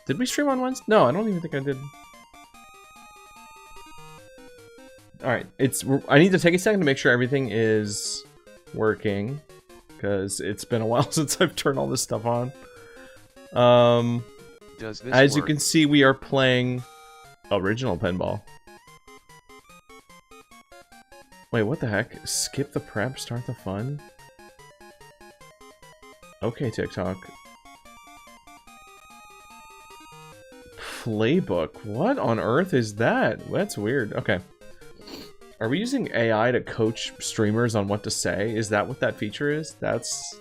Did we stream on Wednesday? No, I don't even think I did. Alright, I need to take a second to make sure everything is working. Because it's been a while since I've turned all this stuff on. Does this as work? you can see, we are playing original Pinball. Wait, what the heck? Skip the prep, start the fun? Okay, TikTok. Playbook. What on earth is that? That's weird. Okay. Are we using AI to coach streamers on what to say? Is that what that feature is? That's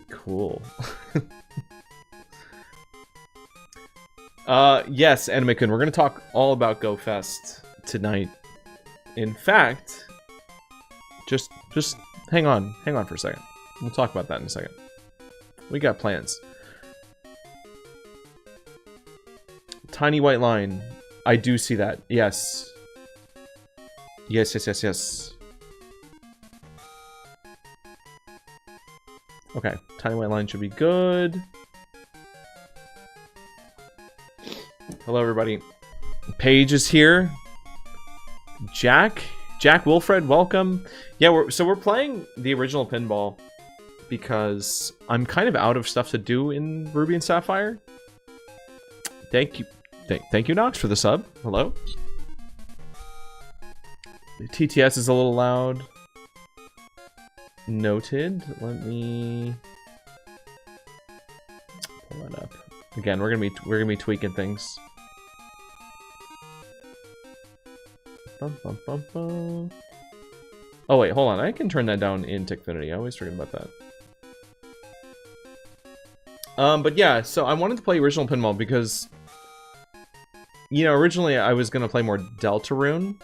cool. Yes, Animekun, we're gonna talk all about Go Fest tonight. In fact, just hang on for a second. We'll talk about that in a second. We got plans. Tiny white line. I do see that. Yes. Yes. Okay, tiny white line should be good. Hello, everybody. Paige is here. Jack Wilfred, welcome. Yeah, we're playing the original Pinball because I'm kind of out of stuff to do in Ruby and Sapphire. Thank you, Nox, for the sub. Hello. The TTS is a little loud. Noted. Let me pull that up. Again, we're gonna be tweaking things. Bum, bum, bum, bum. Oh wait, hold on. I can turn that down in Tickfinity. I always forget about that. But yeah, so I wanted to play original Pinball because, you know, originally I was gonna play more Deltarune.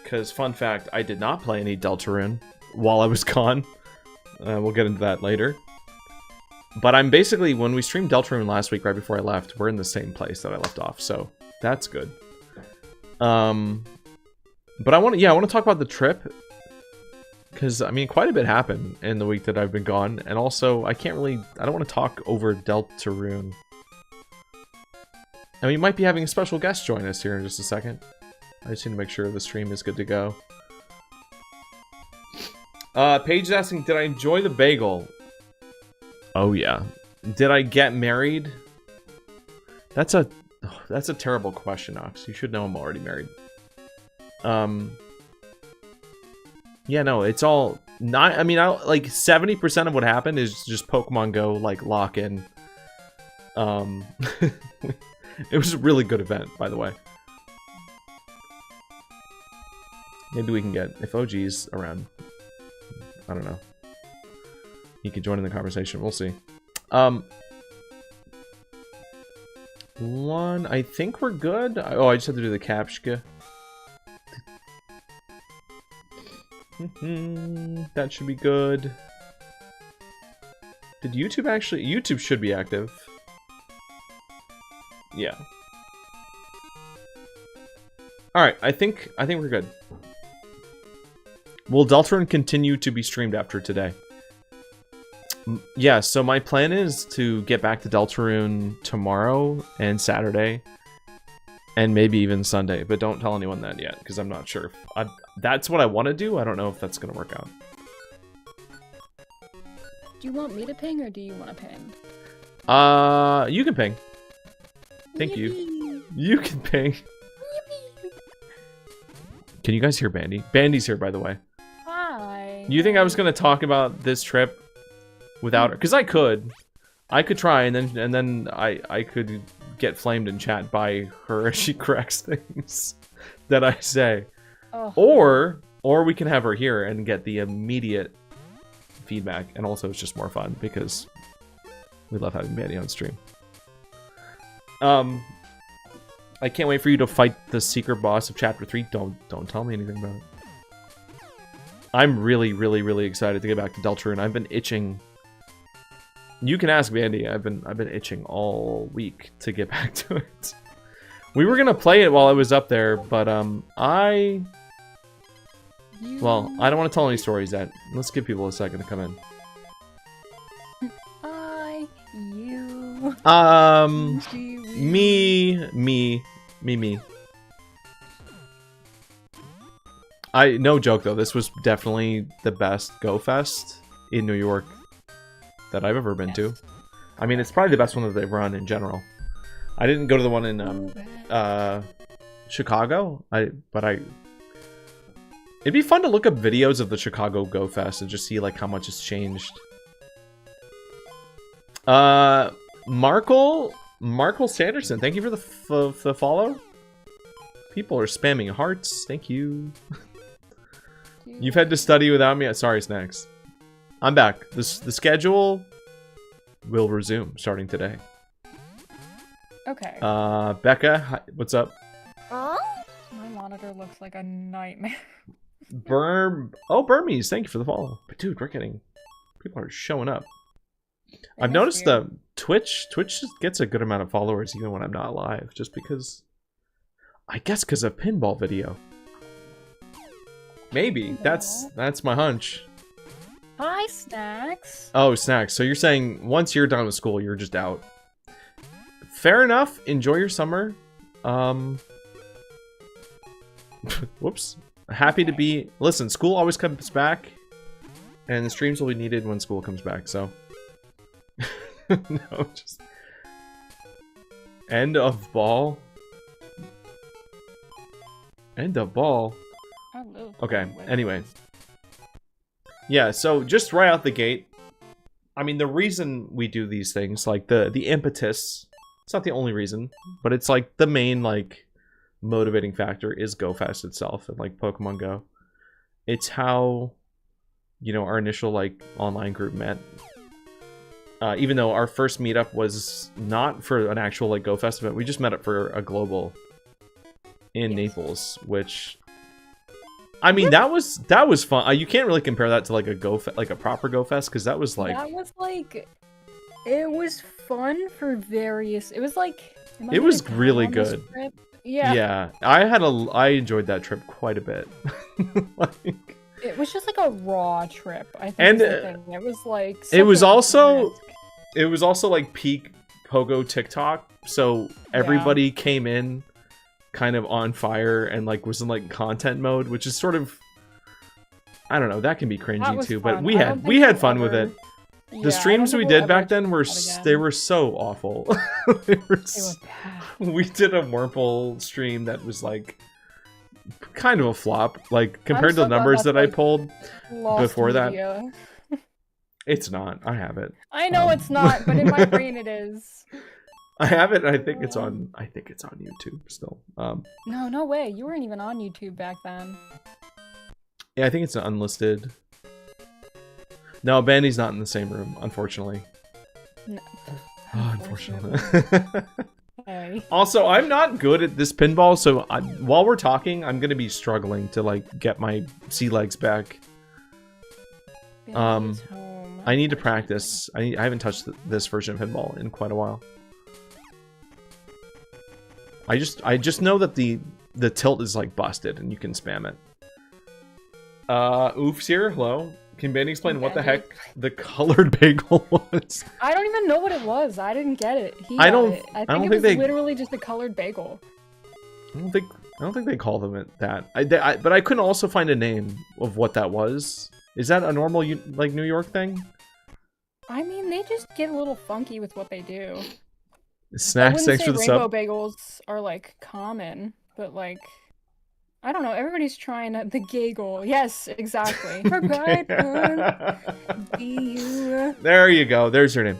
Because, fun fact, I did not play any Deltarune while I was gone. We'll get into that later. But I'm basically, when we streamed Deltarune last week, right before I left, we're in the same place that I left off, so that's good. But I want to talk about the trip. Because, I mean, quite a bit happened in the week that I've been gone. And also, I don't want to talk over Deltarune. And we might be having a special guest join us here in just a second. I just need to make sure the stream is good to go. Paige is asking, did I enjoy the bagel? Oh yeah. Did I get married? That's a terrible question, Ox. You should know I'm already married. Yeah, no, it's all not. I mean, like 70% of what happened is just Pokemon Go, like lock in. It was a really good event, by the way. Maybe we can get, if OG's around, I don't know. He could join in the conversation. We'll see. I think we're good. Oh, I just have to do the captcha. That should be good. Did YouTube actually? YouTube should be active. Yeah. Alright, I think we're good. Will Deltarune continue to be streamed after today? Yeah, so my plan is to get back to Deltarune tomorrow and Saturday. And maybe even Sunday, but don't tell anyone that yet, because I'm not sure. That's what I want to do. I don't know if that's going to work out. Do you want me to ping, or do you want to ping? You can ping. Thank you. You can ping. Can you guys hear Bandy? Bandy's here, by the way. Hi. You think I was going to talk about this trip without her? Because I could try, and then I could get flamed in chat by her as she corrects things that I say. Oh. Or we can have her here and get the immediate feedback, and also it's just more fun because we love having Bandy on stream. I can't wait for you to fight the secret boss of Chapter 3. Don't tell me anything about it. I'm really excited to get back to Deltarune. I've been itching. You can ask Bandy. I've been itching all week to get back to it. We were gonna play it while I was up there, but well, I don't want to tell any stories yet. Let's give people a second to come in. You Me. No joke though, this was definitely the best Go Fest in New York that I've ever been to. I mean, it's probably the best one that they've run in general. I didn't go to the one in Chicago. It'd be fun to look up videos of the Chicago Go Fest and just see like how much it's changed. Markle Sanderson, thank you for the follow. People are spamming hearts. Thank you. You've had to study without me. Sorry, Snacks. I'm back. The schedule will resume starting today. Okay. Becca, hi, what's up? My monitor looks like a nightmare. Burmese, thank you for the follow. But dude, people are showing up. I've noticed that Twitch gets a good amount of followers even when I'm not live, just because, I guess because of Pinball video. Maybe. That's my hunch. Hi, Snacks. Oh, Snacks. So you're saying once you're done with school, you're just out. Fair enough. Enjoy your summer. Whoops. Happy to be... Listen, school always comes back, and the streams will be needed when school comes back, so... No, just... End of ball. End of ball. Okay, anyway. Yeah, so just right out the gate, I mean, the reason we do these things, like the impetus, it's not the only reason, but it's like the main, like, motivating factor is GoFest itself and, like, Pokemon Go. It's how, you know, our initial, like, online group met. Even though our first meetup was not for an actual, like, GoFest event, we just met up for a global in Naples, which... I mean, that was fun. You can't really compare that to like a proper Go Fest, because that was like it was fun for various. It was like it was really good. Yeah. I enjoyed that trip quite a bit. Like, it was just like a raw trip. I think, and it was like it was also like peak Pogo TikTok, so everybody came in kind of on fire and like was in like content mode, which is sort of, I don't know, that can be cringy too, but we had fun with it. The streams we did back then were so awful. They were we did a Wurmple stream that was like kind of a flop, like compared to the numbers that I pulled before that. It's not. I have it. I know it's not, but in my brain it is. I have it. I think it's on YouTube still. No way. You weren't even on YouTube back then. Yeah, I think it's unlisted. No, Bandy's not in the same room, unfortunately. No. Oh, unfortunately. Hey. Also, I'm not good at this pinball, so while we're talking, I'm gonna be struggling to like get my sea legs back. I need to practice. I haven't touched this version of pinball in quite a while. I just know that the tilt is like busted and you can spam it. Oof's here. Hello. Can Benny explain what the heck the colored bagel was? I don't even know what it was. I didn't get it. I think it was literally just a colored bagel. I don't think they call them that. But I couldn't also find a name of what that was. Is that a normal like New York thing? I mean, they just get a little funky with what they do. Snacks, thanks for the sub. Rainbow bagels are like common, but like, I don't know. Everybody's trying the gaggle. Yes, exactly. There you go. There's your name.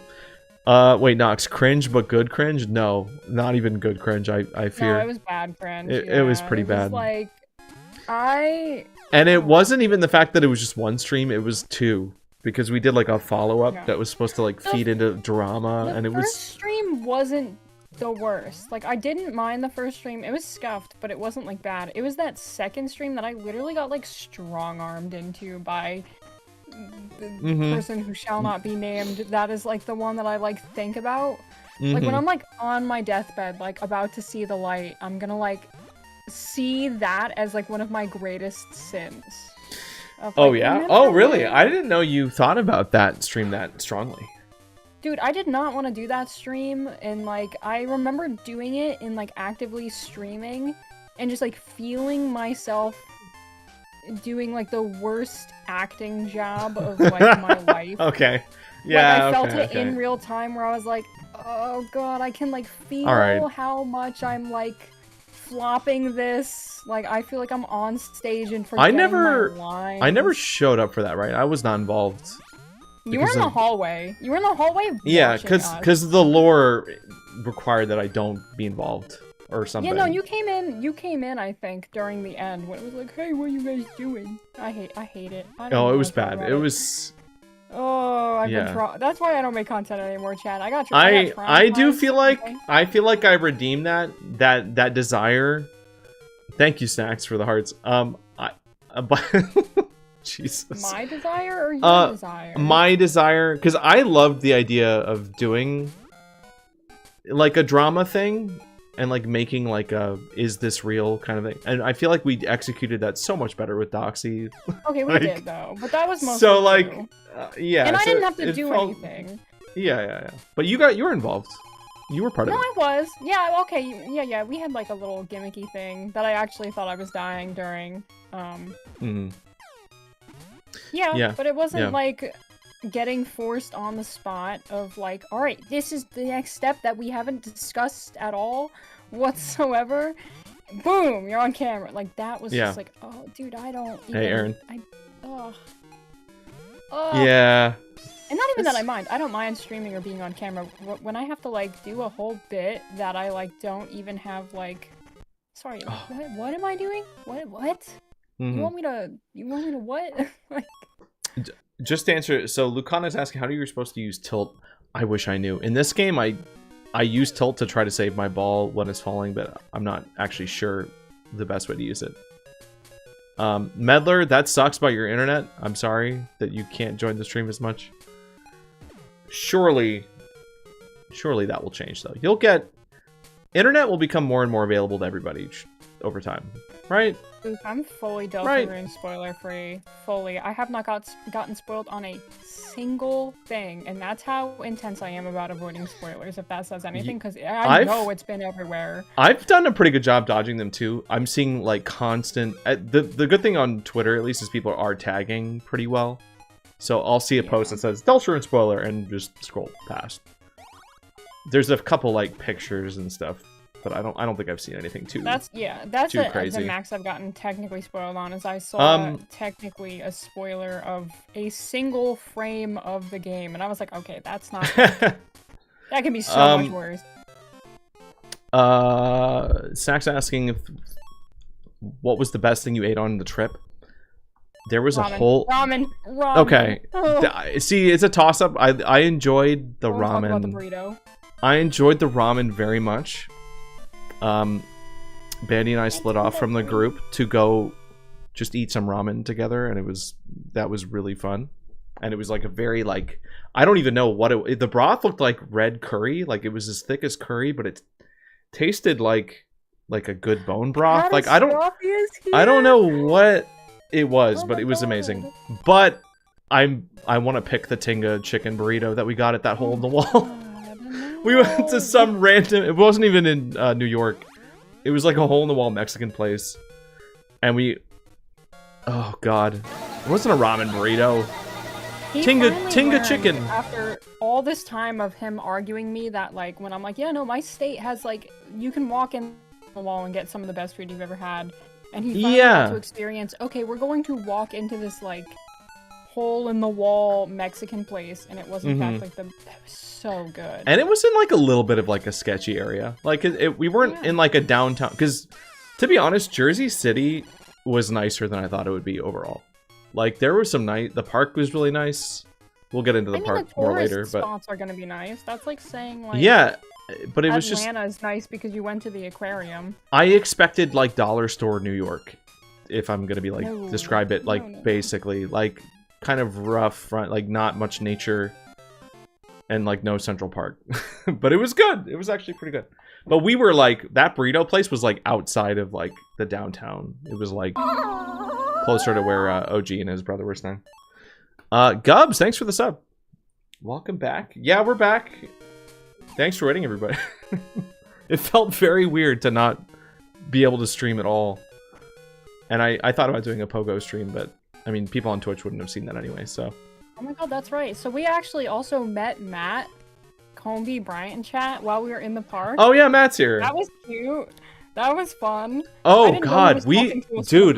Wait, Nox, cringe but good cringe? No, not even good cringe. I fear. No, it was bad cringe. It was pretty bad. Like, and it wasn't even the fact that it was just one stream. It was two. Because we did like a follow-up that was supposed to like feed into drama, and it was... The first stream wasn't the worst. Like, I didn't mind the first stream. It was scuffed, but it wasn't like bad. It was that second stream that I literally got like strong-armed into by the person who shall not be named. That is like the one that I like think about. Like when I'm like on my deathbed, like about to see the light, I'm gonna like see that as like one of my greatest sins. Oh yeah? Oh really? I didn't know you thought about that stream that strongly. Dude, I did not want to do that stream, and like I remember doing it and like actively streaming and just like feeling myself doing like the worst acting job of like my life. Okay. Yeah, like, I felt it in real time where I was like, oh god, I can like feel how much I'm like flopping this. Like I feel like I'm on stage and forgetting my lines. I never showed up for that, right? I was not involved. You were in the hallway. You were in the hallway. Yeah, because the lore required that I don't be involved or something. Yeah, no, you came in. You came in, I think, during the end when it was like, "Hey, what are you guys doing?" I hate it. Oh, it was bad. It was. Oh, I've been that's why I don't make content anymore, Chad. I do feel like I redeemed that desire. Thank you, Snacks, for the hearts. But Jesus. My desire or your desire? My desire, because I loved the idea of doing like a drama thing and like making like a "is this real" kind of thing, and I feel like we executed that so much better with Doxy. Okay, we did though, but that was mostly so like yeah, and I didn't have to do anything. Yeah. But you were involved. You were part of it. No, I was. Yeah, okay. Yeah. We had like a little gimmicky thing that I actually thought I was dying during. Yeah, but it wasn't like getting forced on the spot of like, all right, this is the next step that we haven't discussed at all whatsoever. Boom, you're on camera. Like that was just like, oh, dude, I don't. Hey, Aaron. Yeah. And not even that I mind. I don't mind streaming or being on camera. When I have to like do a whole bit that I like don't even have like. Sorry, what am I doing? What? You want me to what? Like... Just to answer, so Lucana's asking, how are you supposed to use tilt? I wish I knew. In this game, I use tilt to try to save my ball when it's falling, but I'm not actually sure the best way to use it. Medler, that sucks about your internet. I'm sorry that you can't join the stream as much. Surely that will change, though. You'll get... Internet will become more and more available to everybody over time, right? Oof, I'm fully Deltarune spoiler free. Fully. I have not gotten spoiled on a single thing, and that's how intense I am about avoiding spoilers, if that says anything, because I know it's been everywhere. I've done a pretty good job dodging them too. I'm seeing like constant... The good thing on Twitter, at least, is people are tagging pretty well. So I'll see a post that says Deltarune spoiler and just scroll past. There's a couple like pictures and stuff, but I don't think I've seen anything too crazy. The max I've gotten technically spoiled on is I saw technically a spoiler of a single frame of the game, and I was like, okay, that's not that can be so much worse. Sax asking what was the best thing you ate on the trip? There was a whole ramen. Okay. See, it's a toss up. I enjoyed the ramen. Talk about the burrito. I enjoyed the ramen very much. Bandy and I split off from the group to go just eat some ramen together, and that was really fun. And it was like a very like, I don't even know what the broth looked like red curry, like it was as thick as curry, but it tasted like a good bone broth. Like I don't know what it was, but it was amazing. But I want to pick the Tinga chicken burrito that we got at that hole in the wall. We went to some random... It wasn't even in New York. It was like a hole-in-the-wall Mexican place. And we... Oh, God. It wasn't a ramen burrito. Tinga chicken. After all this time of him arguing me that, like, when I'm like, yeah, no, my state has, like... You can walk in the wall and get some of the best food you've ever had. And he finally got to experience, okay, we're going to walk into this, like... hole-in-the-wall Mexican place, and it was in fact like that was so good. And it was in like a little bit of like a sketchy area. Like we weren't in like a downtown, because to be honest, Jersey City was nicer than I thought it would be overall. Like there was some the park was really nice. We'll get into the park more later, but spots are gonna be nice. That's like saying like but it was just Atlanta is nice because you went to the aquarium. I expected like dollar store New York, if I'm gonna be like describe it like basically like kind of rough front, like not much nature and like no Central Park. But it was good. It was actually pretty good. But we were like, that burrito place was like outside of like the downtown. It was like closer to where OG and his brother were staying. Gubs, thanks for the sub. welcome back. Yeah, we're back. Thanks for waiting, everybody. It felt very weird to not be able to stream at all. And I thought about doing a Pogo stream, but I mean, people on Twitch wouldn't have seen that anyway, so. Oh my god, that's right. So we actually also met Matt, Comby, Bryant, and chat while we were in the park. Oh yeah, Matt's here. That was cute. That was fun. Oh god, dude,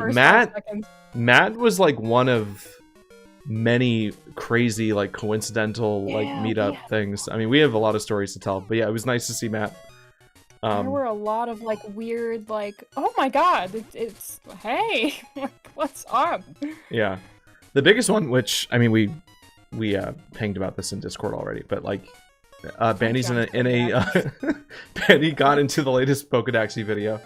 Matt was like one of many crazy, like, coincidental, like, meetup things. I mean, we have a lot of stories to tell, but yeah, it was nice to see Matt. There were a lot of, like, weird, like, oh my god, it's hey, what's up? Yeah. The biggest one, which, I mean, we pinged about this in Discord already, but, like, Bandy's Bandy got into the latest Pokedaxi video.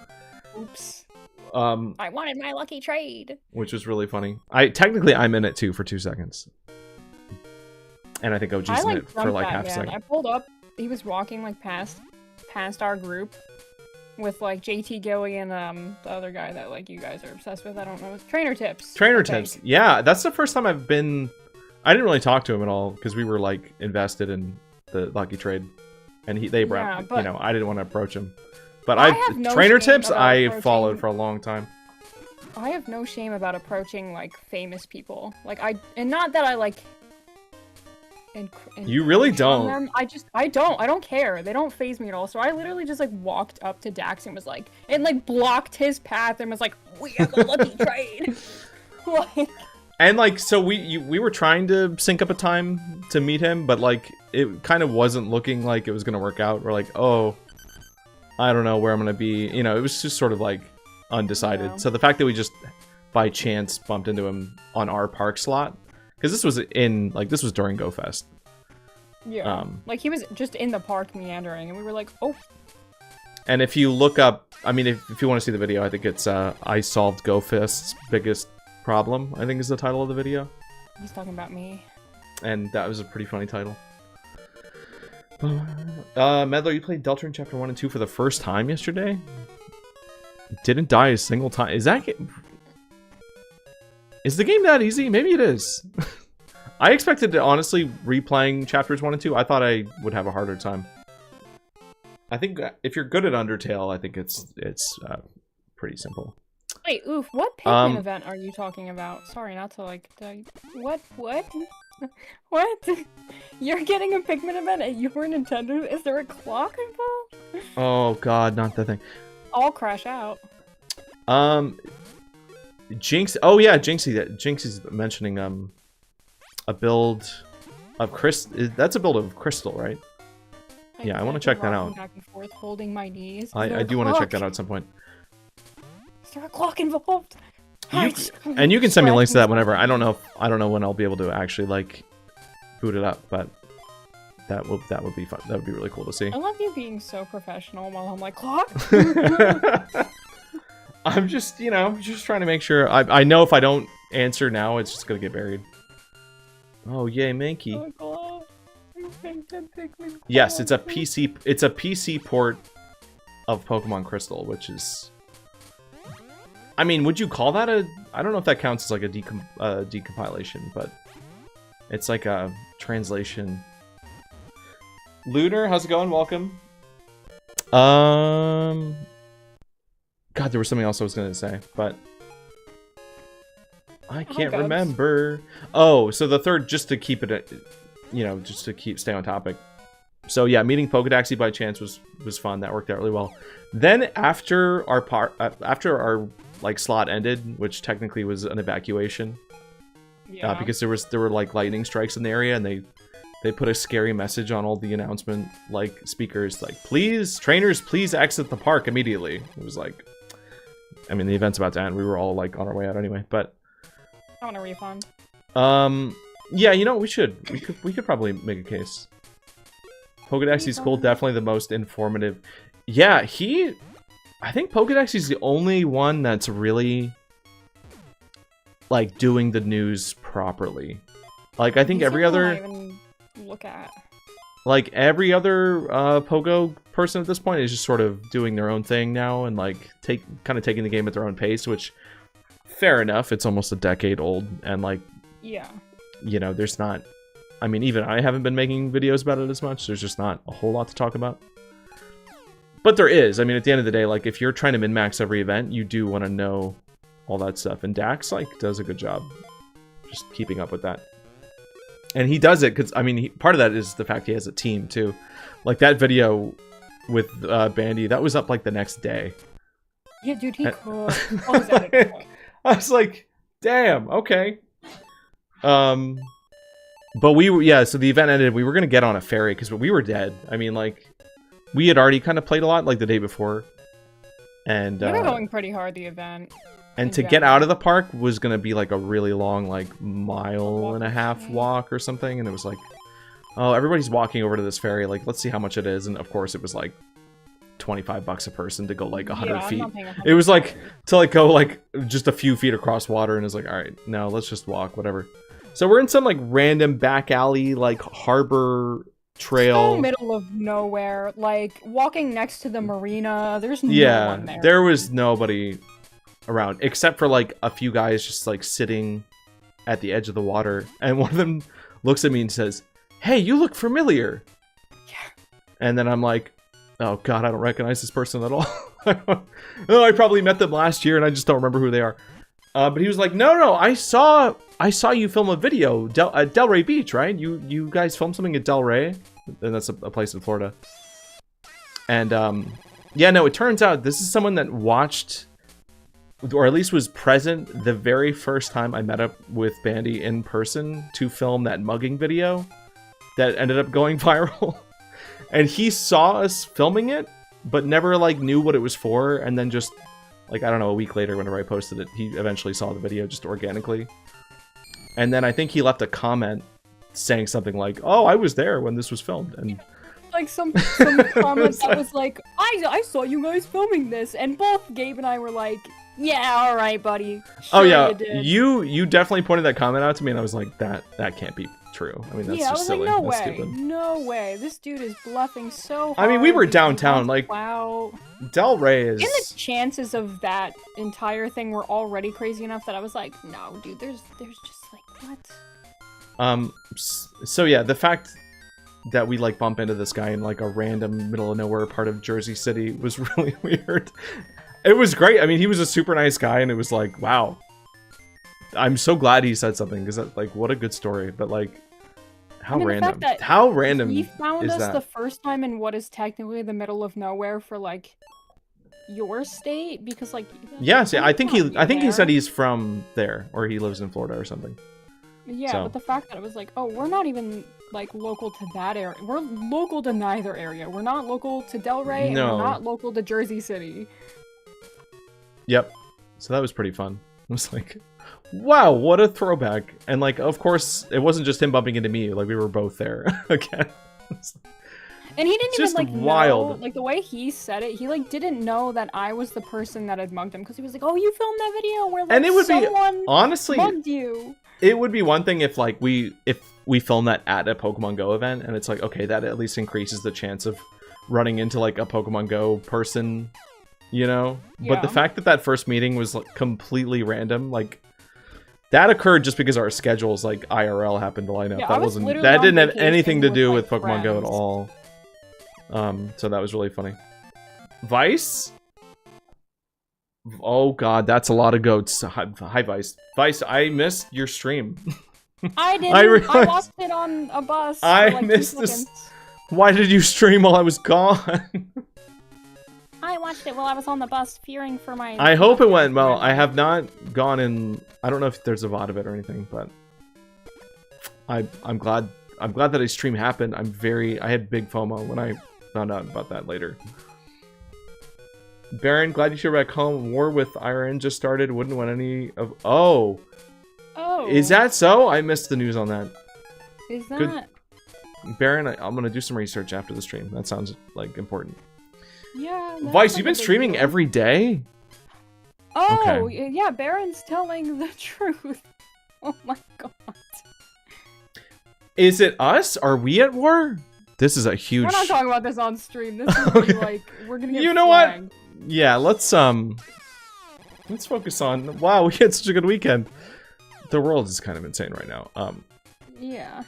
Oops. I wanted my lucky trade. Which was really funny. Technically, I'm in it, too, for 2 secones. And I think OG's in it for, like, half a second. I pulled up, he was walking, like, past our group with like JT Gilly and the other guy that like you guys are obsessed with. I don't know. It's Trainer Tips. Trainer Tips. Yeah, that's the first time I've been. I didn't really talk to him at all because we were like invested in the lucky trade, and they brought. You know, I didn't want to approach him, but Trainer Tips I followed for a long time. I have no shame about approaching like famous people. Like and not that I like. You really don't. I don't care. They don't faze me at all. So I literally just like walked up to Dax and was like, and like blocked his path and was like, we have a lucky trade. Like, and like, so we were trying to sync up a time to meet him, but like it kind of wasn't looking like it was gonna work out. We're like, oh, I don't know where I'm gonna be. You know, it was just sort of like undecided. Yeah. So the fact that we just by chance bumped into him on our park slot. Because this was during Go Fest. Yeah. Like, he was just in the park meandering, and we were like, oh. And if you look up, I mean, if you want to see the video, I think it's, I solved Go Fest's biggest problem, I think is the title of the video. He's talking about me. And that was a pretty funny title. Medler, you played Deltarune Chapter 1 and 2 for the first time yesterday? Didn't die a single time. Is the game that easy? Maybe it is. I expected to, honestly, replaying chapters 1 and 2, I thought I would have a harder time. I think if you're good at Undertale, I think it's pretty simple. Wait, oof, what Pikmin event are you talking about? Sorry, not to, like, what? What? You're getting a Pikmin event at your Nintendo? Is there a clock involved? Oh, God, not the thing. I'll crash out. Jinx. Oh yeah, Jinxie. Jinxie's mentioning a build of That's a build of Crystal, right? Yeah, I want to check that out. Back and forth, holding my knees. I do want to check that out at some point. Is there a clock involved? And you can send me links to that whenever. I don't know when I'll be able to actually like boot it up, but that would be fun. That would be really cool to see. I love you being so professional while I'm like, clock. I'm just, you know, just trying to make sure. I know if I don't answer now, it's just gonna get buried. Oh yay, Mankey. Oh, yes, it's a PC. It's a PC port of Pokemon Crystal, which is. I mean, would you call that a? I don't know if that counts as like a decompilation, but it's like a translation. Lunar, how's it going? Welcome. God, there was something else I was gonna say, but I can't remember. Oh, so the third, just to keep it, you know, just to stay on topic. So yeah, meeting Pokedaxi by chance was fun. That worked out really well. Then after our like slot ended, which technically was an evacuation, because there were like lightning strikes in the area, and they put a scary message on all the announcement like speakers, like trainers, please exit the park immediately. It was like. I mean, the event's about to end. We were all, like, on our way out anyway, but... I want a refund. Yeah, you know, we could probably make a case. Pokedaxi's cool, definitely the most informative. Yeah, I think Pokedaxi's the only one that's really, like, doing the news properly. Like, I think every other... even look at. Like, every other Pogo person at this point is just sort of doing their own thing now and, like, kind of taking the game at their own pace, which, fair enough, it's almost a decade old, and, like, yeah, you know, there's not I mean, even I haven't been making videos about it as much. There's just not a whole lot to talk about. But there is. I mean, at the end of the day, like, if you're trying to min-max every event, you do want to know all that stuff. And Dax, like, does a good job just keeping up with that. And he does it because, I mean, part of that is the fact he has a team, too. Like, that video with Bandy, that was up, like, the next day. Yeah, dude, he could. I was like, damn, okay. But we were, yeah, so the event ended, we were going to get on a ferry because we were dead. I mean, like, we had already kind of played a lot, like, the day before. And, we were going pretty hard, the event. And to get out of the park was going to be, like, a really long, like, 1.5 mile walk or something. And it was like, oh, everybody's walking over to this ferry. Like, let's see how much it is. And, of course, it was, like, $25 a person to go, like, 100 feet. It was, like, to, like, go, like, just a few feet across water. And it's like, all right, no, let's just walk, whatever. So we're in some, like, random back alley, like, harbor trail. So middle of nowhere. Like, walking next to the marina. There's no one there. There was nobody around. Except for, like, a few guys just, like, sitting at the edge of the water. And one of them looks at me and says, hey, you look familiar. Yeah. And then I'm like, oh, God, I don't recognize this person at all. Oh, I probably met them last year and I just don't remember who they are. But he was like, no, I saw you film a video at Delray Beach, right? You guys filmed something at Delray, and that's a place in Florida. And yeah, no, it turns out this is someone that watched, or at least was present the very first time I met up with Bandy in person to film that mugging video that ended up going viral. And he saw us filming it, but never, like, knew what it was for, and then just, like, I don't know, a week later, whenever I posted it, he eventually saw the video just organically. And then I think he left a comment saying something like, oh, I was there when this was filmed. And like, some comment that was like, I saw you guys filming this. And both Gabe and I were like, yeah, all right, buddy. Sure, oh, yeah, you definitely pointed that comment out to me, and I was like, that can't be true. I mean, that's just silly. Like, no that's way. Stupid. No way. This dude is bluffing so hard. I mean, we were downtown, like, wow. Delray is... And the chances of that entire thing were already crazy enough that I was like, no, dude, there's just, like, what? So yeah, the fact that we, like, bump into this guy in, like, a random middle of nowhere part of Jersey City was really weird. It was great. I mean, he was a super nice guy, and it was like, wow. I'm so glad he said something, because, like, what a good story. But, like, how random. How random he found is us that? The first time in what is technically the middle of nowhere for, like, your state, because, like, yes, yeah, I think he said he's from there, or he lives in Florida or something. Yeah, so. But the fact that it was like, oh, we're not even, like, local to that area. We're local to neither area. We're not local to Delray, and we're not local to Jersey City. Yep. So that was pretty fun. It was like, wow, what a throwback. And, like, of course, it wasn't just him bumping into me. Like, we were both there again. And he didn't even, like, wild. know, like, the way he said it, he, like, didn't know that I was the person that had mugged him, because he was like, oh, you filmed that video where, like, and it would someone honestly, mugged you. It would be one thing if, like, if we filmed that at a Pokemon Go event, and it's like, okay, that at least increases the chance of running into, like, a Pokemon Go person, you know? Yeah. But the fact that that first meeting was, like, completely random, like, that occurred just because our schedules, like, IRL happened to line up. Yeah, that didn't have anything to do with like, Pokemon Go at all. So that was really funny. Vice? Oh god, that's a lot of goats. Hi, Vice. Vice, I missed your stream. I didn't. I watched it on a bus. I missed this. Why did you stream while I was gone? I watched it while I was on the bus, fearing for my... I hope it went well. I have not gone in... I don't know if there's a VOD of it or anything, but... I'm glad that a stream happened. I had big FOMO when I found out about that later. Baron, glad you should back home. War with Iran just started. Wouldn't want any of... Oh! Is that so? I missed the news on that. Is that... Good. Baron, I'm gonna do some research after the stream. That sounds, like, important. Yeah. Vice, you've been streaming every day? Oh, okay. Yeah, Baron's telling the truth. Oh my god. Is it us? Are we at war? This is a huge... We're not talking about this on stream. This is okay. Like, we're gonna get You know flagged. What? Yeah, let's focus on... Wow, we had such a good weekend. The world is kind of insane right now. Yeah.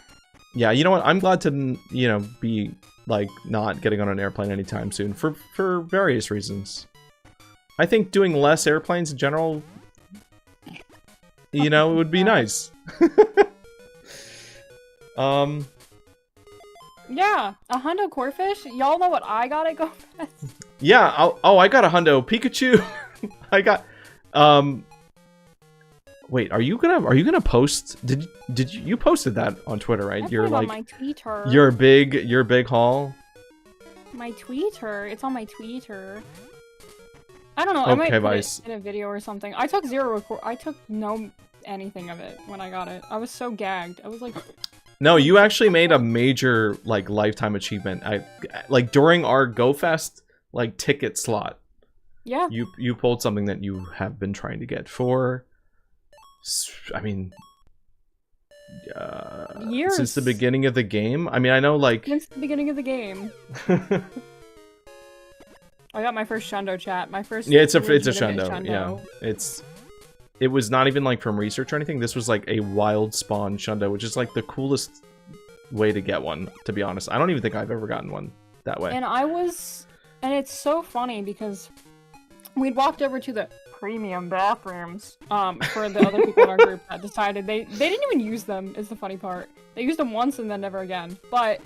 yeah, you know what? I'm glad to, you know, be like not getting on an airplane anytime soon for various reasons. I think doing less airplanes in general, you know, would be nice. Yeah, a Hundo Corfish. Y'all know what I got at GoFest? Yeah. I got a Hundo Pikachu. I got. Wait, are you gonna post? Did you posted that on Twitter, right? You're like on my Twitter. your big haul. My Twitter. It's on my Twitter. I don't know. I might put it in a video or something. I took I took no anything of it when I got it. I was so gagged. I was like. No, you actually made a major like lifetime achievement. Like during our GoFest like ticket slot. Yeah. You pulled something that you have been trying to get for. I mean, years since the beginning of the game. I mean, I know like since the beginning of the game. I got my first Shundo chat. My first. Yeah, it's a Shundo. Yeah, it was not even like from research or anything. This was like a wild spawn Shundo, which is like the coolest way to get one, to be honest. I don't even think I've ever gotten one that way. And and it's so funny because we'd walked over to the premium bathrooms for the other people in our group that decided they didn't even use them, is the funny part. They used them once and then never again. But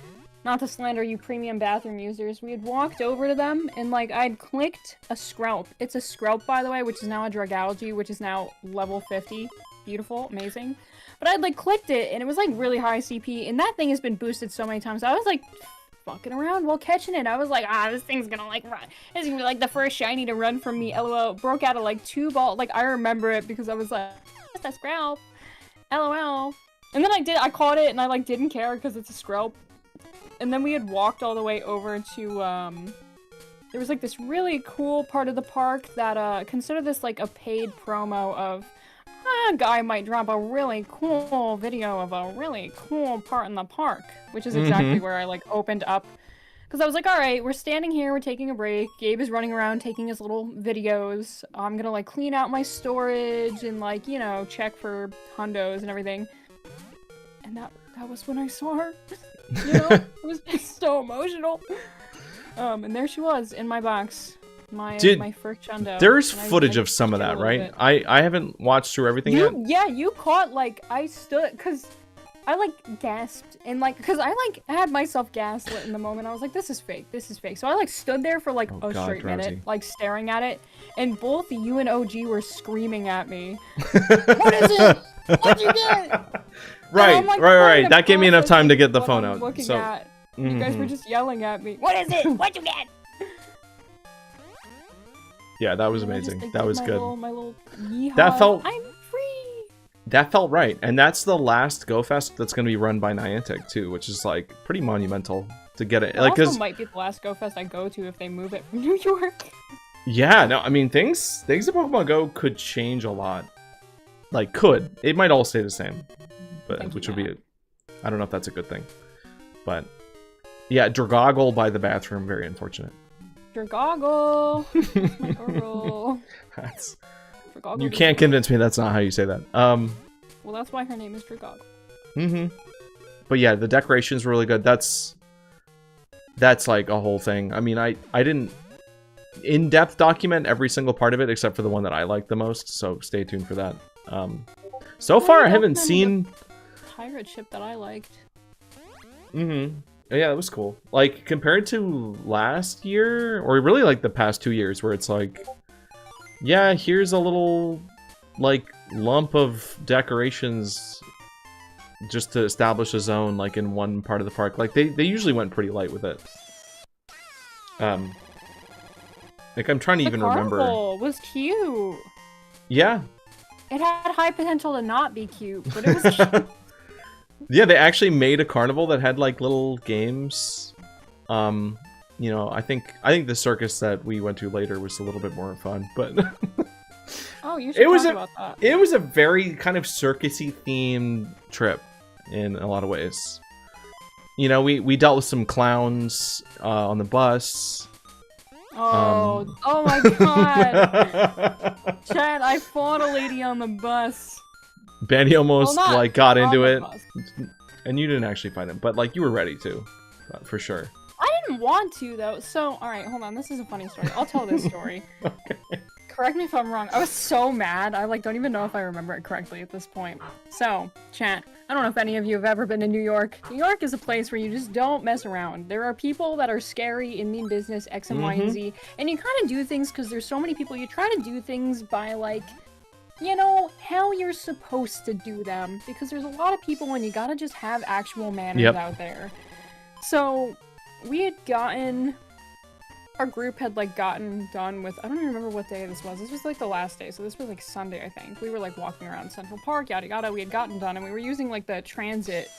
not to slander you premium bathroom users, we had walked over to them and like I'd clicked a Skrelp. It's a Skrelp, by the way, which is now a Dragalge, which is now level 50. Beautiful, amazing. But I'd like clicked it and it was like really high CP and that thing has been boosted so many times. I was like fucking around while catching it. I was like, this thing's gonna like run. It's gonna be like the first shiny to run from me. LOL. Broke out of like 2 balls. Like I remember it because I was like, what's that Skrelp? LOL. And then I caught it and I like didn't care because it's a Skrelp. And then we had walked all the way over to, there was like this really cool part of the park that, consider this like a paid promo of, a guy might drop a really cool video of a really cool part in the park, which is exactly where I like opened up. Because I was like, alright, we're standing here, we're taking a break, Gabe is running around taking his little videos, I'm gonna like clean out my storage and like, you know, check for hundos and everything. And that was when I saw her. You know, it was just so emotional. And there she was in my box. My first Shundo. There's footage of some of that, right? I haven't watched through everything yet. Yeah, you caught, like, I stood, because I, like, gasped, and, like, because I, like, had myself gaslit in the moment. I was like, this is fake, this is fake. So I, like, stood there for, like, straight minute, like, staring at it, and both you and OG were screaming at me. What is it? What'd you get? Right, like, right. That gave me enough time to get the phone out. You guys were just yelling at me. What is it? What'd you get? Yeah, that was amazing. Just, that was good. My little yeehaw. That felt. I'm free. That felt right, and that's the last GoFest that's going to be run by Niantic too, which is like pretty monumental to get it. It like, also might be the last GoFest I go to if they move it from New York. Yeah, no, I mean things in Pokemon Go could change a lot. Like, it might all stay the same, but which would be, I don't know if that's a good thing, but yeah, Dragoggle by the bathroom, very unfortunate. Dragoggle, my girl. You can't convince me that's not how you say that. Well, that's why her name is Dragoggle. But yeah, the decorations were really good. That's like a whole thing. I mean, I didn't in-depth document every single part of it except for the one that I liked the most, so stay tuned for that. So far I haven't seen pirate ship that I liked. Yeah, it was cool. Like compared to last year, or really like the past 2 years, where it's like, yeah, here's a little like lump of decorations just to establish a zone, like in one part of the park. Like they usually went pretty light with it. Like I'm trying to even remember. The carnival was cute. Yeah. It had high potential to not be cute, but it was cute. Yeah, they actually made a carnival that had like little games. You know, I think the circus that we went to later was a little bit more fun, but oh, you should talk about that. It was a very kind of circusy themed trip in a lot of ways. You know, we dealt with some clowns on the bus. Oh my god! Chad, I fought a lady on the bus. Benny almost like got into it. and you didn't actually find him, but like you were ready to, for sure. I didn't want to though. So, all right, hold on. This is a funny story. I'll tell this story. Okay. Correct me if I'm wrong. I was so mad. I like don't even know if I remember it correctly at this point. So, chat. I don't know if any of you have ever been to New York. New York is a place where you just don't mess around. There are people that are scary and mean business, X and Y and Z, and you kind of do things because there's so many people. You try to do things by like, you know, how you're supposed to do them because there's a lot of people and you gotta just have actual manners out there. So, we had gotten. Our group had like gotten done with, I don't even remember what day this was. This was like the last day, so this was like Sunday, I think. We were like walking around Central Park, yada yada. We had gotten done and we were using like the transit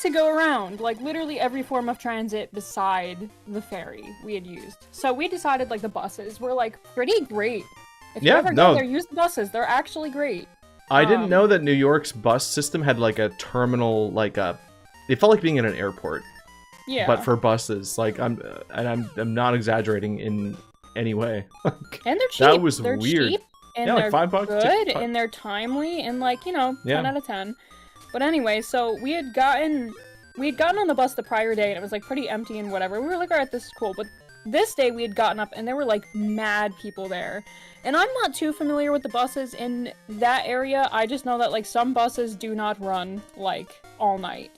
to go around. Like literally every form of transit beside the ferry we had used. So we decided like the buses were like pretty great. If you ever go there, use the buses. They're actually great. I didn't know that New York's bus system had like a terminal, like a, it felt like being in an airport. Yeah. But for buses, like I'm not exaggerating in any way. And they're cheap. That was they're weird. Cheap, and yeah, they're like $5. Good, and they're timely, and like, you know, 10 out of 10. But anyway, so we had gotten on the bus the prior day, and it was like pretty empty and whatever. We were like, alright, this is cool. But this day we had gotten up, and there were like mad people there. And I'm not too familiar with the buses in that area. I just know that like some buses do not run like all night.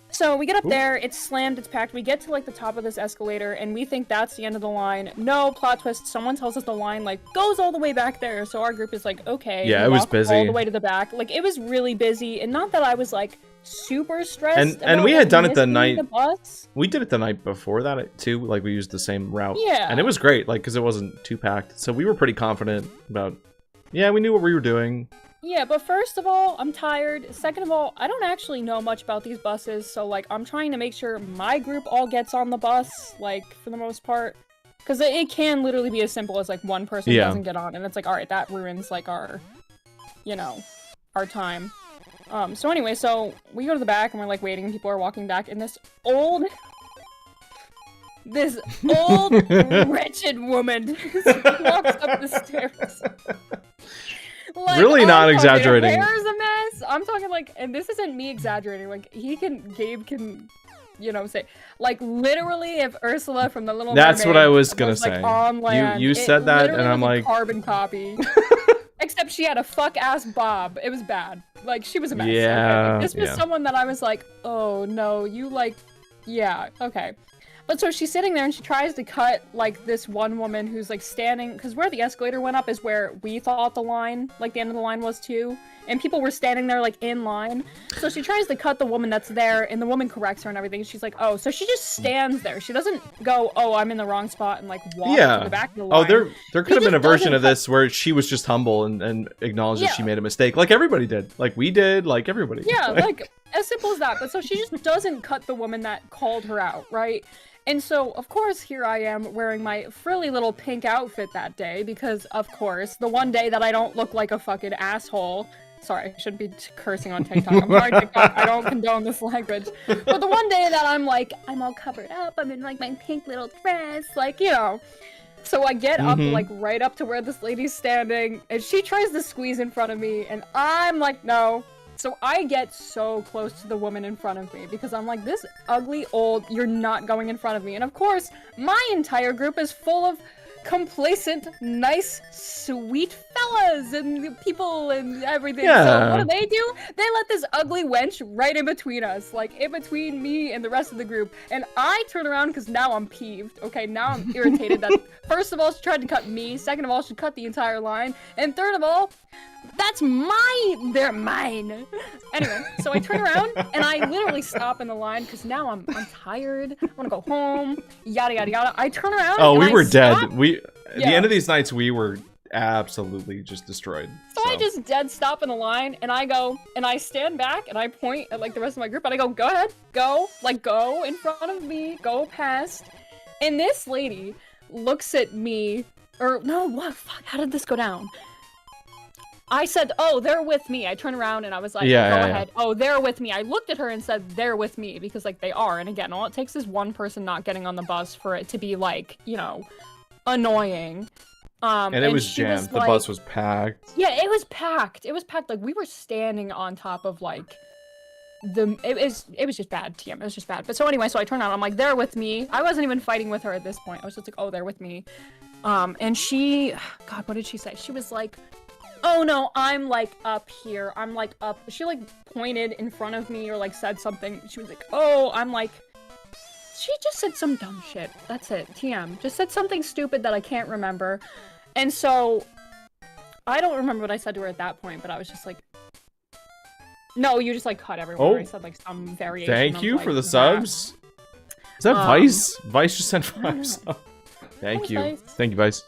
So we get up there, it's slammed, it's packed, we get to like the top of this escalator, and we think that's the end of the line. No, plot twist, someone tells us the line like goes all the way back there, so our group is like, okay. Yeah, it was busy. All the way to the back. Like, it was really busy, and not that I was like super stressed and we had done it the night, the bus. We did it the night before that too, like we used the same route. Yeah. And it was great, like, because it wasn't too packed, so we were pretty confident about, yeah, we knew what we were doing. Yeah, but first of all, I'm tired. Second of all, I don't actually know much about these buses, so, like, I'm trying to make sure my group all gets on the bus, like, for the most part. Because it can literally be as simple as, like, one person doesn't get on, and it's like, alright, that ruins, like, our, you know, our time. So anyway, so we go to the back, and we're, like, waiting, and people are walking back, and this old, wretched woman walks up the stairs. Like, really not exaggerating. Hair's a mess. I'm talking like, and this isn't me exaggerating. Like Gabe can, you know, say like literally if Ursula from the Little That's Mermaid what I was gonna like, say. On land, you said that, and I'm like carbon copy. Except she had a fuck ass bob. It was bad. Like she was a mess. Yeah. Okay? Like, this was someone that I was like, oh no, you like, yeah, okay. But so she's sitting there and she tries to cut, like, this one woman who's, like, standing... Because where the escalator went up is where we thought the line, like, the end of the line was, too. And people were standing there, like, in line. So she tries to cut the woman that's there, and the woman corrects her and everything. She's like, oh, so she just stands there. She doesn't go, oh, I'm in the wrong spot, and, like, walk to the back of the line. Oh, there could have been a version of this where she was just humble and acknowledged that she made a mistake. Like everybody did. Like we did, like everybody. Yeah, like, as simple as that. But so she just doesn't cut the woman that called her out, right? And so, of course, here I am wearing my frilly little pink outfit that day because, of course, the one day that I don't look like a fucking asshole. Sorry, I shouldn't be cursing on TikTok. I'm sorry, TikTok. I don't condone this language. But the one day that I'm like, I'm all covered up. I'm in, like, my pink little dress. Like, you know. So I get up, like, right up to where this lady's standing. And she tries to squeeze in front of me. And I'm like, no. So I get so close to the woman in front of me because I'm like, this ugly old, you're not going in front of me. And of course, my entire group is full of complacent, nice, sweet fellas and people and everything. So what do? They let this ugly wench right in between us, like in between me and the rest of the group. And I turn around because now I'm peeved. Okay, now I'm irritated that first of all, she tried to cut me. Second of all, she cut the entire line. And third of all, that's mine. They're mine. Anyway, so I turn around and I literally stop in the line because now I'm tired. I want to go home. Yada yada yada. I turn around. Oh, and we were stop. dead. At the end of these nights, we were absolutely just destroyed. So I just dead stop in the line and I go and I stand back and I point at like the rest of my group and I go, go ahead, go, like go in front of me, go past. And this lady looks at me, or no, what? Fuck, how did this go down? I said, oh, they're with me. I turned around and I was like, go ahead. Oh, they're with me. I looked at her and said, they're with me because, like, they are. And again, all it takes is one person not getting on the bus for it to be, like, you know, annoying. And it was jammed. The bus was packed. Yeah, it was packed. It was packed. Like, we were standing on top of, like, it was just bad, TM. It was just bad. But so anyway, so I turned around. I'm like, they're with me. I wasn't even fighting with her at this point. I was just like, oh, they're with me. And she, God, what did she say? She was like, oh no, I'm like up here. I'm like up. She like pointed in front of me or like said something. She was like, oh, I'm like. She just said some dumb shit. That's it. TM. Just said something stupid that I can't remember. And so, I don't remember what I said to her at that point, but I was just like, no, you just like cut everyone. Oh. I said like some variation. Thank you of, for like, the subs. Is that Vice? Vice just sent 5 subs. Thank you. Vice. Thank you, Vice.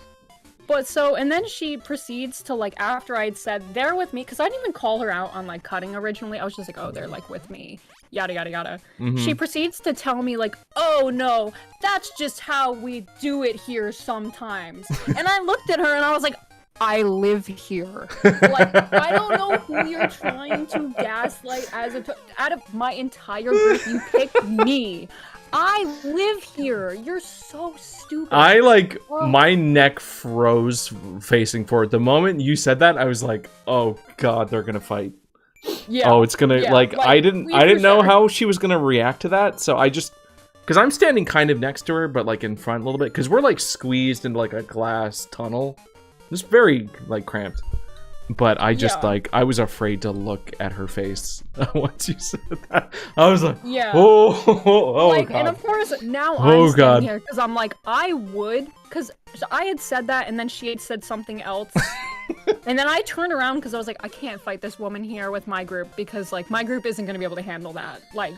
But so, and then she proceeds to like, after I'd said they're with me, because I didn't even call her out on like cutting originally. I was just like, oh, they're like with me. Yada, yada, yada. She proceeds to tell me like, oh no, that's just how we do it here sometimes. And I looked at her and I was like, I live here. Like, I don't know who you're trying to gaslight out of my entire group, you picked me. I live here. You're so stupid. I like my neck froze facing forward. The moment you said that, I was like, "Oh God, they're gonna fight." Yeah. Oh, it's gonna like I didn't know sure. how she was gonna react to that. So I just because I'm standing kind of next to her, but like in front a little bit because we're like squeezed into like a glass tunnel. It's very like cramped. But I just like I was afraid to look at her face once you said that. I was like, oh like, God. and of course now I'm standing here because I'm like I would because I had said that and then she had said something else, and then I turned around because I was like I can't fight this woman here with my group because like my group isn't gonna be able to handle that. Like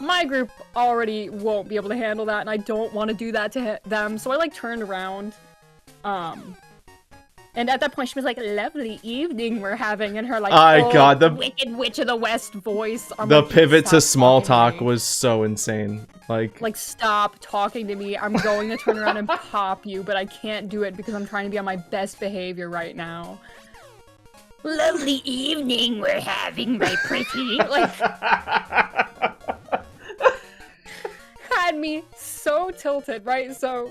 my group already won't be able to handle that, and I don't want to do that to them. So I like turned around, and at that point, she was like, lovely evening we're having, and her like, God, the Wicked Witch of the West voice. The pivot to small talk was so insane. Like, stop talking to me. I'm going to turn around and pop you, but I can't do it because I'm trying to be on my best behavior right now. Lovely evening we're having, my pretty. Like, had me so tilted, right? So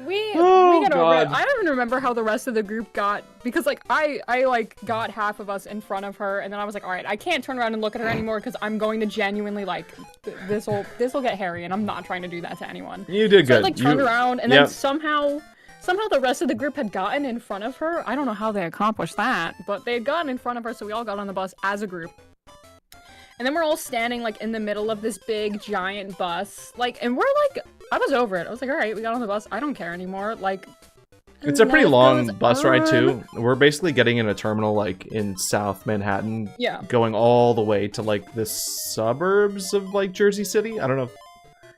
we got over it. I don't even remember how the rest of the group got because like I like got half of us in front of her and then I was like, all right, I can't turn around and look at her anymore because I'm going to genuinely like this will get hairy and I'm not trying to do that to anyone. You did good. I like turned around and then somehow the rest of the group had gotten in front of her. I don't know how they accomplished that, but they had gotten in front of her, so we all got on the bus as a group. And then we're all standing, like, in the middle of this big, giant bus. Like, and we're, like, I was over it. I was like, alright, we got on the bus. I don't care anymore. Like, it's a pretty long bus ride, too. We're basically getting in a terminal, like, in South Manhattan. Yeah. Going all the way to, like, the suburbs of, like, Jersey City? I don't know.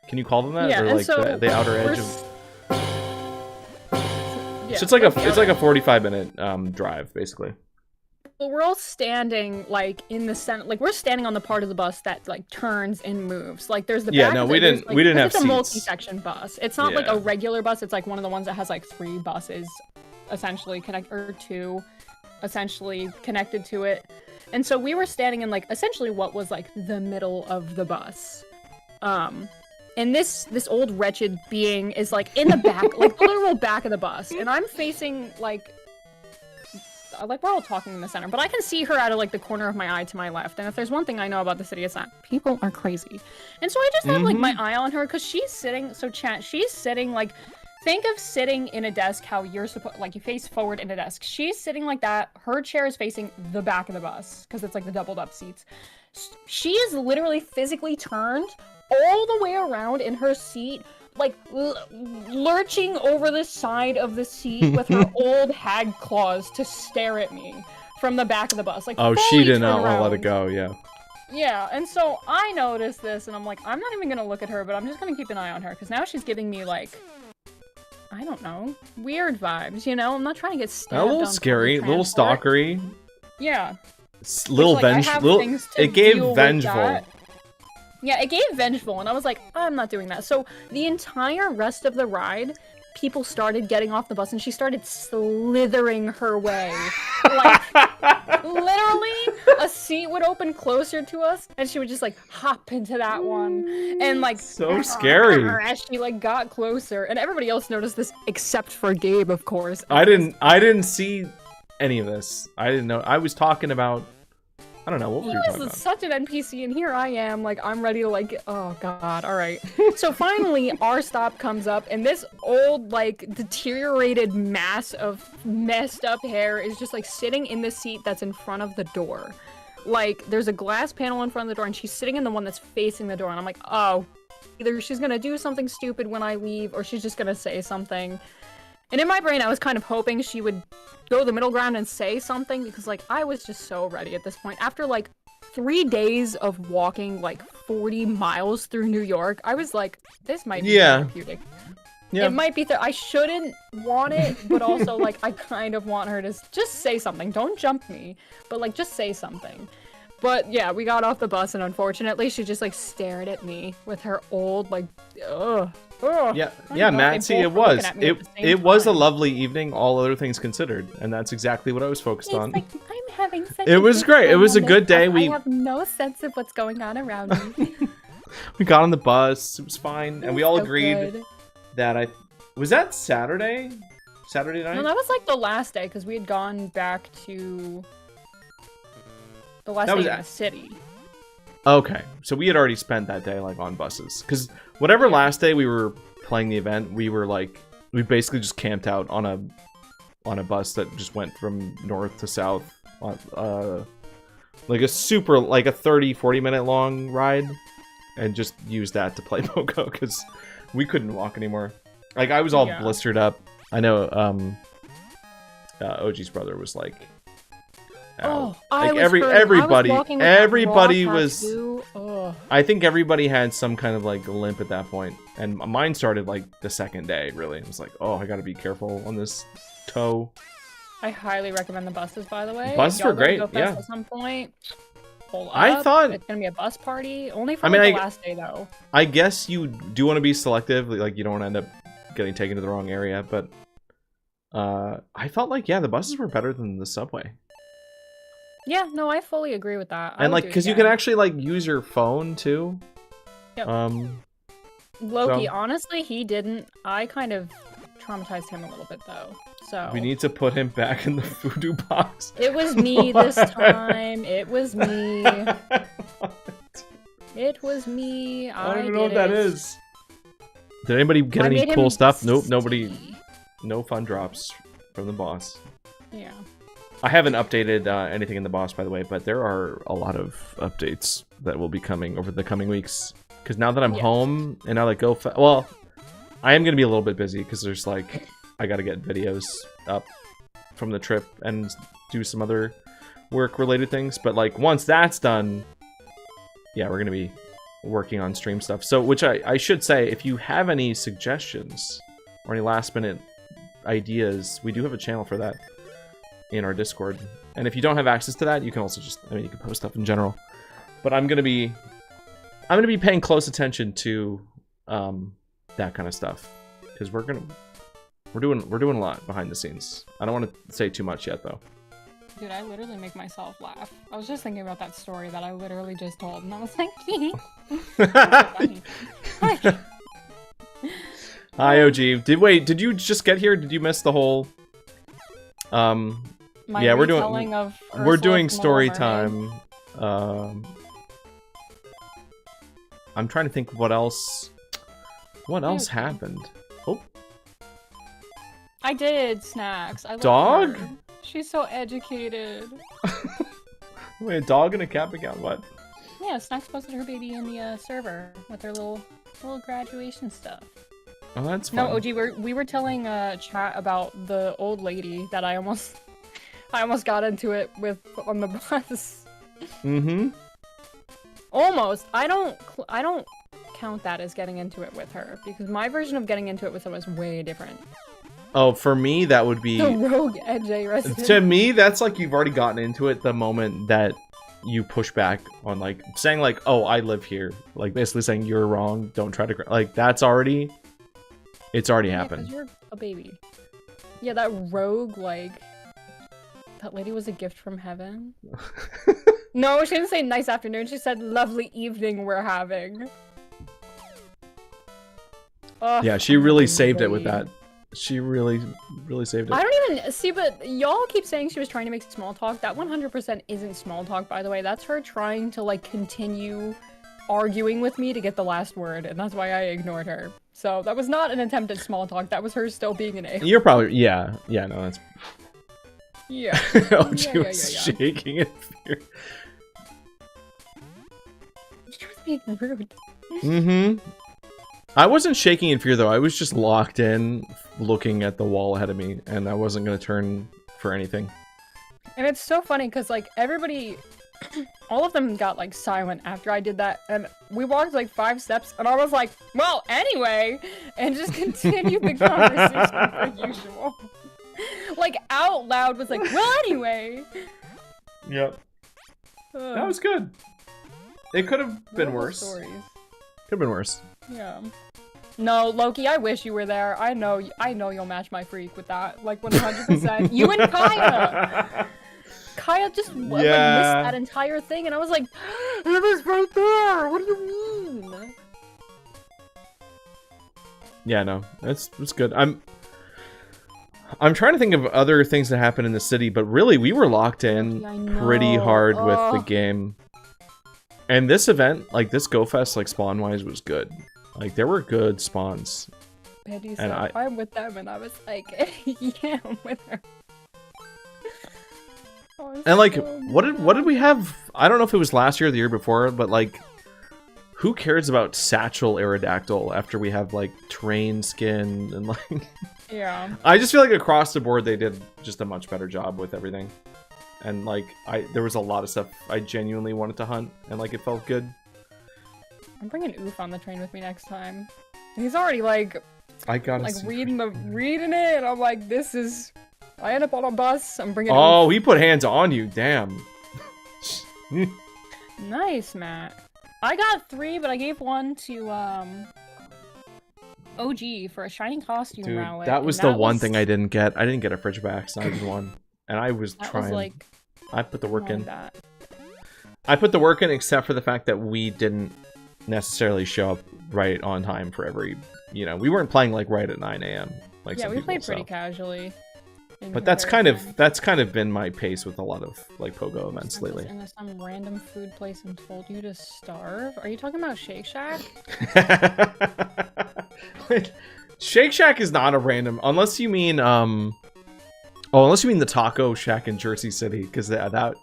Can you call them that? Yeah, or, like, so the outer edge of... Yeah, so it's like a 45-minute drive, basically. Well, we're all standing, like, in the center, like, we're standing on the part of the bus that, like, turns and moves. Like, there's the back of we didn't have seats. It's a multi-section bus. It's not, like, a regular bus. It's, like, one of the ones that has, like, 3 buses, essentially, or 2, essentially, connected to it. And so we were standing in, like, essentially what was, like, the middle of the bus. And this old wretched being is, like, in the back, like, the literal back of the bus. And I'm facing, like, we're all talking in the center, but I can see her out of, like, the corner of my eye to my left. And if there's one thing I know about the city, it's that people are crazy. And so I just have, like, my eye on her, because she's sitting, so chat, she's sitting, like, think of sitting in a desk how you're supposed, like, you face forward in a desk. She's sitting like that. Her chair is facing the back of the bus, because it's, like, the doubled up seats. She is literally physically turned all the way around in her seat, like, lurching over the side of the seat with her old hag claws to stare at me from the back of the bus. Like, she did not want to let it go, yeah. Yeah, and so I noticed this, and I'm like, I'm not even gonna look at her, but I'm just gonna keep an eye on her, because now she's giving me, like, I don't know, weird vibes, you know? I'm not trying to get stabbed. A little scary, a little stalkery. Yeah. Little vengeful. It gave vengeful. Yeah, it gave vengeful, and I was like, I'm not doing that. So the entire rest of the ride, people started getting off the bus, and she started slithering her way. Like, literally, a seat would open closer to us, and she would just, like, hop into that one. And, like, so scary. As she, like, got closer. And everybody else noticed this, except for Gabe, of course. I didn't see any of this. I didn't know. I was talking about I don't know what we were He talking was about. such an NPC, and here I am, like, I'm ready to, like, oh god, alright. So finally, our stop comes up, and this old, like, deteriorated mass of messed up hair is just, like, sitting in the seat that's in front of the door. Like, there's a glass panel in front of the door, and she's sitting in the one that's facing the door, and I'm like, oh, either she's gonna do something stupid when I leave, or she's just gonna say something. And in my brain, I was kind of hoping she would go the middle ground and say something, because, like, I was just so ready at this point. After, like, 3 days of walking, like, 40 miles through New York, I was like, this might be therapeutic. Yeah. It might be I shouldn't want it, but also, like, I kind of want her to just say something. Don't jump me, but, like, just say something. But, yeah, we got off the bus, and unfortunately, she just, like, stared at me with her old, like, ugh. Yeah, Matt, see, it was. It was a lovely evening, all other things considered, and that's exactly what I was focused on. Like, I'm having such it was great. It was a good day. I have no sense of what's going on around me. We got on the bus. It was fine, and we all so agreed good. that was that Saturday? Saturday night? No, that was like the last day, because we had gone back to the last day in the city. Okay, so we had already spent that day, like, on buses. Because whatever last day we were playing the event, we were, like, we basically just camped out on a bus that just went from north to south. Like a super, like a 30-40 minute long ride. And just used that to play Pogo, because we couldn't walk anymore. Like, I was all blistered up. I know, OG's brother was, like... Oh, like everybody was I think everybody had some kind of like limp at that point, and mine started like the second day. Really, it was like, oh, I gotta be careful on this toe. I highly recommend the buses, by the way. Buses were great. Go Yeah, at some point. Pull up. I thought it's gonna be a bus party only for the last day though. I guess you do want to be selective, like you don't want to end up getting taken to the wrong area, but I felt like the buses were better than the subway. Yeah, no, I fully agree with that. And like, because you can actually like use your phone too. Yep. Loki, honestly, he didn't. I kind of traumatized him a little bit though. So we need to put him back in the voodoo box. It was me this time. It was me. It was me. I don't even know what that is. Did anybody get any cool stuff? Nope, nobody. No fun drops from the boss. Yeah. I haven't updated anything in the boss, by the way, but there are a lot of updates that will be coming over the coming weeks. Because now that I'm home, and now that well, I am going to be a little bit busy, because there's like, I got to get videos up from the trip and do some other work-related things. But like, once that's done, yeah, we're going to be working on stream stuff. So, which I should say, if you have any suggestions or any last-minute ideas, we do have a channel for that in our Discord. And if you don't have access to that, you can also just, I mean, you can post stuff in general. But I'm gonna be paying close attention to that kind of stuff, because we're doing a lot behind the scenes. I don't want to say too much yet though. Dude, I literally make myself laugh. I was just thinking about that story that I literally just told, and I was like, Hi, OG. Did you just get here? Did you miss the whole we're doing story time. I'm trying to think what else happened. Oh, I did snacks. I love dog. her. She's so educated. Wait, a dog and a cat account? What? Yeah, Snacks posted her baby in the server with her little graduation stuff. Oh, that's fun. No, OG, we were telling chat about the old lady that I almost got into it with on the bus. Mm-hmm. Almost. I don't count that as getting into it with her, because my version of getting into it with her was way different. Oh, for me, that would be... The rogue EJ resident. To me, that's like you've already gotten into it the moment that you push back on, like, saying, like, oh, I live here. Like, basically saying you're wrong, don't try to... Like, that's already... It's already happened. 'Cause you're a baby. Yeah, that rogue, like... That lady was a gift from heaven. No, she didn't say nice afternoon. She said lovely evening we're having. Ugh, yeah, she really saved it with that. She really saved it. I don't even see, but y'all keep saying she was trying to make small talk. That 100% isn't small talk, by the way. That's her trying to like continue arguing with me to get the last word, and that's why I ignored her. So that was not an attempt at small talk. That was her still being an a. You're probably no, that's yeah. She was shaking in fear. She was being rude. Mm-hmm. I wasn't shaking in fear though. I was just locked in, looking at the wall ahead of me, and I wasn't gonna turn for anything. And it's so funny because like everybody, all of them got like silent after I did that, and we walked like 5 steps, and I was like, "Well, anyway," and just continued the conversation for usual. Like out loud was like, "Well, anyway." Yep. That was good. It could have been worse. Could have been worse. Yeah. No, Loki, I wish you were there. I know you'll match my freak with that. Like 100%. You and Kaya! Kaya just like, missed that entire thing, and I was like, it was right there! What do you mean? Yeah, no. It's good. I'm trying to think of other things that happened in the city, but really, we were locked in pretty hard with the game. And this event, like this Go Fest, like spawn-wise, was good. Like, there were good spawns. Betty said, I'm with them, and I was like, yeah, I'm with her. And like, what did we have? I don't know if it was last year or the year before, but like, who cares about Satchel Aerodactyl after we have like terrain skin and like... Yeah. I just feel like across the board, they did just a much better job with everything. And like, there was a lot of stuff I genuinely wanted to hunt, and like, it felt good. I'm bringing Oof on the train with me next time. He's already like, reading it, and I'm like, this is. I end up on a bus. I'm bringing. Oh, Oof. he put hands on you. Damn. Nice, Matt. I got 3, but I gave 1 to OG for a shiny costume. Dude, rally. that was the one thing I didn't get. I didn't get a fridge back, so I just won. And I was trying. Like, I put the work in. I put the work in, except for the fact that we didn't necessarily show up right on time for every. You know, we weren't playing like right at 9 a.m. Like yeah, some we people, played pretty casually. But that's kind of been my pace with a lot of like pogo events lately. Into some random food place and told you to starve. Are you talking about Shake Shack? Shake Shack is not a random, unless you mean unless you mean the Taco Shack in Jersey City, because that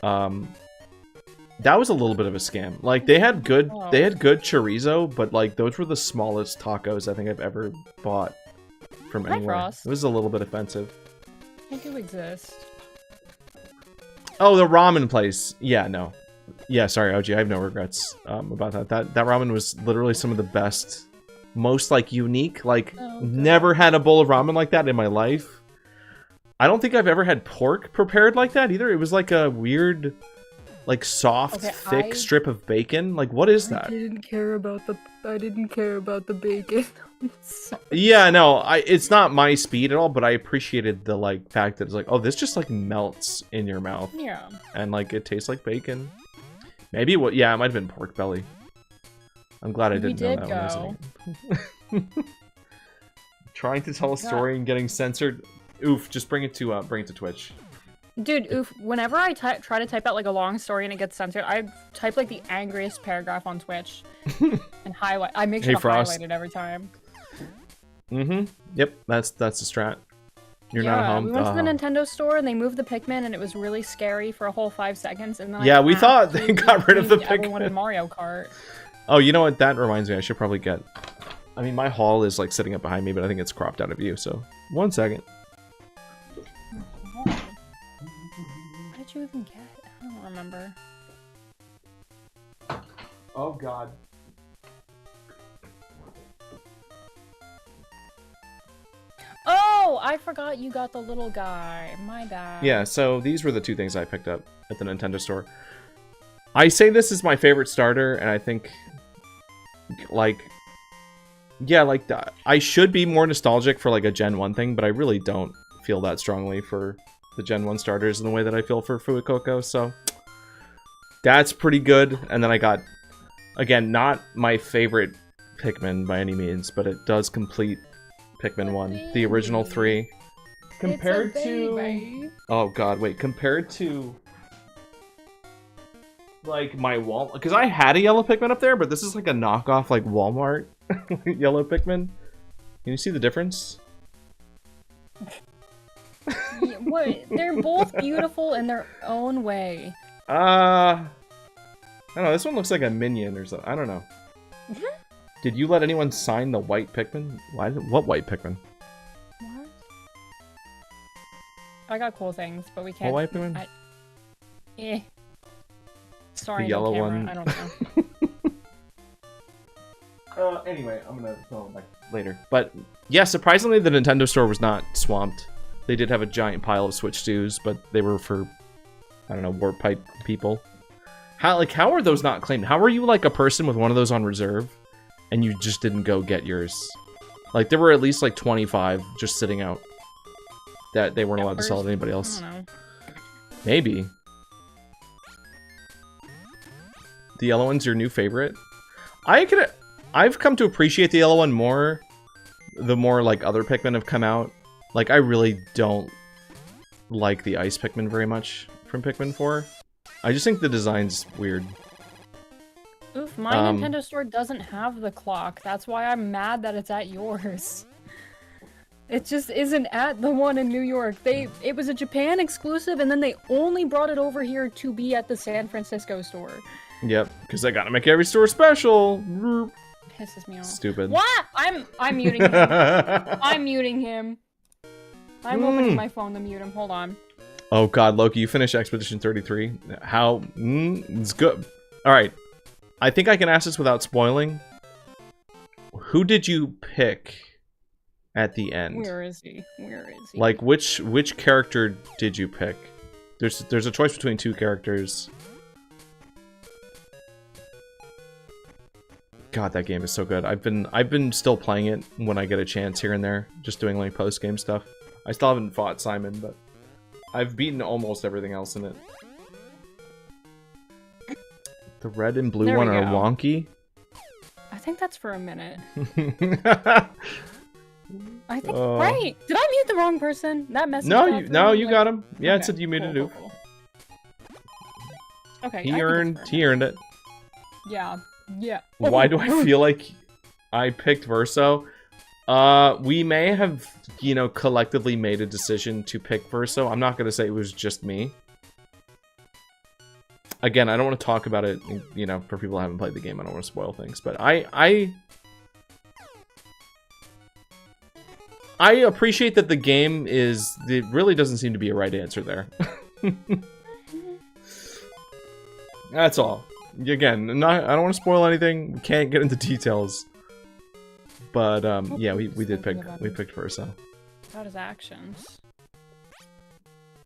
was a little bit of a scam. Like they had good chorizo, but like those were the smallest tacos I think I've ever bought from anywhere. It was a little bit offensive. They do exist. Oh, the ramen place. Yeah, no. Yeah, sorry, OG. I have no regrets about that. That ramen was literally some of the best, most like unique. Like never had a bowl of ramen like that in my life. I don't think I've ever had pork prepared like that either. It was like a weird, like soft, thick strip of bacon. Like what is that? I didn't care about the bacon. Yeah, no, it's not my speed at all, but I appreciated the like fact that it's like, oh, this just like melts in your mouth. Yeah. And like it tastes like bacon. Maybe it might have been pork belly. I'm glad I didn't know that when I was trying to tell a story and getting censored. Oof, just bring it to Twitch. Dude, oof, whenever I try to type out like a long story and it gets censored, I type like the angriest paragraph on Twitch and highlight. I make sure to highlight it every time. Mm-hmm. Yep, that's the strat. You're not at home. We went to the Nintendo store and they moved the Pikmin and it was really scary for a whole 5 seconds. And then we thought they got rid of the Pikmin. Everyone in Mario Kart. Oh, you know what? That reminds me. I should probably get. I mean, my haul is like sitting up behind me, but I think it's cropped out of view. So 1 second. What did you even get? I don't remember. Oh God. Oh, I forgot you got the little guy. My bad. Yeah, so these were the 2 things I picked up at the Nintendo store. I say this is my favorite starter, and I think, like, yeah, like, I should be more nostalgic for, like, a Gen 1 thing, but I really don't feel that strongly for the Gen 1 starters in the way that I feel for Fuecoco, so that's pretty good. And then I got, again, not my favorite Pikmin by any means, but it does complete Pikmin 1. The original 3. Compared to... Oh god, wait. Compared to... like, my wall... Because I had a yellow Pikmin up there, but this is like a knockoff, like, Walmart yellow Pikmin. Can you see the difference? Yeah, what? They're both beautiful in their own way. I don't know. This one looks like a minion or something. I don't know. Did you let anyone sign the white Pikmin? Why? What white Pikmin? What? I got cool things, but we can't. What white Pikmin? Sorry, the yellow one. I don't know. Anyway, I'm gonna film it back later. But yeah, surprisingly, the Nintendo store was not swamped. They did have a giant pile of Switch dues, but they were for, I don't know, warp pipe people. How are those not claimed? How are you like a person with one of those on reserve, and you just didn't go get yours? Like there were at least like 25 just sitting out that they weren't allowed to sell to anybody else. I don't know. Maybe. The yellow one's your new favorite? I've come to appreciate the yellow one more the more like other Pikmin have come out. Like I really don't like the ice Pikmin very much from Pikmin 4. I just think the design's weird. Oof, my Nintendo store doesn't have the clock. That's why I'm mad that it's at yours. It just isn't at the one in New York. It was a Japan exclusive, and then they only brought it over here to be at the San Francisco store. Yep, because I gotta make every store special. Pisses me off. Stupid. What? I'm muting him. I'm muting him. I'm opening my phone to mute him. Hold on. Oh god, Loki, you finished Expedition 33. How? It's good. Alright. I think I can ask this without spoiling. Who did you pick at the end? Where is he? Where is he? Like, which character did you pick? There's a choice between two characters. God, that game is so good. I've been still playing it when I get a chance here and there, just doing like post-game stuff. I still haven't fought Simon, but I've beaten almost everything else in it. The red and blue one are wonky. I think that's for a minute. I think right. Did I mute the wrong person? That message. No, you got him. Yeah, okay, it said you muted Oof. Cool. Okay. He earned it. Yeah. Yeah. Why do I feel like I picked Verso? We may have, collectively made a decision to pick Verso. I'm not gonna say it was just me. Again, I don't want to talk about it, for people who haven't played the game. I don't want to spoil things, but I appreciate that the game it really doesn't seem to be a right answer there. That's all. Again, I don't want to spoil anything. We can't get into details. But yeah, we picked Verso. About his actions.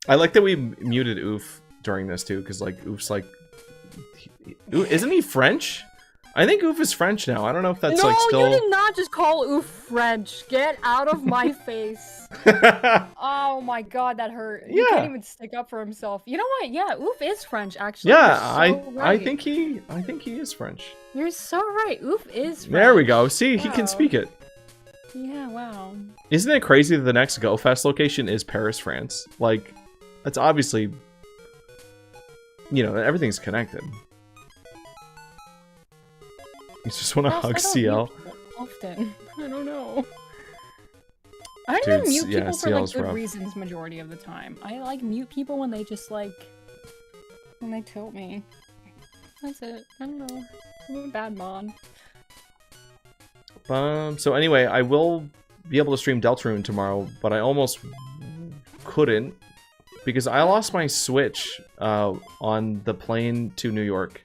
I like that we muted Oof during this too, because like Oof's like, isn't he French? I think Oof is French now. I don't know if that's like still. No, you did not just call Oof French. Get out of my face. Oh my god, that hurt. He can't even stick up for himself. You know what? Yeah, Oof is French actually. Yeah, I think he is French. You're so right. Oof is French. There we go. See, wow. He can speak it. Yeah, wow. Isn't it crazy that the next Go Fest location is Paris, France? Like, that's obviously, everything's connected. You just want to hug CL. Often. I don't know. I don't mute people for like good reasons majority of the time. I like mute people when they just like when they tilt me. That's it. I don't know. I'm a bad mod. So anyway, I will be able to stream Deltarune tomorrow, but I almost couldn't because I lost my Switch on the plane to New York.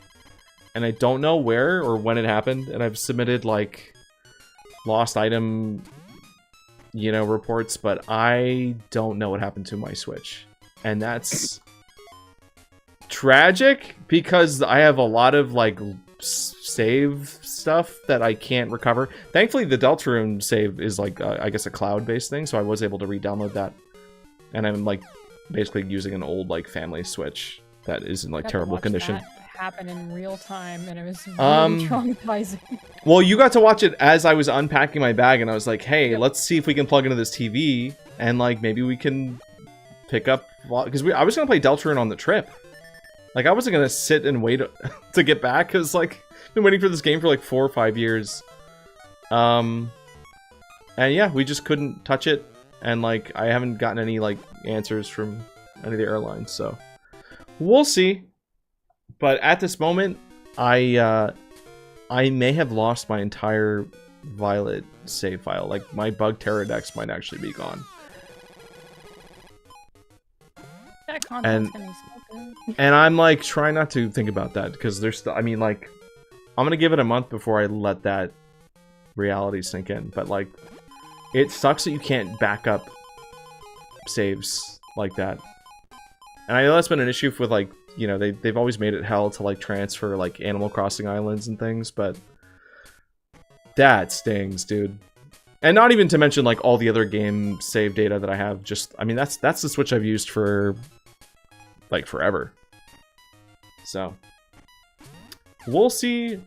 And I don't know where or when it happened, and I've submitted, like, lost item, reports, but I don't know what happened to my Switch. And that's tragic, because I have a lot of, like, save stuff that I can't recover. Thankfully, the Deltarune save is, like, I guess a cloud-based thing, so I was able to re-download that. And I'm, like, basically using an old, like, family Switch that is in, like, terrible condition. happen in real time, and it was really traumatizing. Well, you got to watch it as I was unpacking my bag, and I was like, hey, Yep. let's see if we can plug into this TV, and, like, maybe we can pick up... Because I was going to play Deltarune on the trip. Like, I wasn't going to sit and wait to get back, because, like, I've been waiting for this game for, like, 4 or 5 years. And, yeah, we just couldn't touch it, and, like, I haven't gotten any, like, answers from any of the airlines, so... We'll see. But at this moment, I may have lost my entire Violet save file. Like, my Bug Pterodex might actually be gone. That content's gonna be so good. And I'm, like, trying not to think about that, because there's still... I mean, like, I'm gonna give it a month before I let that reality sink in. But, like, it sucks that you can't back up saves like that. And I know that's been an issue with, like, you know, they've always made it hell to, like, transfer, like, Animal Crossing islands and things, but that stings, dude. And not even to mention, like, all the other game save data that I have. Just, I mean, that's the Switch I've used for, like, forever. So, we'll see.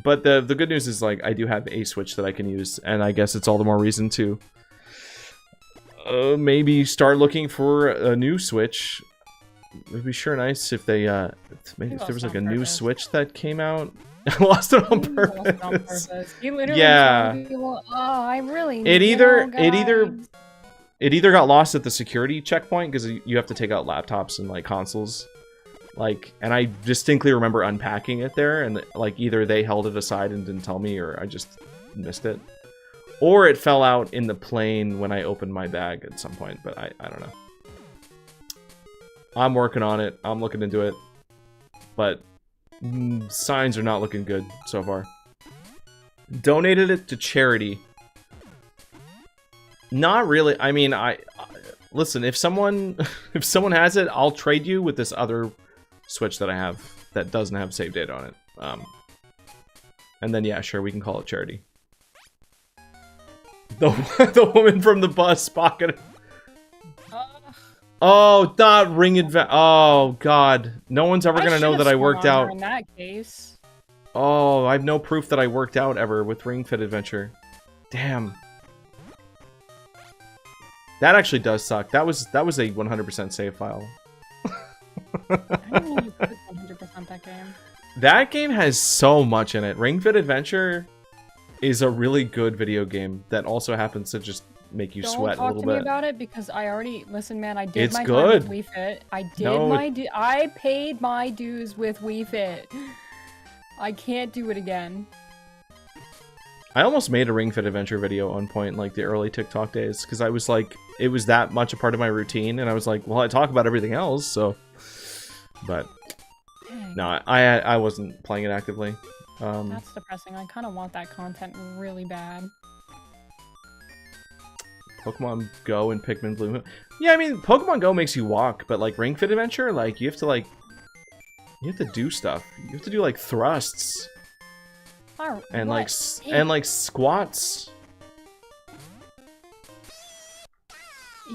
But the good news is, like, I do have a Switch that I can use, and I guess it's all the more reason to maybe start looking for a new Switch. It'd be sure nice if they, maybe if there was like a new Switch that came out. I lost it on purpose. Lost it on purpose. You literally Yeah. told people, oh, I really It either guys." it either got lost at the security checkpoint because you have to take out laptops and, like, consoles. Like, and I distinctly remember unpacking it there, and, like, either they held it aside and didn't tell me, or I just missed it. Or it fell out in the plane when I opened my bag at some point, but I don't know. I'm working on it. I'm looking into it. But signs are not looking good so far. Donated it to charity. Not really. I mean, listen, if someone has it, I'll trade you with this other Switch that I have that doesn't have save data on it. And then, yeah, sure, we can call it charity. The woman from the bus pocketed. Oh, not Ring Adventure. Oh, God. No one's ever gonna know that I worked out. In that case. Oh, I have no proof that I worked out ever with Ring Fit Adventure. Damn. That actually does suck. That was a 100% save file. I didn't know you could 100% that game. That game has so much in it. Ring Fit Adventure is a really good video game that also happens to just make you sweat a little bit. Don't talk to me about it because I already... Listen, man, I did It's my good. time with Wii Fit. I paid my dues with Wii Fit. I can't do it again. I almost made a Ring Fit Adventure video on point in, like, the early TikTok days, because I was like, it was that much a part of my routine, and I was like, well, I talk about everything else, so... But... Dang. No, I wasn't playing it actively. That's depressing. I kind of want that content really bad. Pokemon Go and Pikmin Blue. Yeah, I mean, Pokemon Go makes you walk, but, like, Ring Fit Adventure, like, you have to, like... You have to do stuff. You have to do, like, thrusts. And, like, squats.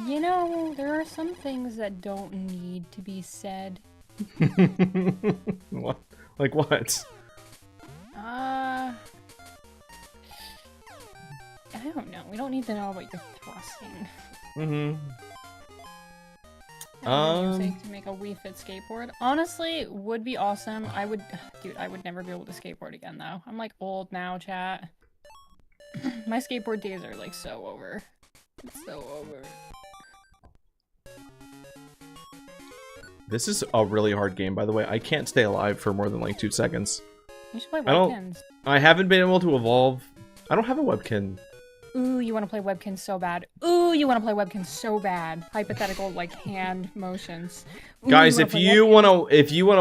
You know, there are some things that don't need to be said. What? Like what? I don't know. We don't need to know about your thrusting. Mm-hmm. Music to make a Wii Fit skateboard. Honestly, would be awesome. Dude, I would never be able to skateboard again though. I'm like old now, chat. My skateboard days are like so over. It's so over. This is a really hard game, by the way. I can't stay alive for more than like 2 seconds. You should play Webkins. I haven't been able to evolve. I don't have a Webkin. Ooh, you want to play Webkins so bad. Ooh, you want to play Webkins so bad. Hypothetical, like, hand motions. Ooh, Guys, if you wanna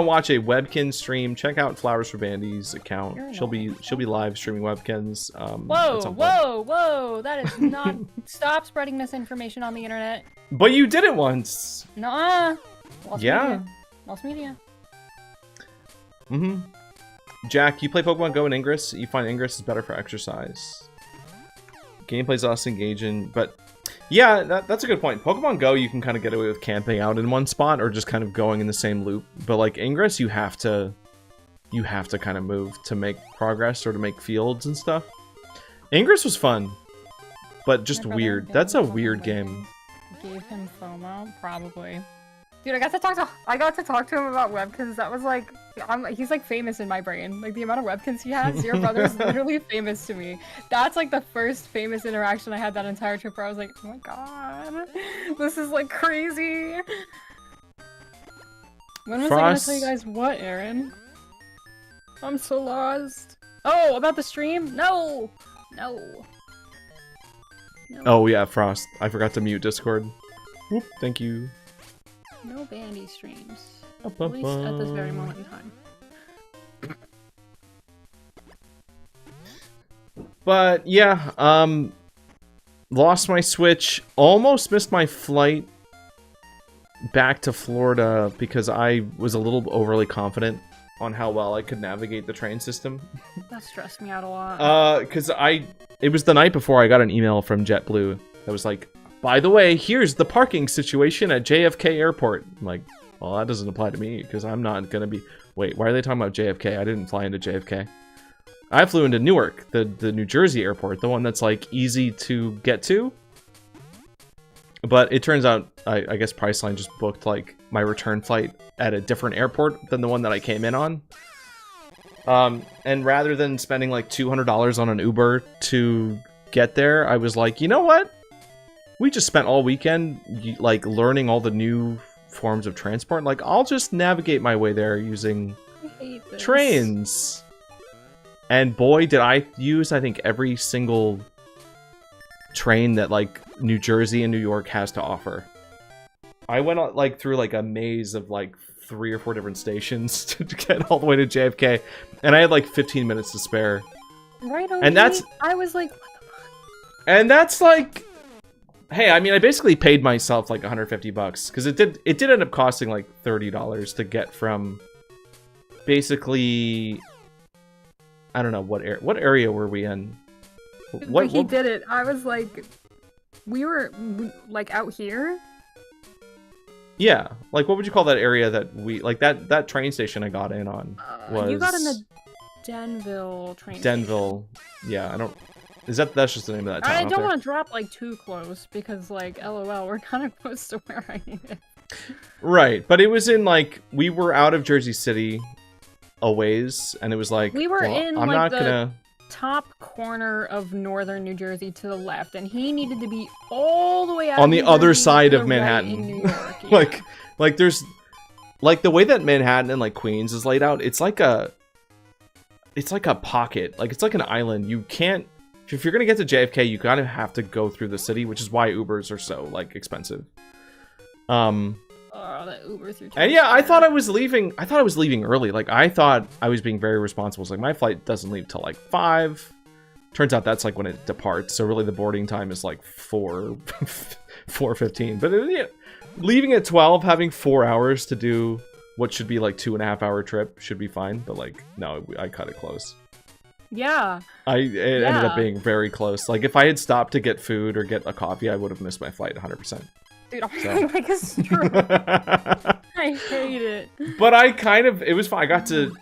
watch a Webkin stream, check out Flowers for Bandy's account. She'll be live streaming Webkins. Whoa! That is not. Stop spreading misinformation on the internet. But you did it once. Nuh-uh. Yeah. Lost media. Mm-hmm. Jack, you play Pokemon Go and Ingress. You find Ingress is better for exercise. Gameplay's less engaging, but Yeah, that's a good point. Pokemon Go, you can kind of get away with camping out in one spot or just kind of going in the same loop. But like Ingress, you have to kind of move to make progress or to make fields and stuff. Ingress was fun, but just weird. That's a weird game. Gave him FOMO, probably. Dude, I got to talk to him about webkins. That was like, he's like famous in my brain. Like the amount of webkins he has, your brother's literally famous to me. That's like the first famous interaction I had that entire trip where I was like, oh my god, this is like crazy. When was I gonna tell you guys what, Aaron? I'm so lost. Oh, about the stream? No! No. Oh yeah, Frost. I forgot to mute Discord. Whoop, thank you. No Bandy streams. At least at this very moment in time. But yeah, lost my Switch. Almost missed my flight back to Florida because I was a little overly confident on how well I could navigate the train system. That stressed me out a lot. Because it was the night before I got an email from JetBlue that was like, by the way, here's the parking situation at JFK Airport. I'm like, well, that doesn't apply to me because I'm not going to be... Wait, why are they talking about JFK? I didn't fly into JFK. I flew into Newark, the New Jersey airport, the one that's like easy to get to. But it turns out, I guess Priceline just booked like my return flight at a different airport than the one that I came in on. And rather than spending like $200 on an Uber to get there, I was like, you know what? We just spent all weekend like learning all the new forms of transport. Like, I'll just navigate my way there using trains. And boy, did I use, I think, every single train that like New Jersey and New York has to offer. I went like through like a maze of like 3 or 4 different stations to get all the way to JFK, and I had like 15 minutes to spare. Right on. And that's... I was like, what the fuck? And that's like... Hey, I mean, I basically paid myself like $150 because it did end up costing like $30 to get from basically... I don't know, what area were we in? He did it. I was like... We were like out here? Yeah, like what would you call that area that we... Like that train station I got in on was... You got in the Denville train Denville, station. Yeah, I don't... That's just the name of that town. I don't want to drop like too close because like LOL, we're kind of close to where I need it. Right, but it was in like we were out of Jersey City a ways, and it was like we were in I'm like not the gonna top corner of northern New Jersey to the left, and he needed to be all the way out on the other Jersey side to of the Manhattan. Right in New York, yeah. like there's like the way that Manhattan and like Queens is laid out. It's like a pocket, like it's like an island. You can't. If you're gonna get to JFK, you kind of have to go through the city, which is why Ubers are so like expensive. That Uber through. And yeah, I thought I was leaving early. Like I thought I was being very responsible. It's like my flight doesn't leave till like 5. Turns out that's like when it departs. So really, the boarding time is like 4:15. But yeah, leaving at 12, having 4 hours to do what should be like 2.5-hour trip should be fine. But like, no, I cut it close. Yeah. It ended up being very close. Like, if I had stopped to get food or get a coffee, I would have missed my flight 100%. Dude, I'm like a stroke. I hate it. But it was fun. I got to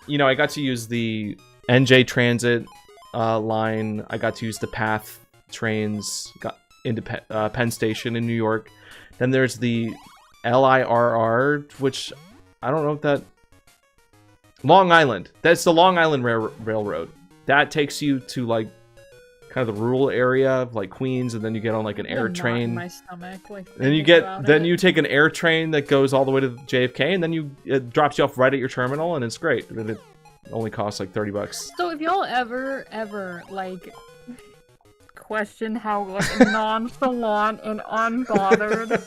use the NJ Transit line. I got to use the PATH trains. Got into Penn Station in New York. Then there's the LIRR, which I don't know if that... Long Island. That's the Long Island Railroad. That takes you to like kind of the rural area of like Queens, and then you get on like an air train. My stomach, like, then you take an air train that goes all the way to JFK, and then it drops you off right at your terminal, and it's great. It only costs like $30. So if y'all ever like question how like nonchalant and unbothered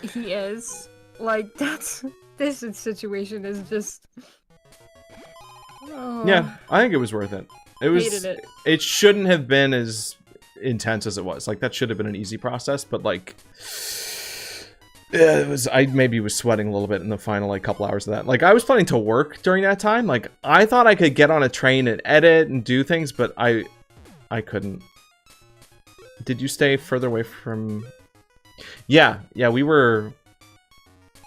he is, like this situation is just. Oh. Yeah, I think it was worth it. It shouldn't have been as intense as it was. Like, that should have been an easy process, but like it was. I maybe was sweating a little bit in the final like couple hours of that. Like, I was planning to work during that time. Like, I thought I could get on a train and edit and do things, but I couldn't. Did you stay further away from... Yeah, we were...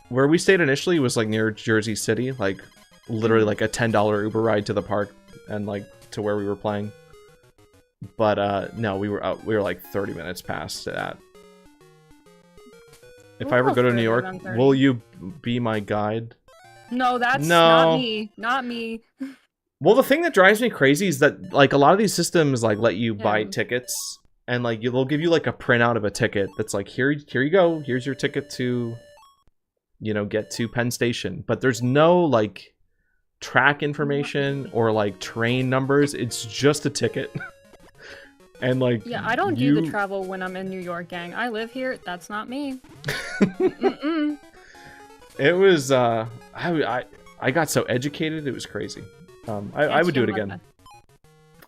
Where we stayed initially was like near Jersey City, like literally like a $10 Uber ride to the park and like to where we were playing. But no, we were like 30 minutes past that. If I ever go to New York, will you be my guide? No, that's not me. Not me. Well, the thing that drives me crazy is that like a lot of these systems like let you buy tickets, and like they'll give you like a printout of a ticket that's like here you go, here's your ticket to, you know, get to Penn Station. But there's no like track information or like train numbers. It's just a ticket. And like, yeah, I don't do the travel when I'm in New York, gang. I live here. That's not me. It was I got so educated, it was crazy. I would do it again.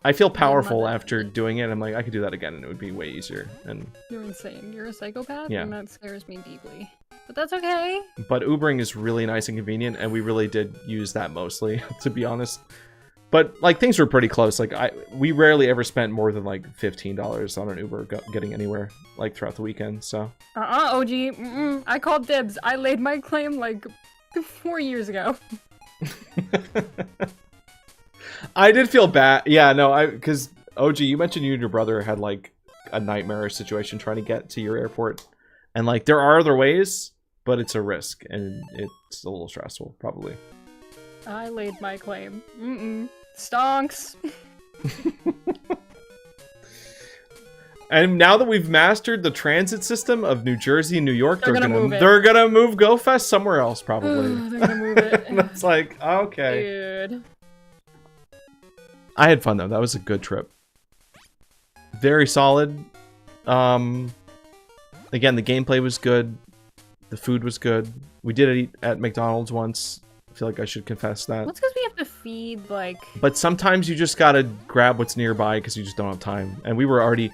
I feel powerful after doing it. I'm like, I could do that again and it would be way easier. And you're insane. You're a psychopath, yeah. And that scares me deeply. But that's okay. But Ubering is really nice and convenient, and we really did use that mostly, to be honest. But like things were pretty close. Like we rarely ever spent more than like $15 on an Uber getting anywhere like throughout the weekend. So OG, I called dibs. I laid my claim like 4 years ago. I did feel bad. Yeah, no, because OG, you mentioned you and your brother had like a nightmarish situation trying to get to your airport, and like there are other ways, but it's a risk and it's a little stressful, probably. I laid my claim. Stonks. And now that we've mastered the transit system of New Jersey and New York, they're gonna move GoFest somewhere else, probably. They're gonna move it. And it's like, okay. Dude. I had fun though. That was a good trip. Very solid. Again, the gameplay was good. The food was good. We did eat at McDonald's once. I feel like I should confess that. That's because we have to feed, like... But sometimes you just gotta grab what's nearby because you just don't have time. And we were already...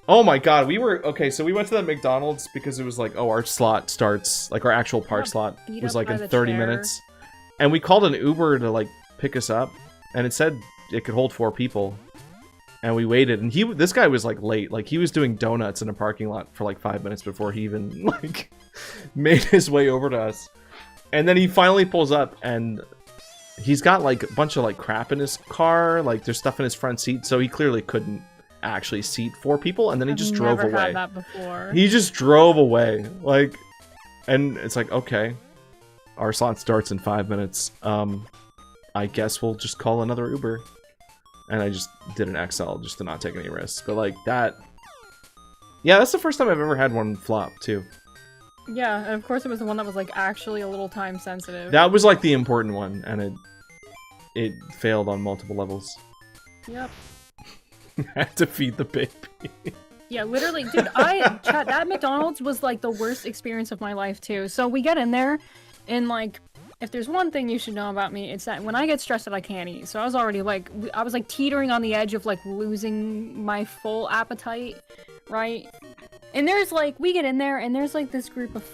Oh my god, we were... Okay, so we went to that McDonald's because it was like, oh, our slot starts... Like, our actual park slot was like in 30 minutes. And we called an Uber to, like, pick us up. And it said it could hold 4 people. And we waited. And this guy was, like, late. Like, he was doing donuts in a parking lot for, like, 5 minutes before he even, like, made his way over to us. And then he finally pulls up, and he's got, like, a bunch of, like, crap in his car. Like, there's stuff in his front seat, so he clearly couldn't actually seat 4 people, and then he just drove away. I've never had that before. He just drove away. Like, and it's like, okay, our slot starts in 5 minutes. I guess we'll just call another Uber. And I just did an XL just to not take any risks. But, like, that... Yeah, that's the first time I've ever had one flop, too. Yeah, and of course it was the one that was, like, actually a little time sensitive. That was, like, the important one, and it failed on multiple levels. Yep. Had to feed the baby. Yeah, literally, dude, that McDonald's was, like, the worst experience of my life, too. So we get in there, and, like, if there's one thing you should know about me, it's that when I get stressed out, I can't eat. So I was already, like, teetering on the edge of, like, losing my full appetite, right? And there's, like, we get in there, and there's, like, this group of...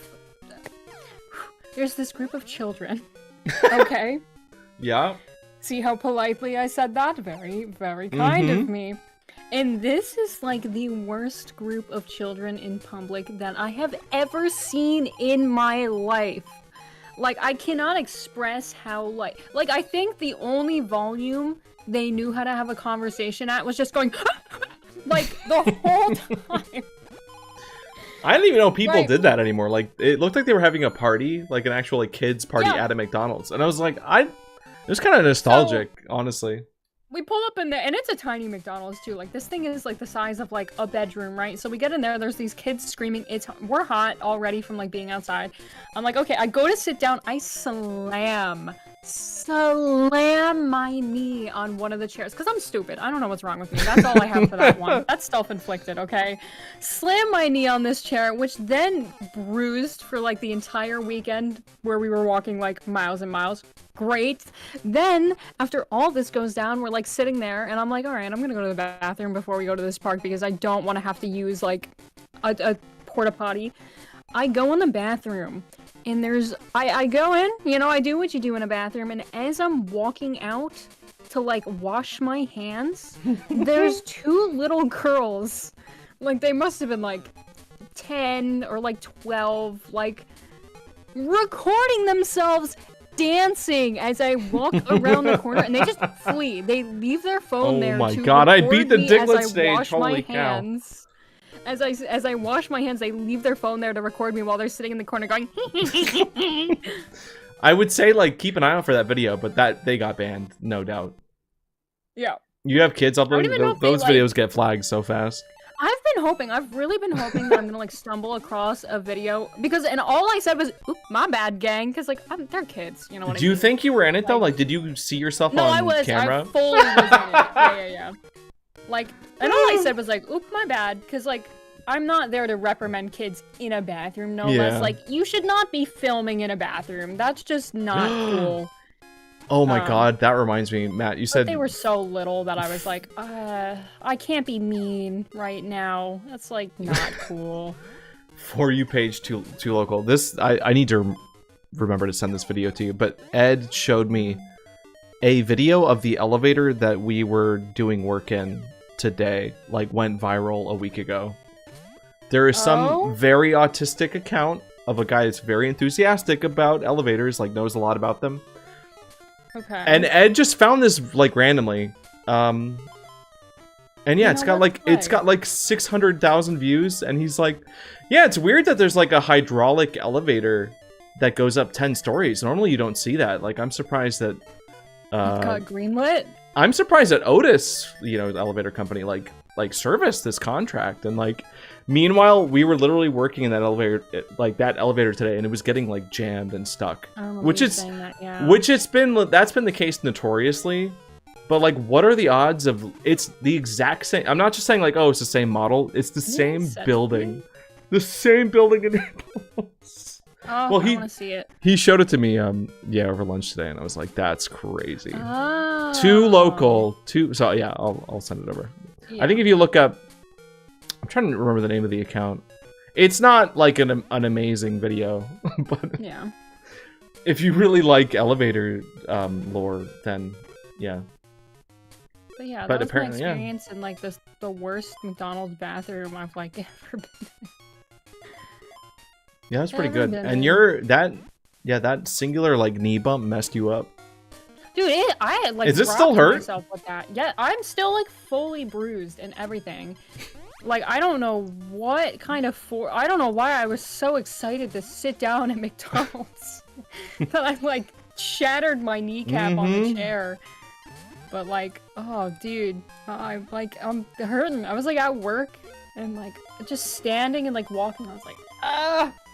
There's this group of children. Okay? Yeah. See how politely I said that? Very, very kind of me. And this is, like, the worst group of children in public that I have ever seen in my life. Like, I cannot express how, like, I think the only volume they knew how to have a conversation at was just going, like, the whole time. I didn't even know people did that anymore. Like, it looked like they were having a party, like an actual, like, kids party at a McDonald's. And I was like, it was kind of nostalgic, honestly. We pull up in there, and it's a tiny McDonald's, too. Like, this thing is, like, the size of, like, a bedroom, right? So we get in there, there's these kids screaming. We're hot already from, like, being outside. I'm like, okay, I go to sit down, I slam my knee on one of the chairs, because I'm stupid. I don't know what's wrong with me. That's all I have for that one. That's self-inflicted, okay? Slam my knee on this chair, which then bruised for, like, the entire weekend where we were walking, like, miles and miles. Great. Then, after all this goes down, we're, like, sitting there, and I'm like, alright, I'm gonna go to the bathroom before we go to this park, because I don't want to have to use, like, a porta potty. I go in the bathroom, and I go in, you know, I do what you do in a bathroom, and as I'm walking out to, like, wash my hands, there's 2 little girls Like, they must have been, like, 10 or, like, 12, like, recording themselves dancing as I walk around the corner, and they just flee. They leave their phone there. Oh my to god, I record beat the me Diglett as I stage, wash holy my cow. hands. As I wash my hands, they leave their phone there to record me while they're sitting in the corner going. I would say, like, keep an eye out for that video, but they got banned, no doubt. Yeah. You have kids uploading, even know if those they, like- videos get flagged so fast. I've really been hoping that I'm gonna, like, stumble across a video, because, and all I said was, oop, my bad, gang, because, like, they're kids, you know what I mean? Do you think you were in it, though? Like, did you see yourself No, on I was. camera? I fully was in it. Yeah. Like, and all I said was, like, oop, my bad, because, like, I'm not there to reprimand kids in a bathroom, no less. Like, you should not be filming in a bathroom. That's just not cool. Oh my god, that reminds me, Matt, you said... They were so little that I was like, I can't be mean right now. That's, like, not cool. For You page too local. This, I need to remember to send this video to you, but Ed showed me a video of the elevator that we were doing work in today, like, went viral a week ago. There is some very autistic account of a guy that's very enthusiastic about elevators, like, knows a lot about them. Okay. And Ed just found this, like, randomly. And yeah, it's got like 600,000 views, and he's like, yeah, it's weird that there's like a hydraulic elevator that goes up 10 stories. Normally you don't see that. Like, I'm surprised that it got greenlit. I'm surprised that Otis, you know, the elevator company, like serviced this contract. And like, meanwhile, we were literally working in that elevator today, and it was getting like jammed and stuck. That's been the case notoriously. But like, what are the odds of it's the exact same? I'm not just saying like, oh, it's the same model. It's the same building, the same building in Naples. Oh, well, I want to see it. He showed it to me, over lunch today, and I was like, that's crazy. Too local, so yeah, I'll send it over. Yeah. I think if you look up, I'm trying to remember the name of the account. It's not like an amazing video, but yeah, if you really like elevator lore, then yeah. But yeah, that was my experience in like the worst McDonald's bathroom I've like ever been in. Yeah, that's pretty good. And that singular like knee bump messed you up. Dude, I had like is it still hurt? Myself with that. Yeah, I'm still like fully bruised and everything. Like, I don't know what kind of I don't know why I was so excited to sit down at McDonald's that I like shattered my kneecap on the chair. But like, oh dude, I'm hurting. I was like at work and like just standing and like walking. I was like,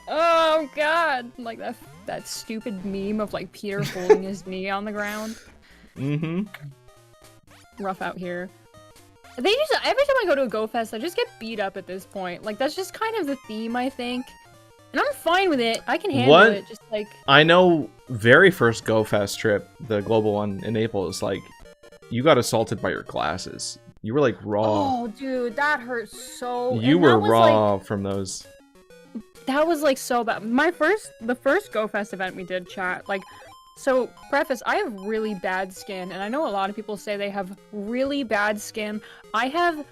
oh god, like that stupid meme of like Peter holding his knee on the ground. Rough out here. Every time I go to a Go Fest, I just get beat up at this point. Like, that's just kind of the theme, I think. And I'm fine with it. I can handle it. Just like, I know, very first Go Fest trip, the global one in Naples, like, you got assaulted by your glasses. You were like raw. Oh, dude, that hurt so. You were raw from those. That was like so bad. The first Go Fest event we did, chat, like, so preface, I have really bad skin, and I know a lot of people say they have really bad skin. I have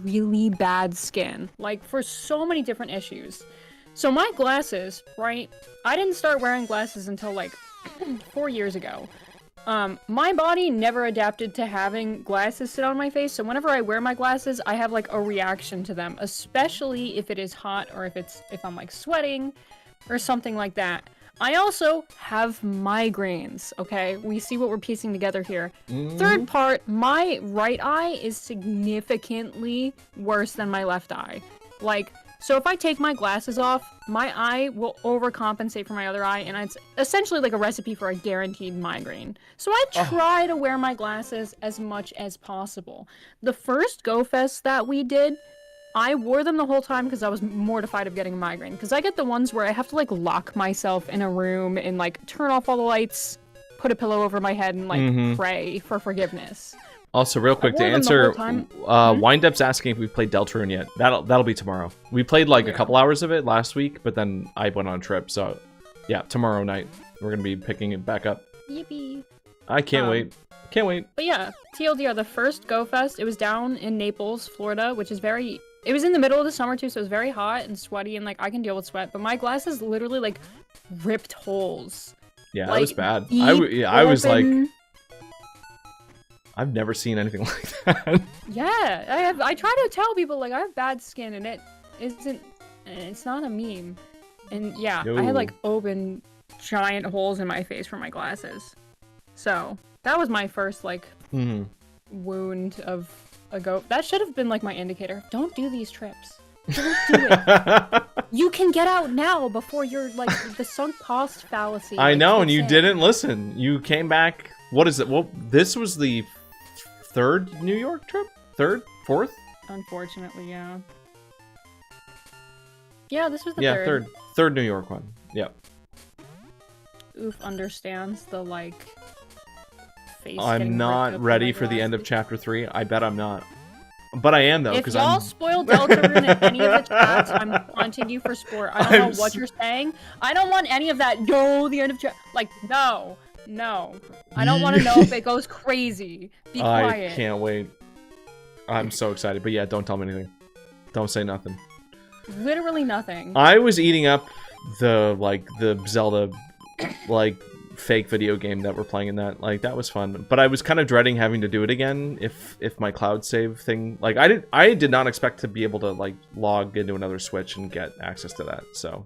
really bad skin, like, for so many different issues. So my glasses, right? I didn't start wearing glasses until like 4 years ago. My body never adapted to having glasses sit on my face, so whenever I wear my glasses, I have like a reaction to them, especially if it is hot or if I'm like sweating or something like that. I also have migraines, okay? We see what we're piecing together here. Third part, my right eye is significantly worse than my left eye. Like, so if I take my glasses off, my eye will overcompensate for my other eye, and it's essentially like a recipe for a guaranteed migraine. So I try to wear my glasses as much as possible. The first Go Fest that we did, I wore them the whole time because I was mortified of getting a migraine. Because I get the ones where I have to like lock myself in a room and like turn off all the lights, put a pillow over my head, and like pray for forgiveness. Also, real quick, to answer, Windup's asking if we played Deltarune yet. That'll be tomorrow. We played like a couple hours of it last week, but then I went on a trip, so yeah, tomorrow night we're gonna be picking it back up. Yippee! I can't wait. Can't wait. But yeah, TLDR, the first Go Fest, it was down in Naples, Florida, which is very It was in the middle of the summer too, so it was very hot and sweaty, and like I can deal with sweat, but my glasses literally like ripped holes. Yeah, like, that was bad. deep I was like, open- I've never seen anything like that. Yeah, I try to tell people like I have bad skin, and it's not a meme. And yeah, I had like open giant holes in my face from my glasses. So that was my first like wound of a goat. That should have been like my indicator. Don't do these trips. Don't do it. You can get out now before you're like the sunk cost fallacy. I like, know, and you kicks in. didn't listen. You came back. What is it? Well, this was the third New York trip? Third? Fourth? Unfortunately, yeah. Yeah, this was the Yeah, third. third New York one. Yep. Oof understands the like face. I'm getting not ripped up ready by for the end of glasses. chapter 3. I bet I'm not. But I am though, If because y'all I'm. spoil Deltarune in any of the chats, I'm haunting you for sport. I don't know what you're saying. I don't want any of that. Yo, the end of chat. Like, no. I don't want to know if it goes crazy. Be quiet. I can't wait. I'm so excited. But yeah, don't tell me anything. Don't say nothing. Literally nothing. I was eating up the Zelda fake video game that we're playing in that. Like, that was fun. But I was kind of dreading having to do it again if my cloud save thing, like, I did not expect to be able to like log into another Switch and get access to that. So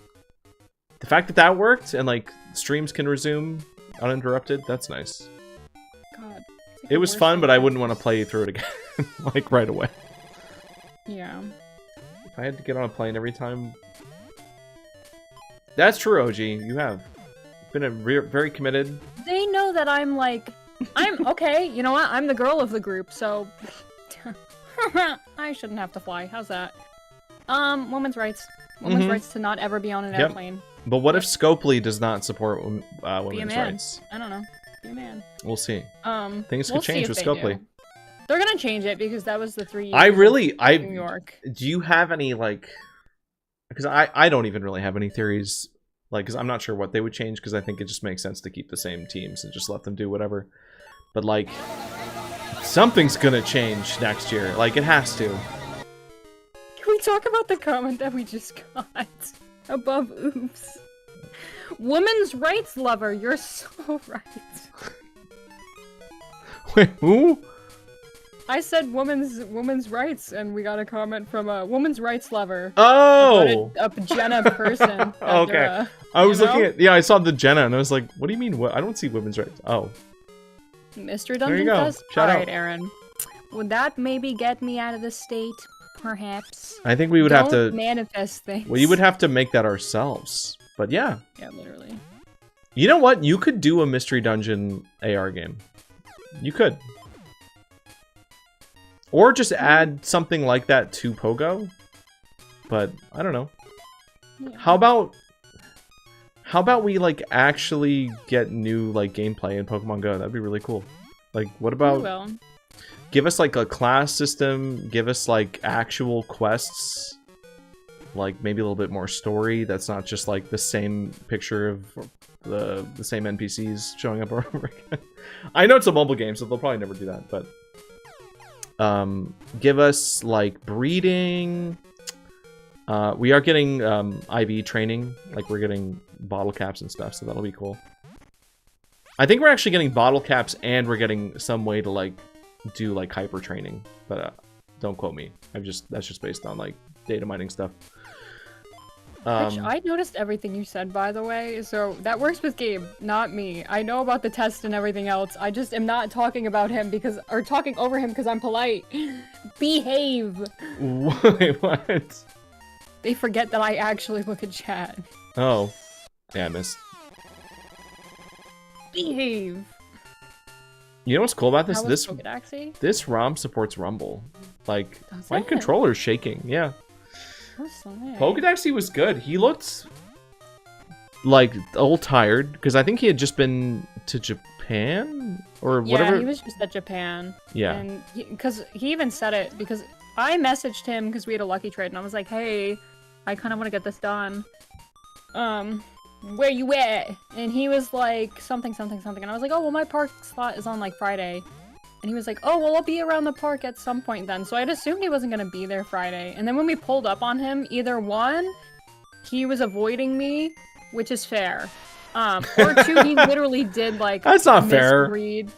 the fact that that worked and like streams can resume uninterrupted, that's nice. God. It's like It the was worst fun, thing but I ever. wouldn't want to play through it again like right away. Yeah. If I had to get on a plane every time. That's true, OG. You have been very committed. They know that I'm like, I'm okay. You know what? I'm the girl of the group, so I shouldn't have to fly. How's that? Women's rights. Women's rights to not ever be on an Yep. airplane. But what if Scopely does not support Be a women's man. rights? I don't know. Be a man. We'll see. Things We'll could see change if with they Scopely. do. They're gonna change it because that was the 3 years. I really, of New York. do you have any like? Because I don't even really have any theories. Like, because I'm not sure what they would change. Because I think it just makes sense to keep the same teams and just let them do whatever. But like, something's gonna change next year. Like, it has to. Can we talk about the comment that we just got above? Oops. Women's rights lover, you're so right. Wait, who? I said women's rights, and we got a comment from a women's rights lover. Oh. A Jenna person. that Okay. they're, I was you looking know? at, yeah, I saw the Jenna and I was like, what do you mean? What? I don't see women's rights. Oh, Mr. There you Dungeon go. Fest? Shout out. Alright, Aaron. Would that maybe get me out of the state? Perhaps. I think we would have Don't to. manifest things. Well, you would have to make that ourselves. But yeah, Yeah, literally. you know what? You could do a mystery dungeon AR game. You could, or just add something like that to Pogo. But I don't know. Yeah. How about we like actually get new like gameplay in Pokemon Go? That'd be really cool. Like, what We about will. give us like a class system? Give us like actual quests. Like maybe a little bit more story. That's not just like the same picture of the same NPCs showing up over and over again. I know it's a mobile game, so they'll probably never do that. But give us like breeding. We are getting IV training, like we're getting bottle caps and stuff, so that'll be cool. I think we're actually getting bottle caps and we're getting some way to like do like hyper training, but don't quote me. That's just based on like data mining stuff. Which I noticed everything you said, by the way, so that works with Gabe, not me. I know about the test and everything else. I just am not talking about him or talking over him because I'm polite. Behave. Wait, what? They forget that I actually look at chat. Oh, yeah, I missed. Behave. You know what's cool about this? How was Pokedaxy? This ROM supports Rumble. Like, Does my it? controller's shaking. Yeah. That's so nice. Pokedaxy was good. He looked like a little tired because I think he had just been to Japan or whatever. Yeah, he was just at Japan. Yeah. And because he even said it, because I messaged him because we had a lucky trade, and I was like, hey, I kind of want to get this done. Where you at? And he was like, something, and I was like, oh, well, my park slot is on, like, Friday. And he was like, oh, well, I'll be around the park at some point then. So I'd assumed he wasn't going to be there Friday. And then when we pulled up on him, either one, he was avoiding me, which is fair. Or two, he literally did, like, that's not fair. Misread.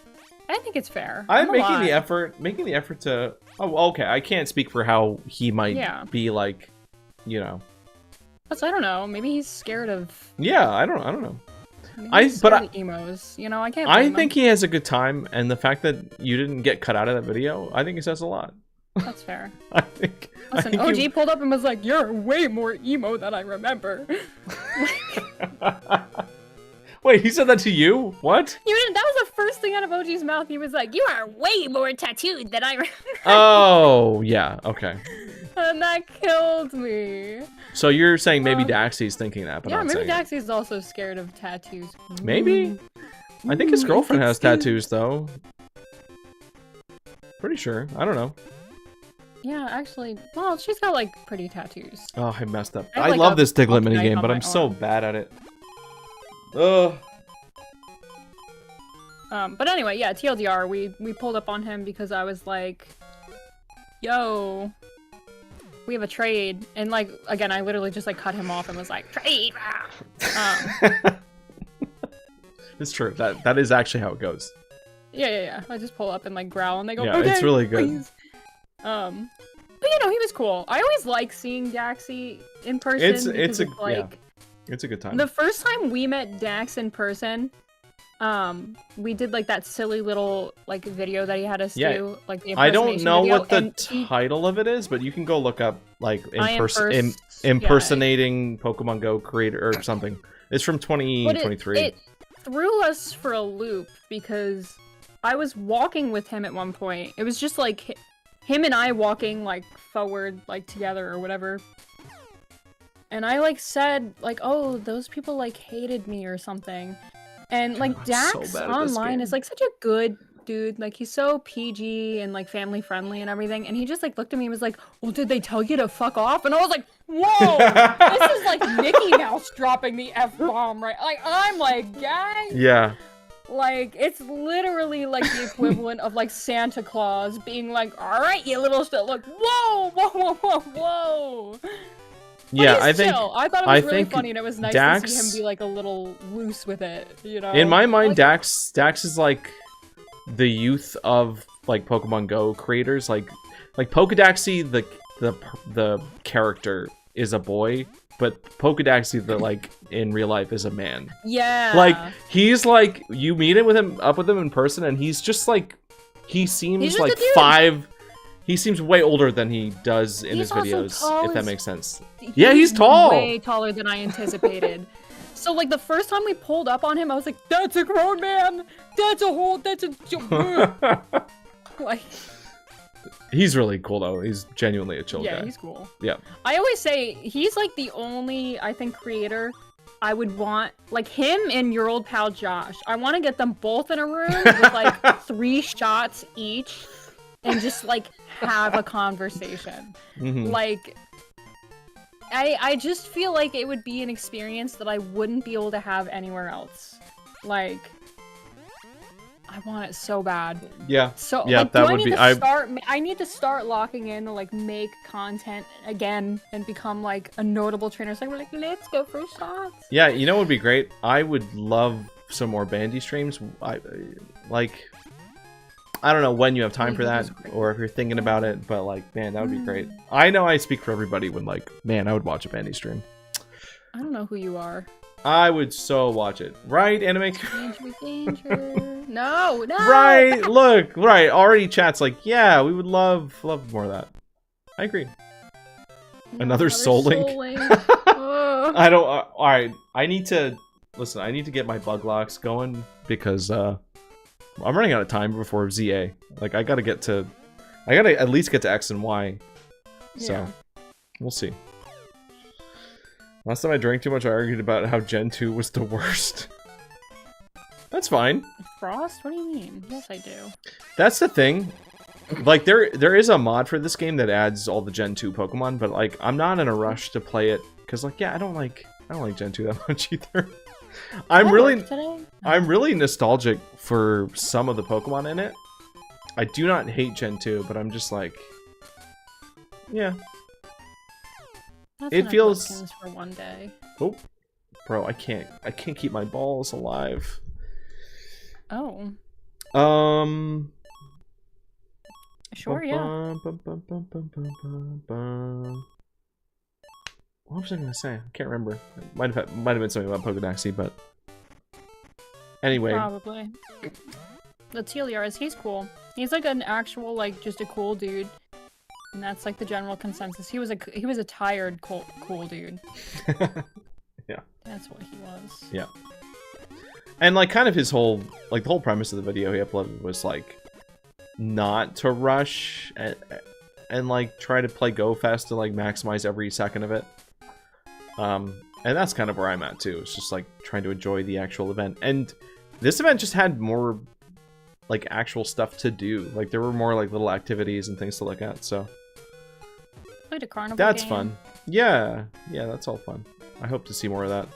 I think it's fair. I'm making the effort to... Oh, okay, I can't speak for how he might be, like, you know... Plus, I don't know, maybe he's scared of... Yeah, I don't know. But emos, you know, I can't. I think he has a good time, and the fact that you didn't get cut out of that video, I think it says a lot. That's fair. Listen, OG pulled up and was like, "You're way more emo than I remember." Wait, he said that to you? What? That was the first thing out of OG's mouth. He was like, "You are way more tattooed than I remember." Oh, yeah. Okay. And that killed me. So you're saying maybe Daxi's thinking that, but yeah, not maybe saying Daxi's also scared of tattoos. Maybe. I think his girlfriend has tattoos, though. Pretty sure. I don't know. Yeah, actually, well, she's got like pretty tattoos. Oh, I messed up. I love this Diglett minigame, but I'm so bad at it. Ugh. But anyway, yeah, TLDR, we pulled up on him because I was like, yo, we have a trade. And like, again, I literally just like cut him off and was like, trade! It's true. That is actually how it goes. Yeah. I just pull up and like growl and they go, yeah, okay, it's really good. Please. But you know, he was cool. I always like seeing Daxi in person. It's a good time. The first time we met Dax in person, we did like that silly little like video that he had us do, like the I don't know video, what the title of it is, but you can go look up like impersonating Pokemon Go creator or something. It's from 2023. It threw us for a loop because I was walking with him at one point. It was just like him and I walking like forward, like together or whatever. And I like said like, oh, those people like hated me or something. And like Dax online is like such a good dude. Like he's so PG and like family friendly and everything. And he just like looked at me and was like, well, did they tell you to fuck off? And I was like, whoa, this is like Mickey Mouse dropping the F-bomb, right? Like I'm like, guys. Yeah. Like, it's literally like the equivalent of like Santa Claus being like, all right, you little shit. Like, whoa. Yeah, I thought it was really funny, and it was nice to see him be like a little loose with it, you know? In my mind, Dax is like the youth of like Pokemon Go creators. Like Pokedaxi, the character is a boy, but Pokedaxi, the like in real life, is a man. Yeah. Like he's like you meet him with him in person, and he's just like he seems like 5. He seems way older than he does in his videos, if that makes sense. Yeah, he's tall! Way taller than I anticipated. So, like, the first time we pulled up on him, I was like, that's a grown man! That's a... like... He's really cool, though. He's genuinely a chill guy. Yeah, he's cool. Yeah. I always say, he's, like, the only, I think, creator I would want... Like, him and your old pal Josh. I want to get them both in a room with, like, 3 shots each. And just, like, have a conversation. Like, I just feel like it would be an experience that I wouldn't be able to have anywhere else. Like, I want it so bad. Yeah. So, yeah, like, that would be... I need to start locking in to, like, make content again and become, like, a notable trainer. So we're like, let's go for shots. Yeah, you know what would be great? I would love some more Bandy streams. I don't know when you have time for that, or if you're thinking about it, but, like, man, that would be great. I know I speak for everybody when, like, man, I would watch a Bandy stream. I don't know who you are. I would so watch it. Right, Anime? Danger. No! Right, look, right, already chat's like, yeah, we would love more of that. I agree. Another Soul Link? I don't, alright, I need to get my bug locks going, because, I'm running out of time before ZA. Like, I gotta at least get to X and Y. So, we'll see. Last time I drank too much, I argued about how Gen 2 was the worst. That's fine. Frost? What do you mean? Yes, I do. That's the thing. Like, there is a mod for this game that adds all the Gen 2 Pokemon, but, like, I'm not in a rush to play it, because, like, yeah, I don't like Gen 2 that much either. I'm really nostalgic for some of the Pokemon in it. I do not hate Gen 2, but I'm just like, yeah. That's It enough feels- Buckskins for one day. Oh, bro, I can't keep my balls alive. Oh, sure, yeah. What was I gonna say? I can't remember. It might have been something about Pokedaxi, but anyway. Probably. The Teliars, he's cool. He's like an actual, like, just a cool dude. And that's like the general consensus. He was a tired cool dude. Yeah. That's what he was. Yeah. And like kind of his whole the whole premise of the video he uploaded was like not to rush and like try to play Go Fest to like maximize every second of it. And that's kind of where I'm at too. It's just like trying to enjoy the actual event. And this event just had more like actual stuff to do. Like there were more like little activities and things to look at, so Played a carnival that's game. fun. Yeah, that's all fun. I hope to see more of that.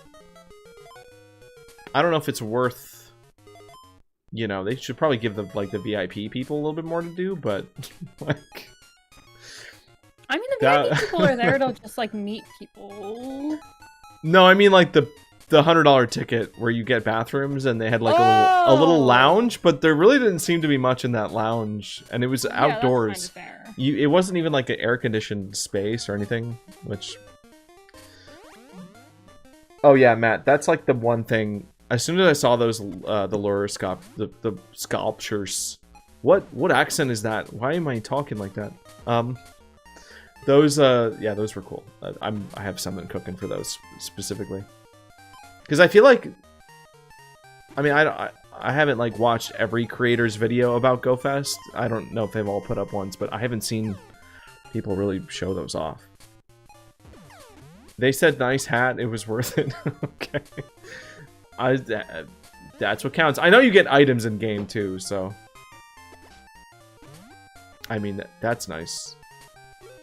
I don't know if it's worth, you know, they should probably give the VIP people a little bit more to do, but like I mean, the VIP people are there to just like meet people. No, I mean like the $100 ticket where you get bathrooms and they had like a little lounge, but there really didn't seem to be much in that lounge, and it was outdoors. That's kind of fair. It wasn't even like an air-conditioned space or anything, which... Oh yeah, Matt, that's like the one thing. As soon as I saw those, the lure the sculptures. What accent is that? Why am I talking like that? Those were cool. I have something cooking for those specifically. Because I feel like, I mean, I haven't like watched every creator's video about GoFest. I don't know if they've all put up ones, but I haven't seen people really show those off. They said nice hat, it was worth it. Okay. That's what counts. I know you get items in game too, so. I mean, that's nice.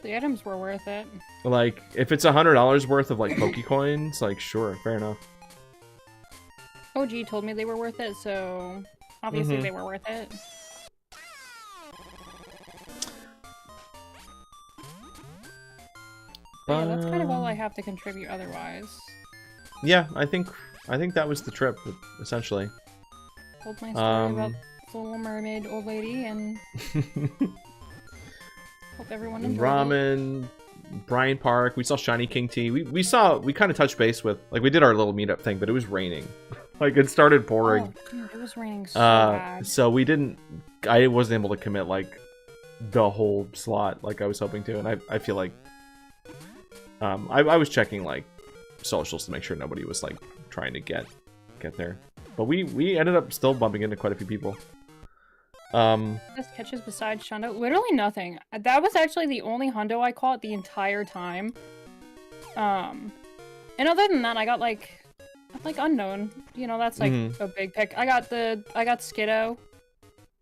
The items were worth it. Like, if it's $100 worth of like Pokecoins, like sure, fair enough. OG told me they were worth it, so obviously they were worth it. Yeah, that's kind of all I have to contribute otherwise. Yeah, I think that was the trip, essentially. Told my story about the Little Mermaid old lady, and hope everyone enjoyed Ramen, Bryant Park, we saw Shiny King T. We kind of touched base with, like, we did our little meetup thing, but it was raining. Like, it started pouring. Oh, dude, it was raining so bad. So I wasn't able to commit, like, the whole slot like I was hoping to, and I feel like I was checking, like, socials to make sure nobody was, like, trying to get there. But we ended up still bumping into quite a few people. Best catches besides Shundo? Literally nothing. That was actually the only hundo I caught the entire time. And other than that, I got like unknown. You know, that's like a big pick. I got Skiddo.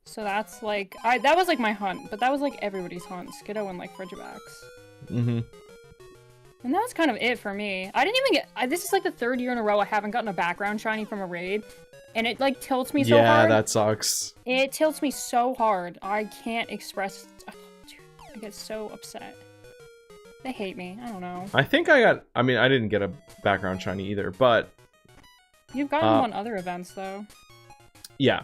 So that's like that was like my hunt, but that was like everybody's hunt. Skiddo and like Frigibacks. And that was kind of it for me. I didn't even get... this is like the third year in a row I haven't gotten a background shiny from a raid. And it like tilts me so hard. Yeah, that sucks. It tilts me so hard. I can't express... Oh, dude, I get so upset. They hate me. I don't know. I think I got... I mean, I didn't get a background shiny either, but... You've gotten them on other events, though. Yeah.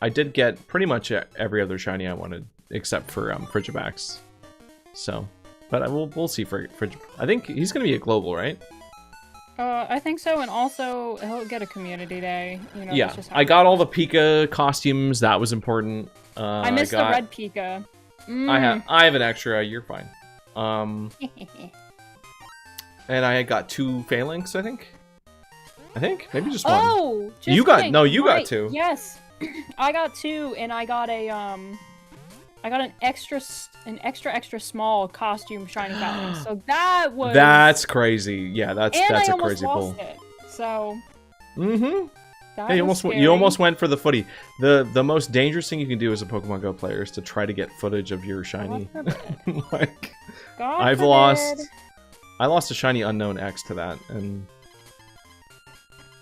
I did get pretty much every other shiny I wanted, except for Frigibacks. So... But we'll see for I think he's gonna be a global, right? I think so, and also he'll get a community day. You know, yeah, I got all the Pika costumes. That was important. I missed the red Pika. I have an extra. You're fine. And I got 2 phalanx. I think maybe just one. Oh, just you kidding. got 2. Yes, I got 2, and I got a I got an extra small costume shiny phalanx. So that's crazy. Yeah, that's a crazy pull. It, so Yeah, you almost went for the footy. The most dangerous thing you can do as a Pokemon Go player is to try to get footage of your shiny. Like I lost a shiny unknown X to that, and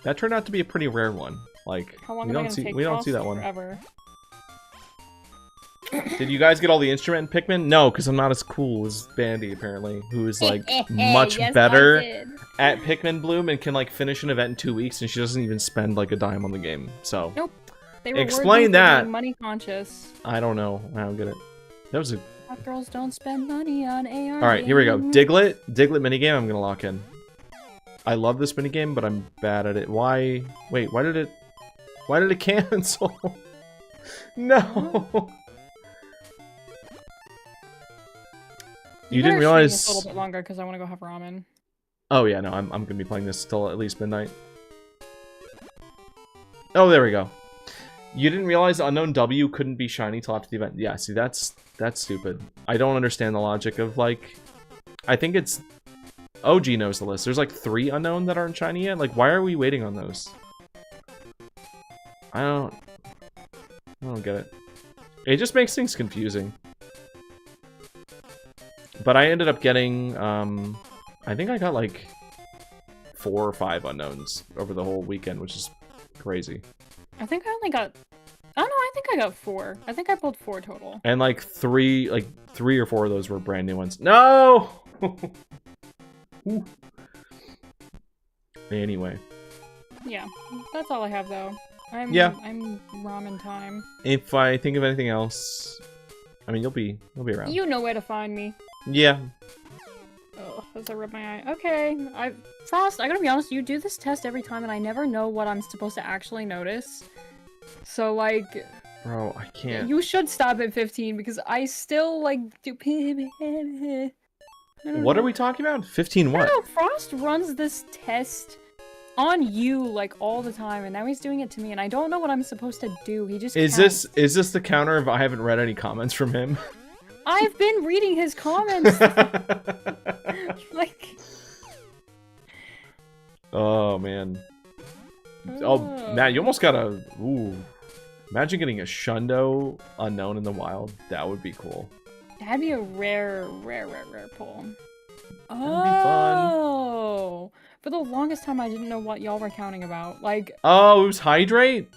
that turned out to be a pretty rare one. Like we don't see that one. Forever? Did you guys get all the instrument in Pikmin? No, because I'm not as cool as Bandy, apparently, who is, like, much Yes, better I did. at Pikmin Bloom and can, like, finish an event in 2 weeks, and she doesn't even spend, like, a dime on the game, so... Nope. They reward Explain them for that. being money conscious. I don't know. I don't get it. That was a... Hot girls don't spend money on AR. Alright, here we go. games. Diglett minigame, I'm gonna lock in. I love this minigame, but I'm bad at it. Why? Wait, why did it cancel? No! You didn't better realize... stream this a little bit longer because I want to go have ramen. Oh yeah, no, I'm gonna be playing this till at least midnight. Oh, there we go. You didn't realize Unknown W couldn't be shiny till after the event. Yeah, see, that's stupid. I don't understand the logic of, like... I think it's... OG knows the list. There's, like, 3 Unknown that aren't shiny yet. Like, why are we waiting on those? I don't get it. It just makes things confusing. But I ended up getting, I think I got, like, 4 or 5 Unknowns over the whole weekend, which is crazy. I think I only got... Oh no, I think I got 4. I think I pulled 4 total. And, like, 3 or 4 of those were brand new ones. No! Anyway. Yeah, that's all I have, though. I'm ramen time. If I think of anything else, I mean, you'll be around. You know where to find me. Yeah. Oh, as I rub my eye. Okay, Frost, I gotta be honest, you do this test every time and I never know what I'm supposed to actually notice. So, like... Bro, I can't. You should stop at 15 because I still, like, do... What are we talking about? 15 what? No, Frost runs this test on you, like, all the time, and now he's doing it to me, and I don't know what I'm supposed to do. He just Is this the counter of I haven't read any comments from him? I've been reading his comments! Like... Oh, man. Oh, Matt, you almost got a... Ooh. Imagine getting a Shundo Unknown in the wild. That would be cool. That'd be a rare pull. That'd be fun. Oh! For the longest time, I didn't know what y'all were counting about. Like... Oh, it was Hydrate?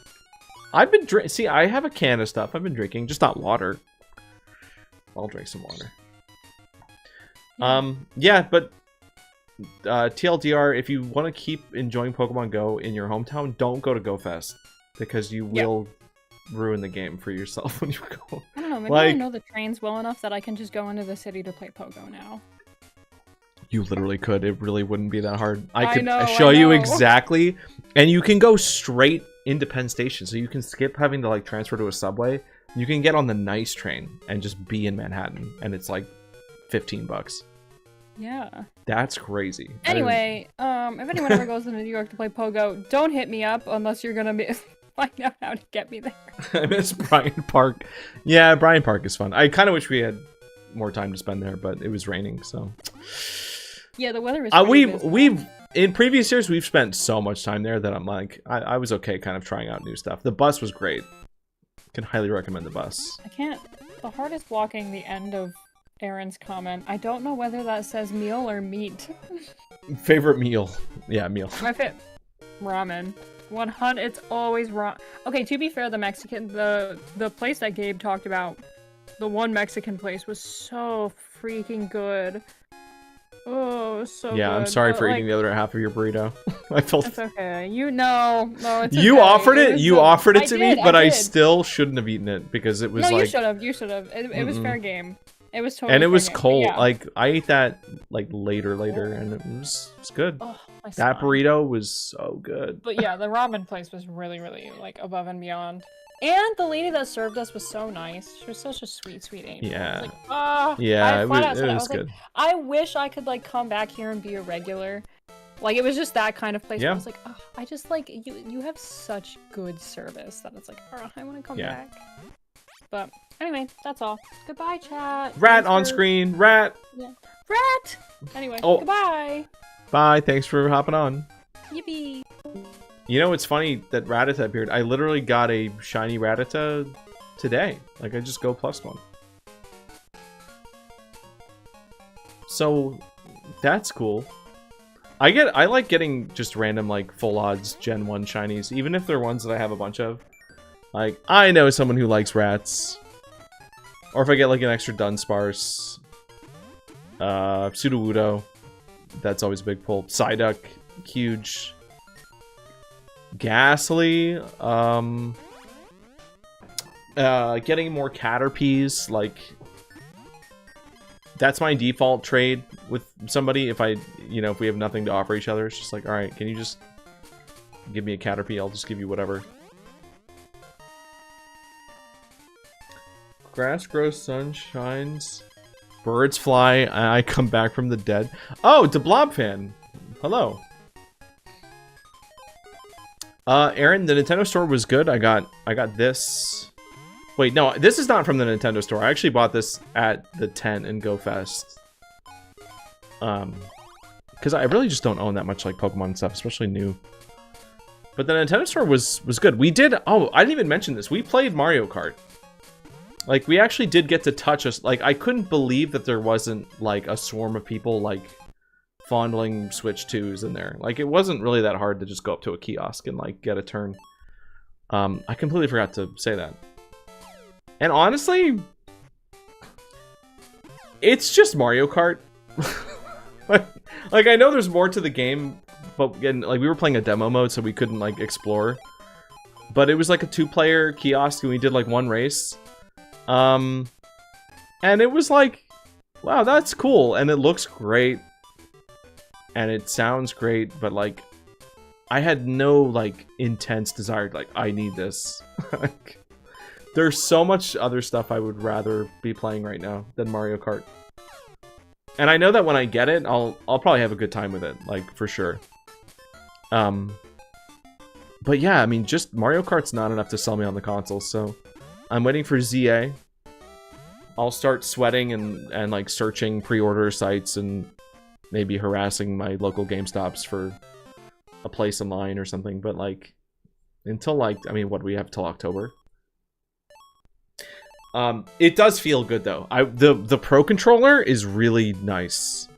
I've been drinking... See, I have a can of stuff I've been drinking, just not water. I'll drink some water. Yeah, but... TLDR, if you want to keep enjoying Pokemon Go in your hometown, don't go to Go Fest. Because you will ruin the game for yourself when you go. I don't know, maybe I know the trains well enough that I can just go into the city to play Pogo now. You literally could. It really wouldn't be that hard. I could know, show you exactly. And you can go straight into Penn Station. So you can skip having to, like, transfer to a subway. You can get on the nice train and just be in Manhattan. And it's, like, $15. Yeah. That's crazy. Anyway, if anyone ever goes to New York to play Pogo, don't hit me up unless you're gonna find out how to get me there. I miss Bryant Park. Yeah, Bryant Park is fun. I kind of wish we had more time to spend there, but it was raining, so... Yeah, the weather is we've in previous years, we've spent so much time there that I'm like, I was okay kind of trying out new stuff. The bus was great. Can highly recommend the bus. I can't... The hardest blocking the end of Aaron's comment. I don't know whether that says meal or meat. Favorite meal. Yeah, meal. My ramen. 100. It's always ramen. Okay, to be fair, the place that Gabe talked about, the one Mexican place, was so freaking good. Oh, so yeah, good. I'm sorry for eating the other half of your burrito. I felt. It's okay. No, it's you okay. offered it. You offered it to me, but I did. still shouldn't have eaten it because it was no, like. You should have. It was fair game. It was totally. And it was fair game, cold. yeah. Like I ate that like later, and it was good. Oh, that burrito was so good. But yeah, the ramen place was really, really like above and beyond. And the lady that served us was so nice. She was such a sweet, sweet angel. Yeah. Like, yeah, it was like, good. I wish I could like come back here and be a regular. Like it was just that kind of place. Yeah. Where I was like, oh, I just like you have such good service that it's like, oh, I want to come back. But anyway, that's all. Goodbye, chat. Rat on screen. Rat. Yeah. Rat. Anyway, goodbye. Bye. Thanks for hopping on. Yippee. You know, it's funny that Rattata appeared. I literally got a shiny Rattata today. Like, I just go +1. So, that's cool. I like getting just random, like, full odds Gen 1 shinies, even if they're ones that I have a bunch of. Like, I know someone who likes rats. Or if I get like an extra Dunsparce. Sudowoodo. That's always a big pull. Psyduck, huge. Ghastly. Getting more Caterpies, like that's my default trade with somebody. If if we have nothing to offer each other, it's just like, all right, can you just give me a Caterpie? I'll just give you whatever. Grass grows, sun shines, birds fly. I come back from the dead. Oh, DeBlob fan, hello. Aaron, the Nintendo store was good. I got this. Wait, no, this is not from the Nintendo store. I actually bought this at the tent in Go Fest. Because I really just don't own that much like Pokemon stuff, especially new. But the Nintendo store was good. We did. Oh, I didn't even mention this. We played Mario Kart. Like, we actually did get to touch us. Like, I couldn't believe that there wasn't like a swarm of people like fondling Switch 2s in there. Like, it wasn't really that hard to just go up to a kiosk and like get a turn. I completely forgot to say that. And honestly, it's just Mario Kart. like I know there's more to the game, but again, like we were playing a demo mode, so we couldn't like explore. But it was like a 2-player kiosk, and we did like one race. And it was like, wow, that's cool, and it looks great, and it sounds great, but like, I had no like intense desire, like I need this. There's so much other stuff I would rather be playing right now than Mario Kart. And I know that when I get it, I'll probably have a good time with it, like, for sure. But yeah, I mean, just Mario Kart's not enough to sell me on the console, so I'm waiting for ZA. I'll start sweating and like searching pre-order sites and maybe harassing my local GameStops for a place in line or something, but like, until like, I mean, what do we have till October? It does feel good though. The Pro Controller is really nice.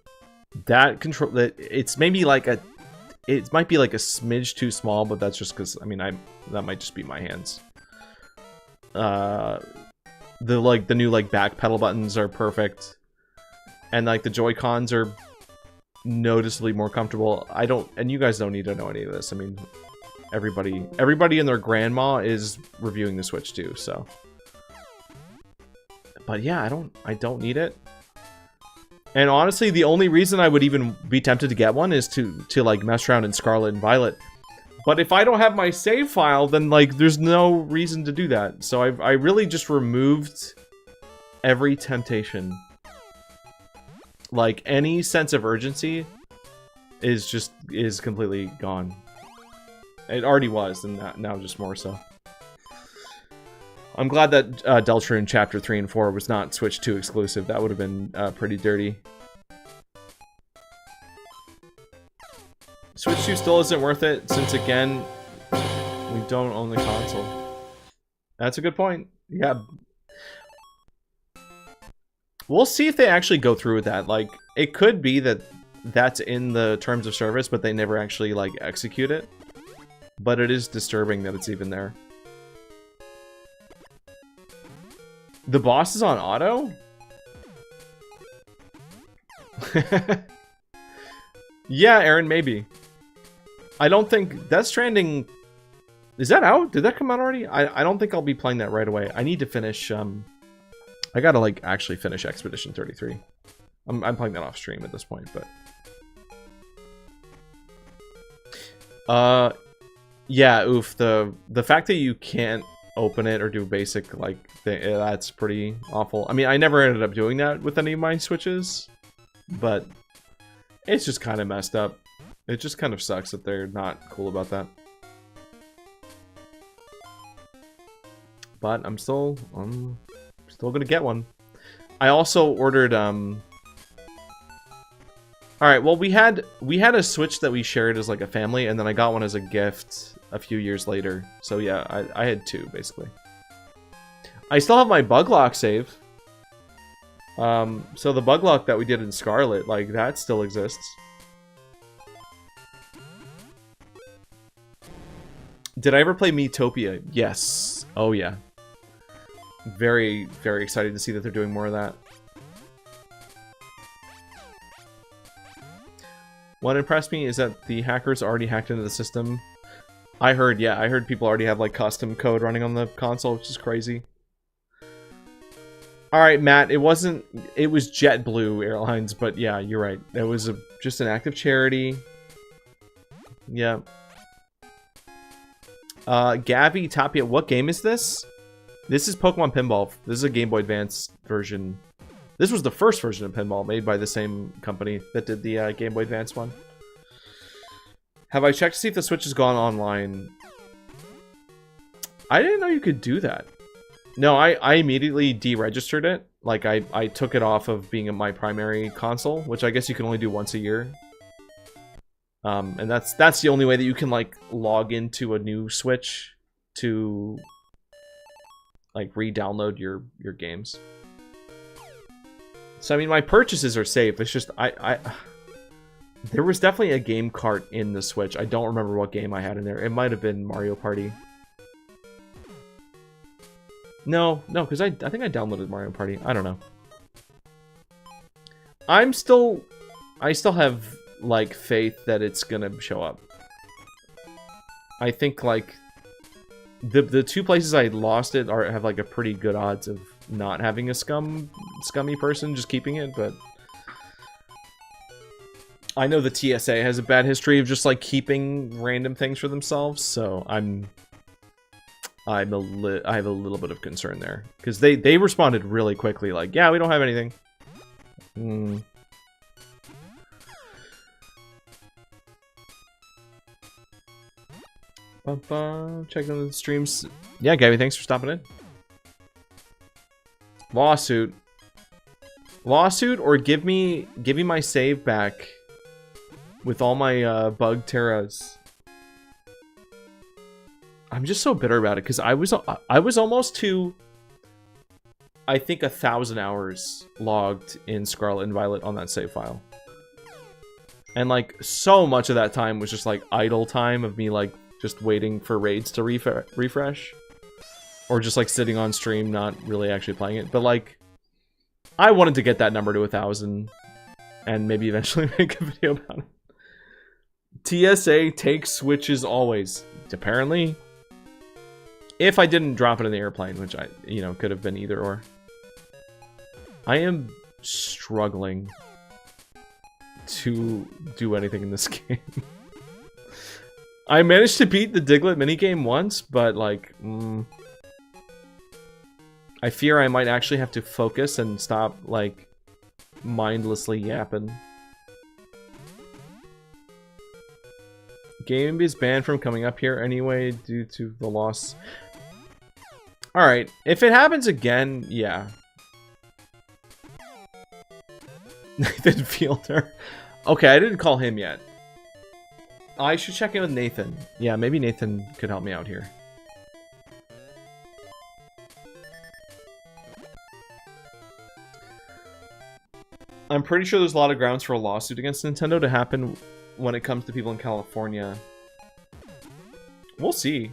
That control, it's maybe like it might be like a smidge too small, but that's just because, I mean, that might just be my hands. The new like back pedal buttons are perfect, and like the Joy-Cons are noticeably more comfortable. And you guys don't need to know any of this. I mean, everybody and their grandma is reviewing the Switch too, so. But yeah, I don't need it. And honestly, the only reason I would even be tempted to get one is to like mess around in Scarlet and Violet. But if I don't have my save file, then like there's no reason to do that. So I really just removed every temptation. Like any sense of urgency is completely gone. It already was, and now just more so. I'm glad that Deltarune Chapter 3 and 4 was not Switch 2 exclusive. That would have been pretty dirty. Switch 2 still isn't worth it, since again, we don't own the console. That's a good point. Yeah. We'll see if they actually go through with that. Like, it could be that that's in the terms of service, but they never actually, like, execute it. But it is disturbing that it's even there. The boss is on auto? Yeah, Aaron, maybe. I don't think... Death Stranding... Is that out? Did that come out already? I don't think I'll be playing that right away. I need to finish... I gotta, like, actually finish Expedition 33. I'm playing that off stream at this point, but... Yeah, oof. The fact that you can't open it or do basic, like, that's pretty awful. I mean, I never ended up doing that with any of my Switches, but it's just kind of messed up. It just kind of sucks that they're not cool about that. But I'm still gonna get one. I also ordered, Alright, well, we had a Switch that we shared as, like, a family, and then I got one as a gift a few years later. So yeah, I had two, basically. I still have my bug lock save. So the bug lock that we did in Scarlet, like, that still exists. Did I ever play Miitopia? Yes. Oh, yeah. Very, very excited to see that they're doing more of that. What impressed me is that the hackers already hacked into the system. I heard people already have like custom code running on the console, which is crazy. Alright, Matt, it was JetBlue Airlines, but yeah, you're right. It was just an act of charity. Yeah. Gabby, Tapia, what game is this? This is Pokemon Pinball. This is a Game Boy Advance version. This was the first version of Pinball made by the same company that did the Game Boy Advance one. Have I checked to see if the Switch has gone online? I didn't know you could do that. No, I immediately deregistered it. Like, I took it off of being my primary console, which I guess you can only do once a year. And that's the only way that you can, like, log into a new Switch to, like, re-download your games. So, I mean, my purchases are safe. It's just, there was definitely a game cart in the Switch. I don't remember what game I had in there. It might have been Mario Party. No, because I think I downloaded Mario Party. I don't know. I still have, like, faith that it's gonna show up. I think, like, the two places I lost it have, like, a pretty good odds of not having a scummy person just keeping it, but I know the TSA has a bad history of just, like, keeping random things for themselves, so I have a little bit of concern there, because they responded really quickly, like, yeah, we don't have anything. Checking the streams. Yeah, Gabby, thanks for stopping in. Lawsuit, or give me my save back with all my bug terras. I'm just so bitter about it, because I was almost to, I think, 1,000 hours logged in Scarlet and Violet on that save file. And, like, so much of that time was just, like, idle time of me, like, just waiting for raids to refresh. Or just, like, sitting on stream, not really actually playing it. But, like, I wanted to get that number to 1,000. And maybe eventually make a video about it. TSA takes Switches always. Apparently. If I didn't drop it in the airplane, which I, could have been either or. I am struggling to do anything in this game. I managed to beat the Diglett minigame once, but, like, I fear I might actually have to focus and stop, like, mindlessly yapping. Game is banned from coming up here anyway due to the loss. Alright, if it happens again, yeah. Nathan Fielder. Okay, I didn't call him yet. I should check in with Nathan. Yeah, maybe Nathan could help me out here. I'm pretty sure there's a lot of grounds for a lawsuit against Nintendo to happen when it comes to people in California. We'll see.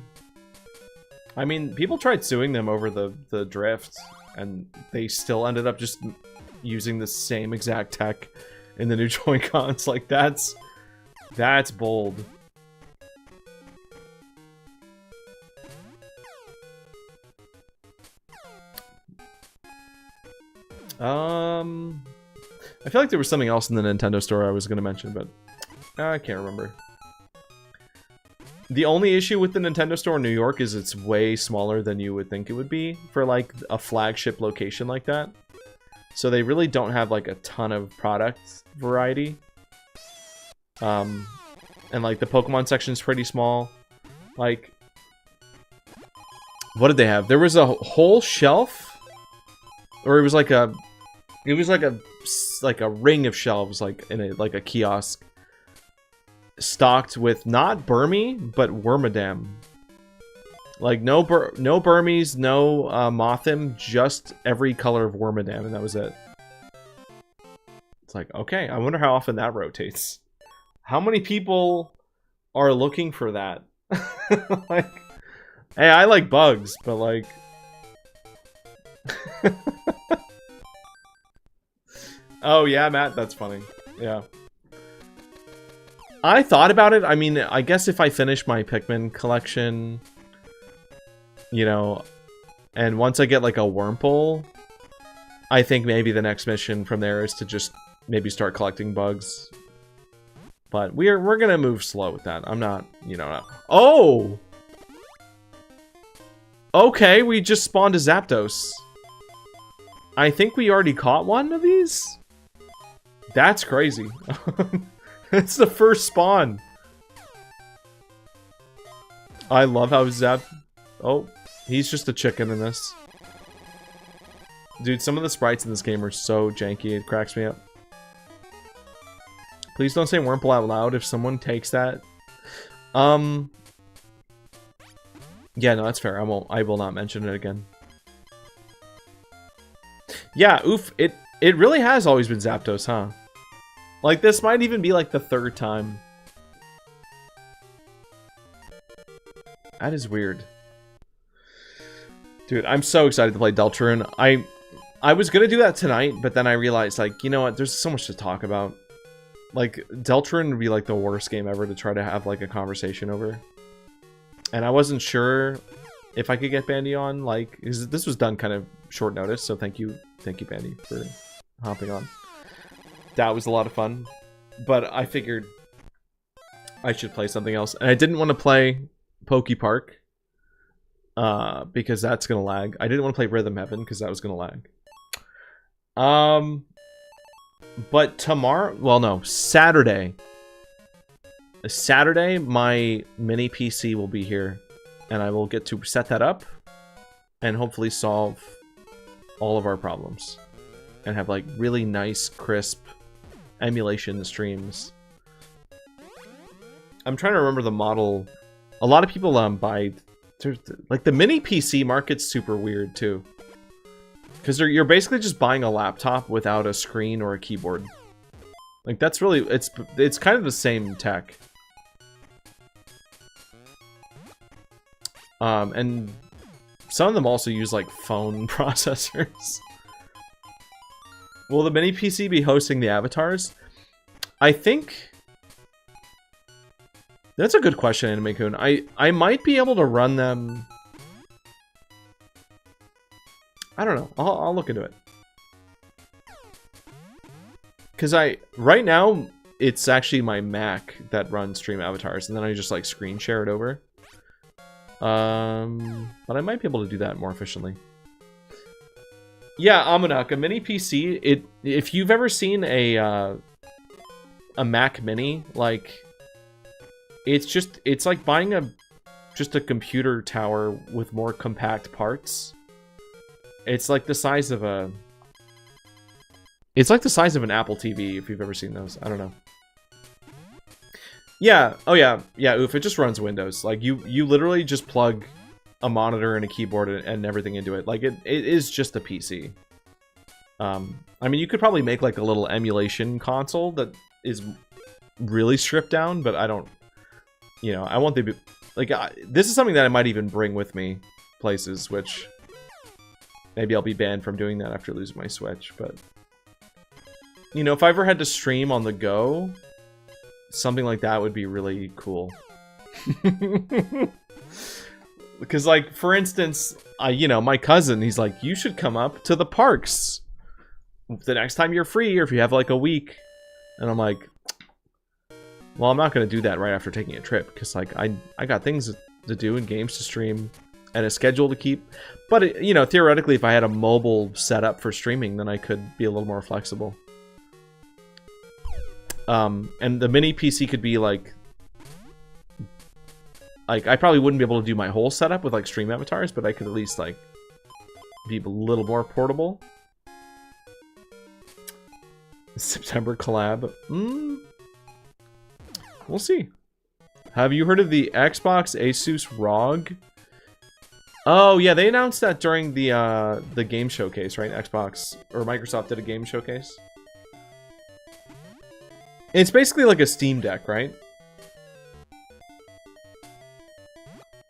I mean, people tried suing them over the drift, and they still ended up just using the same exact tech in the new Joy-Cons. Like, that's bold. I feel like there was something else in the Nintendo store I was going to mention, but I can't remember. The only issue with the Nintendo store in New York is it's way smaller than you would think it would be for, like, a flagship location like that. So they really don't have, like, a ton of product variety. And, like, the Pokemon section's pretty small. Like, what did they have? There was a whole shelf, or it was like a ring of shelves, like in a kiosk, stocked with not Burmy, but Wormadam. Like, no Burmies, no Mothim, just every color of Wormadam, and that was it. It's like, okay, I wonder how often that rotates. How many people are looking for that? Like, hey, I like bugs, but, like, Oh, yeah, Matt, that's funny. Yeah. I thought about it. I mean, I guess if I finish my Pikmin collection, you know, and once I get like a Wurmple, I think maybe the next mission from there is to just maybe start collecting bugs. But we're gonna move slow with that. I'm not, you know, not... Oh! Okay, we just spawned a Zapdos. I think we already caught one of these? That's crazy. It's the first spawn. I love how Zap... Oh, he's just a chicken in this. Dude, some of the sprites in this game are so janky, it cracks me up. Please don't say Wurmple out loud if someone takes that. Yeah, no, that's fair. I will not mention it again. Yeah, oof, it really has always been Zapdos, huh? Like, this might even be like the third time. That is weird. Dude, I'm so excited to play Deltarune. I was gonna do that tonight, but then I realized, like, you know what? There's so much to talk about. Like, Deltarune would be, like, the worst game ever to try to have, like, a conversation over. And I wasn't sure if I could get Bandy on, like... This was done kind of short notice, so thank you, Bandy, for hopping on. That was a lot of fun. But I figured I should play something else. And I didn't want to play Poke Park. Because that's gonna lag. I didn't want to play Rhythm Heaven, because that was gonna lag. But tomorrow... Well, no. Saturday, my mini PC will be here. And I will get to set that up. And hopefully solve all of our problems. And have, like, really nice, crisp emulation streams. I'm trying to remember the model. A lot of people buy... Like, the mini PC market's super weird, too. Because you're basically just buying a laptop without a screen or a keyboard. Like, that's really... It's kind of the same tech. And some of them also use, like, phone processors. Will the mini PC be hosting the avatars? I think... That's a good question, Anime-kun. I might be able to run them... I don't know. I'll look into it. Because right now, it's actually my Mac that runs Stream Avatars, and then I just, like, screen share it over. But I might be able to do that more efficiently. Yeah, Amanaka, mini PC, if you've ever seen a Mac Mini, like... It's like buying just a computer tower with more compact parts. It's like the size of a... It's like the size of an Apple TV, if you've ever seen those. I don't know. Yeah, oh yeah, oof, it just runs Windows. Like, you literally just plug a monitor and a keyboard and everything into it. Like, it is just a PC. I mean, you could probably make, like, a little emulation console that is really stripped down, but I don't... You know, I want the... Like, this is something that I might even bring with me places, which... Maybe I'll be banned from doing that after losing my Switch, but... You know, if I ever had to stream on the go, something like that would be really cool. Because, like, for instance, you know, my cousin, he's like, you should come up to the parks the next time you're free, or if you have, like, a week. And I'm like... Well, I'm not going to do that right after taking a trip, because, like, I got things to do and games to stream and a schedule to keep. But, you know, theoretically, if I had a mobile setup for streaming, then I could be a little more flexible. And the mini PC could be, like, I probably wouldn't be able to do my whole setup with, like, stream avatars, but I could at least, like, be a little more portable. September collab. We'll see. Have you heard of the Xbox Asus ROG? Oh yeah, they announced that during the game showcase, right? Xbox or Microsoft did a game showcase. It's basically like a Steam Deck, right?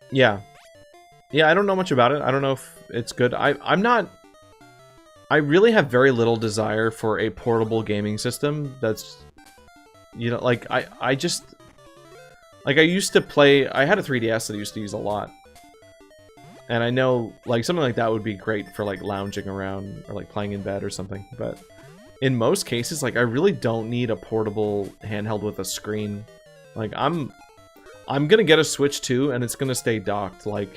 Yeah. Yeah, I don't know much about it. I don't know if it's good. I'm not I really have very little desire for a portable gaming system that's, you know, like, I just, like, I used to play, I had a 3DS that I used to use a lot. And I know, like, something like that would be great for, like, lounging around or, like, playing in bed or something. But in most cases, like, I really don't need a portable handheld with a screen. Like, I'm gonna get a Switch 2, and it's gonna stay docked, like,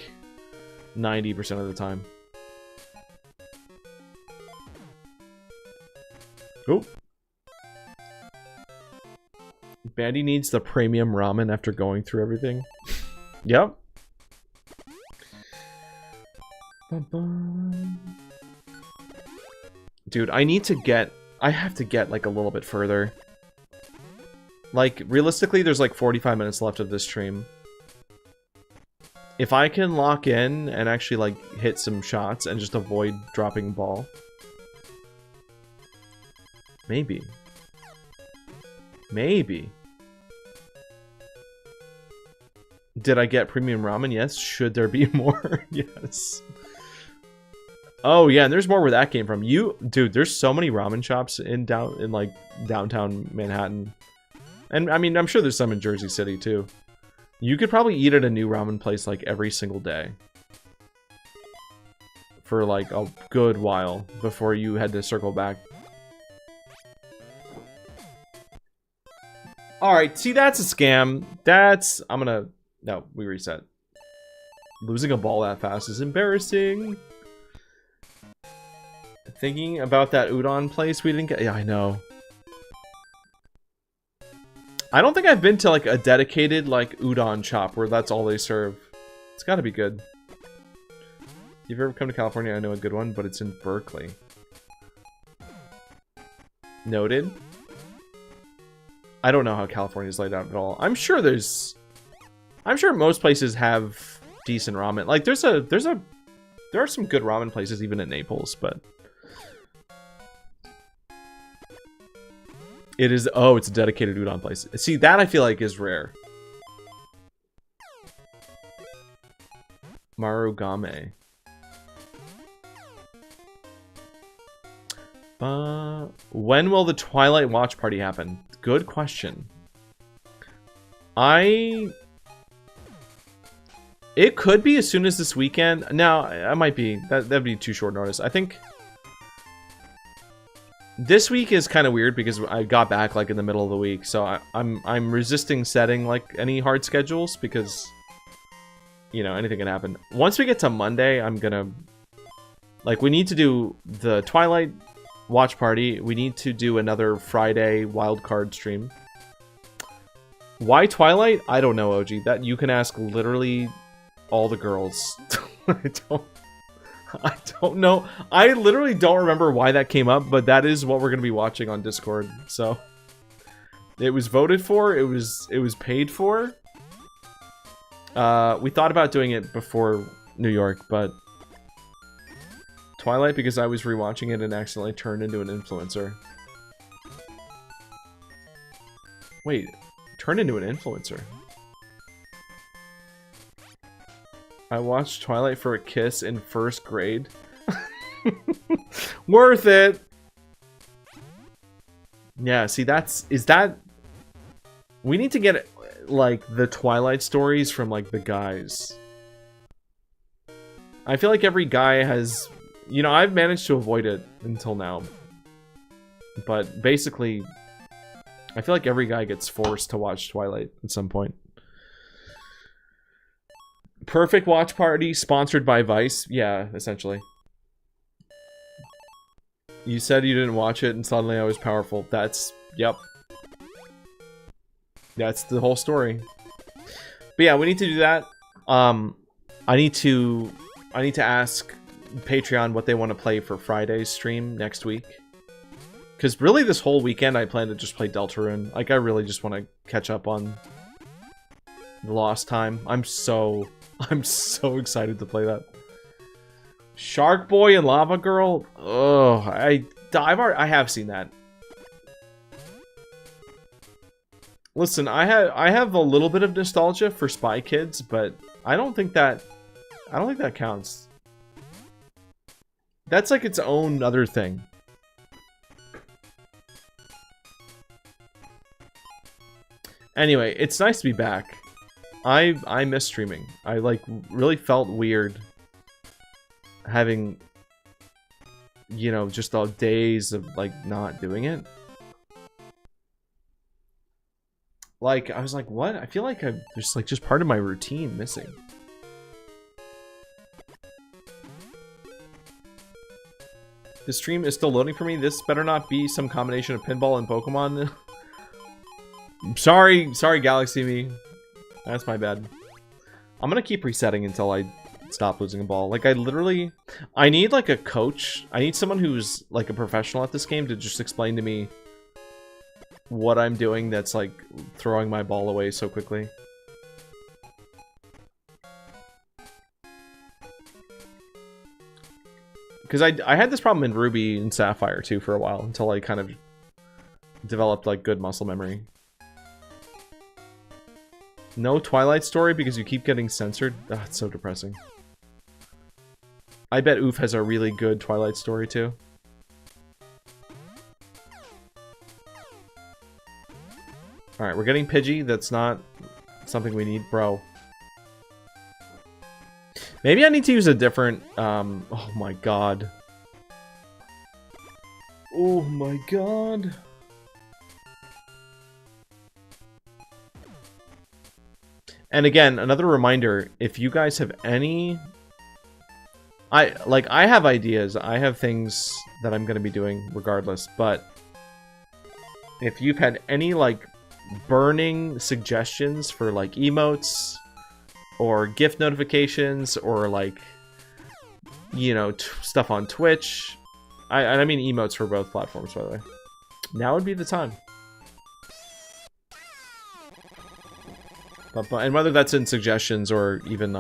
90% of the time. Oh. Bandy needs the premium ramen after going through everything. Yep. Dude, I have to get, like, a little bit further. Like, realistically, there's, like, 45 minutes left of this stream. If I can lock in and actually, like, hit some shots and just avoid dropping ball. Maybe. Maybe. Did I get premium ramen? Yes. Should there be more? Yes. Oh yeah, and there's more where that came from. Dude, there's so many ramen shops in like downtown Manhattan. And I mean, I'm sure there's some in Jersey City too. You could probably eat at a new ramen place like every single day. For like a good while before you had to circle back. Alright, see, that's a scam. No, we reset. Losing a ball that fast is embarrassing. Thinking about that udon place we didn't get. Yeah, I know. I don't think I've been to like a dedicated like udon shop where that's all they serve. It's gotta be good. If you've ever come to California, I know a good one, but it's in Berkeley. Noted. I don't know how California's laid out at all. I'm sure most places have decent ramen. Like there are some good ramen places even in Naples, but it's a dedicated udon place. See, that I feel like is rare. Marugame. When will the Twilight watch party happen? Good question. It could be as soon as this weekend. Now, I might be. That'd be too short notice. I think this week is kind of weird because I got back like in the middle of the week, so I'm resisting setting like any hard schedules because, you know, anything can happen. Once we get to Monday, I'm gonna, like, we need to do the Twilight watch party. We need to do another Friday wildcard stream. Why Twilight? I don't know, OG. That you can ask literally all the girls. I don't know. I literally don't remember why that came up, but that is what we're gonna be watching on Discord. So it was voted for. It was paid for. We thought about doing it before New York, but Twilight because I was rewatching it and accidentally turned into an influencer. Wait, turned into an influencer? I watched Twilight for a kiss in first grade. Worth it! Yeah, see, we need to get, like, the Twilight stories from, like, the guys. I feel like every guy has, you know, I've managed to avoid it until now. But basically, I feel like every guy gets forced to watch Twilight at some point. Perfect watch party sponsored by Vice. Yeah, essentially. You said you didn't watch it and suddenly I was powerful. Yep. That's the whole story. But yeah, we need to do that. I need to ask Patreon what they want to play for Friday's stream next week. Because really this whole weekend I plan to just play Deltarune. Like, I really just want to catch up on the lost time. I'm so excited to play that. Shark Boy and Lava Girl? Oh, I have seen that. Listen, I have a little bit of nostalgia for Spy Kids, but I don't think that counts. That's like its own other thing. Anyway, it's nice to be back. I miss streaming. I like really felt weird having, you know, just all days of like not doing it. Like I was like, what? I feel like I'm just part of my routine missing. The stream is still loading for me. This better not be some combination of pinball and Pokemon. Sorry, Galaxy Me. That's my bad. I'm gonna keep resetting until I stop losing a ball. Like, I need like a coach. I need someone who's like a professional at this game to just explain to me what I'm doing that's like throwing my ball away so quickly. Because I had this problem in Ruby and Sapphire too for a while until I kind of developed like good muscle memory. No Twilight Story because you keep getting censored? Ah, it's so depressing. I bet Oof has a really good Twilight Story too. Alright, we're getting Pidgey. That's not something we need. Bro. Maybe I need to use a different... oh my god. Oh my god. And again, another reminder, if you guys have any... I have ideas. I have things that I'm going to be doing regardless, but if you've had any, like, burning suggestions for, like, emotes or gift notifications or, like, you know, stuff on Twitch... I mean emotes for both platforms, by the way. Now would be the time. And whether that's in suggestions or even,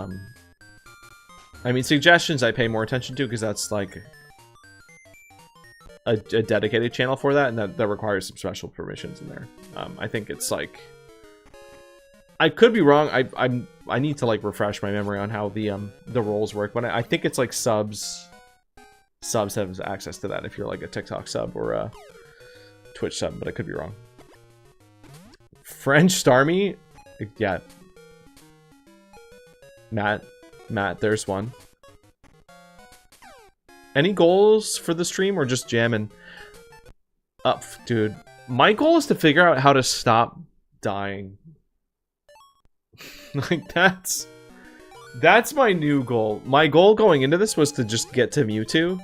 I mean, suggestions I pay more attention to because that's, like, a dedicated channel for that, and that requires some special permissions in there. I think it's, like... I could be wrong. I need to, like, refresh my memory on how the roles work, but I think it's, like, subs have access to that if you're, like, a TikTok sub or a Twitch sub, but I could be wrong. French Starmie? Yeah. Matt, there's one. Any goals for the stream or just jamming? Dude. My goal is to figure out how to stop dying. Like, that's my new goal. My goal going into this was to just get to Mewtwo,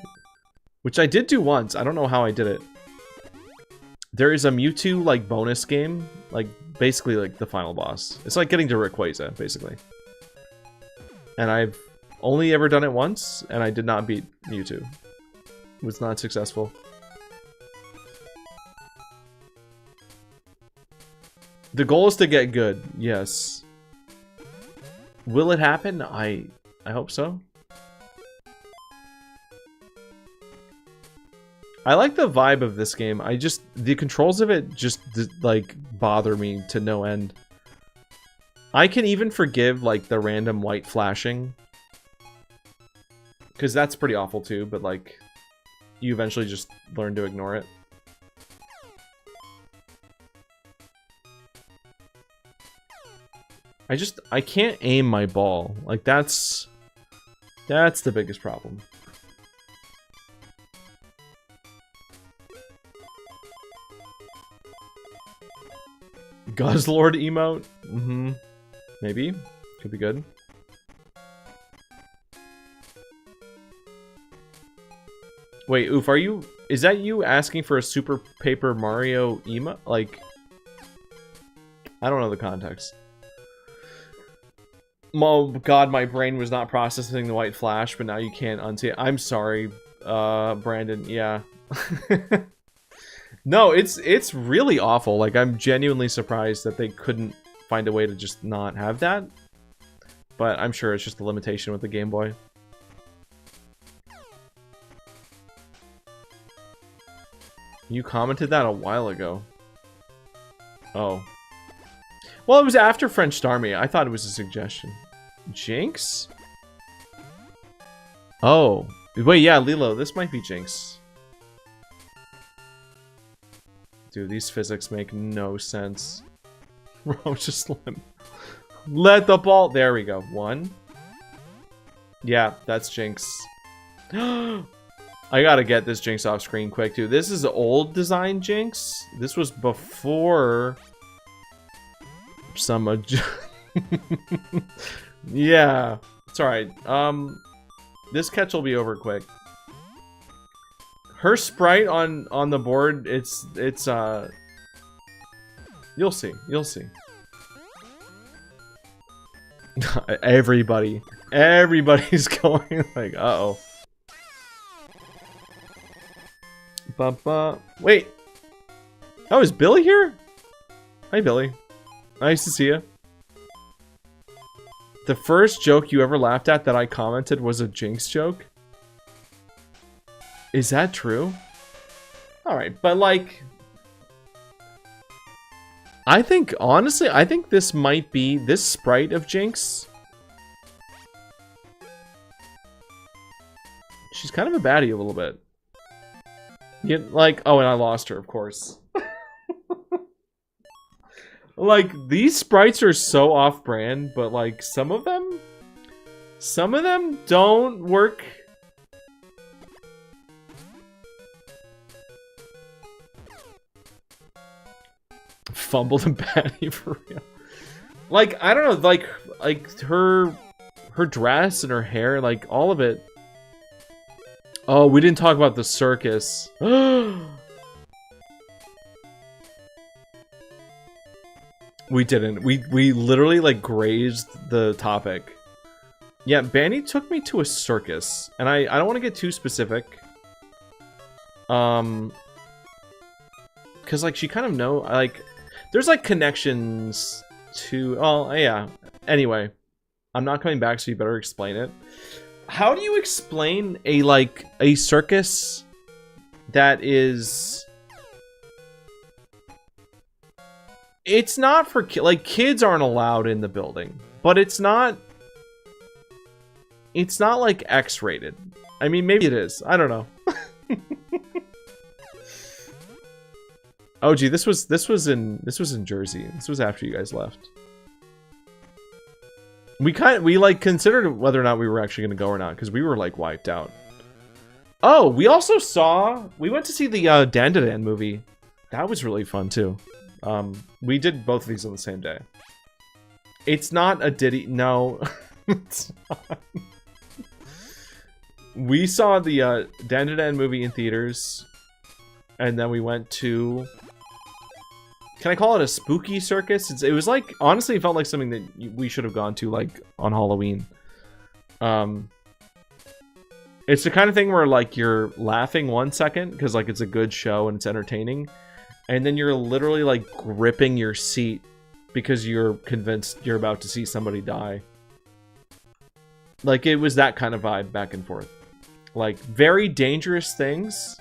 which I did do once. I don't know how I did it. There is a Mewtwo, like, bonus game, like, basically, like, the final boss. It's like getting to Rayquaza, basically. And I've only ever done it once, and I did not beat Mewtwo. It was not successful. The goal is to get good, yes. Will it happen? I hope so. I like the vibe of this game. The controls of it just, like, bother me to no end. I can even forgive, like, the random white flashing. Because that's pretty awful too, but, like, you eventually just learn to ignore it. I can't aim my ball. Like, that's the biggest problem. Guzzlord emote? Mm-hmm. Maybe. Could be good. Wait, Oof, is that you asking for a Super Paper Mario emote? Like, I don't know the context. Oh god, my brain was not processing the white flash, but now you can't unsee it. I'm sorry, Brandon, yeah. No, it's really awful. Like, I'm genuinely surprised that they couldn't find a way to just not have that. But I'm sure it's just a limitation with the Game Boy. You commented that a while ago. Oh. Well, it was after French Starmie. I thought it was a suggestion. Jinx? Oh. Wait, yeah, Lilo, this might be Jinx. Dude, these physics make no sense. Bro, just let the ball... There we go. 1. Yeah, that's Jinx. I gotta get this Jinx off screen quick, too. This is old design Jinx. This was before... some... yeah. It's alright. This catch will be over quick. Her sprite on the board, it's you'll see. Everybody's going like, uh-oh. Wait. Oh, is Billy here? Hi, Billy. Nice to see you. The first joke you ever laughed at that I commented was a Jinx joke? Is that true? Alright, but like... I think, honestly, I think this might be... This sprite of Jinx... She's kind of a baddie a little bit. Yeah, like... Oh, and I lost her, of course. Like, these sprites are so off-brand, but like, some of them don't work. Fumbled and baddie for real. Like, I don't know, like her dress and her hair, like all of it. Oh, we didn't talk about the circus. We didn't. We literally like grazed the topic. Yeah, Banny took me to a circus, and I don't want to get too specific. Because like she kind of like there's like connections to. Oh yeah. Anyway, I'm not coming back, so you better explain it. How do you explain a circus that is? It's not for like kids aren't allowed in the building, but it's not like X-rated. I mean, maybe it is. I don't know. Oh gee, this was in Jersey. This was after you guys left. We like considered whether or not we were actually going to go or not because we were like wiped out. Oh, we went to see the Dandadan movie. That was really fun too. We did both of these on the same day. It's not a Diddy. No. It's not. We saw the Dandadan movie in theaters, and then we went to... Can I call it a spooky circus? It was like, honestly, it felt like something that we should have gone to, like, on Halloween. It's the kind of thing where, like, you're laughing 1 second, because, like, it's a good show and it's entertaining. And then you're literally, like, gripping your seat because you're convinced you're about to see somebody die. Like, it was that kind of vibe back and forth. Like, very dangerous things.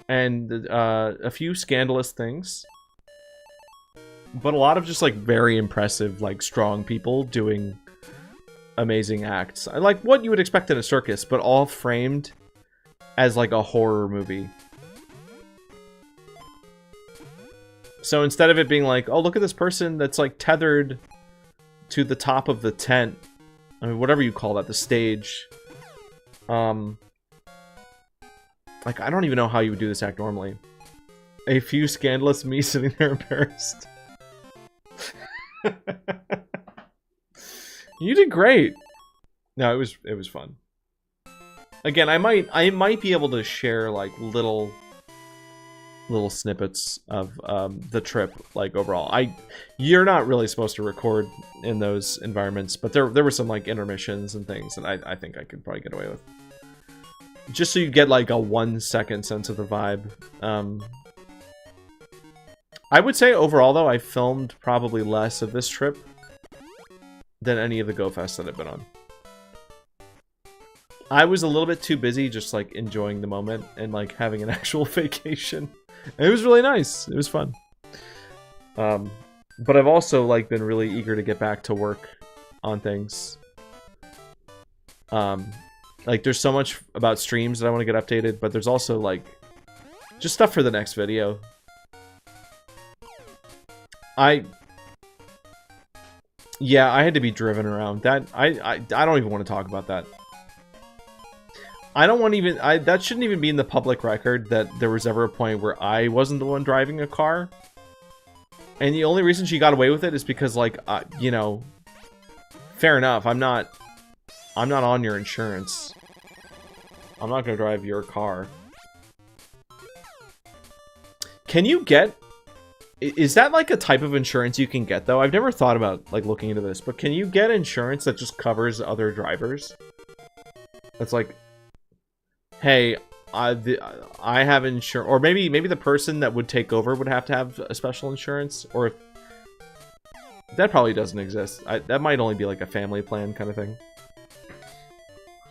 And a few scandalous things. But a lot of just, like, very impressive, like, strong people doing amazing acts. Like, what you would expect in a circus, but all framed as, like, a horror movie. So instead of it being like, oh, look at this person that's, like, tethered to the top of the tent. I mean, whatever you call that, the stage. Like, I don't even know how you would do this act normally. A few scandalous me sitting there embarrassed. You did great. No, it was fun. Again, I might be able to share like little snippets of the trip, like overall. You're not really supposed to record in those environments, but there were some like intermissions and things that I think I could probably get away with. Just so you get like a 1 second sense of the vibe. I would say overall though, I filmed probably less of this trip than any of the Go Fests that I've been on. I was a little bit too busy just like enjoying the moment and like having an actual vacation. And it was really nice. It was fun. But I've also like been really eager to get back to work on things. Like, there's so much about streams that I want to get updated, but there's also, like, just stuff for the next video. Yeah, I had to be driven around. I don't even want to talk about that. I don't want even... that shouldn't even be in the public record that there was ever a point where I wasn't the one driving a car. And the only reason she got away with it is because, like, you know... Fair enough, I'm not on your insurance. I'm not gonna drive your car. Can you get... Is that, like, a type of insurance you can get, though? I've never thought about, like, looking into this. But can you get insurance that just covers other drivers? That's like... Hey, I have insurance... Or maybe the person that would take over would have to have a special insurance. Or if... That probably doesn't exist. That might only be, like, a family plan kind of thing.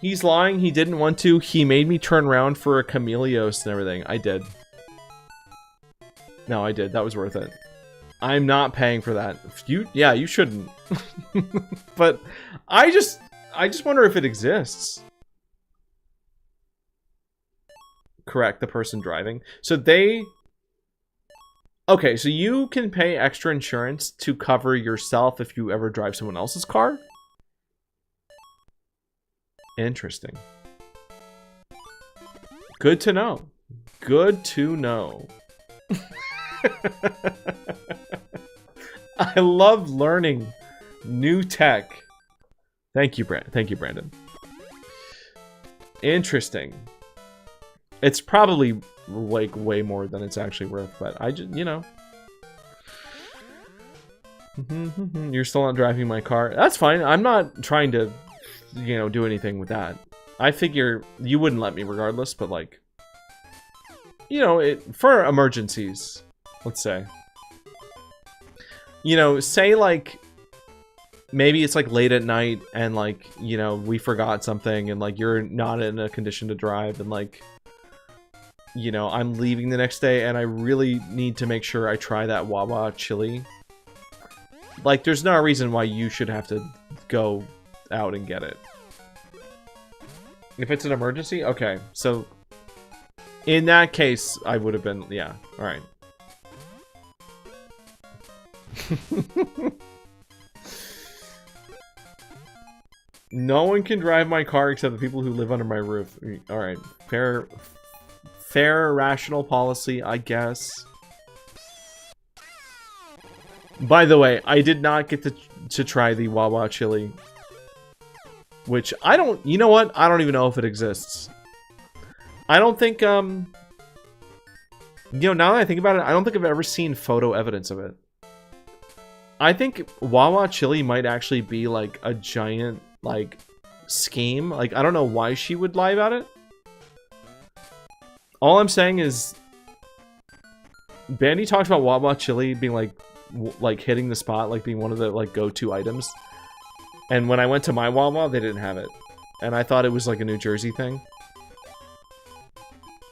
He's lying. He didn't want to. He made me turn around for a Chameleos and everything. I did. No, I did. That was worth it. I'm not paying for that. Yeah, you shouldn't. But I just wonder if it exists. Correct, the person driving. So they... Okay, so you can pay extra insurance to cover yourself if you ever drive someone else's car? Interesting. Good to know. Good to know. I love learning new tech. Thank you, Brandon. Interesting. It's probably like way more than it's actually worth, but I just, you know. You're still not driving my car. That's fine. I'm not trying to, you know, do anything with that. I figure you wouldn't let me regardless, but like, you know, for emergencies, let's say. You know, say like, maybe it's like late at night and like, you know, we forgot something and like you're not in a condition to drive and like, you know, I'm leaving the next day and I really need to make sure I try that Wawa chili. Like, there's no reason why you should have to go out and get it. If it's an emergency? Okay, so in that case, I would have been, yeah, alright. No one can drive my car except the people who live under my roof. Alright, fair, rational policy, I guess. By the way, I did not get to try the Wawa chili. Which, I don't... You know what? I don't even know if it exists. I don't think, you know, now that I think about it, I don't think I've ever seen photo evidence of it. I think Wawa chili might actually be, like, a giant, like, scheme. Like, I don't know why she would lie about it. All I'm saying is, Bandy talks about Wawa chili being like hitting the spot, like being one of the like go-to items. And when I went to my Wawa, they didn't have it, and I thought it was like a New Jersey thing.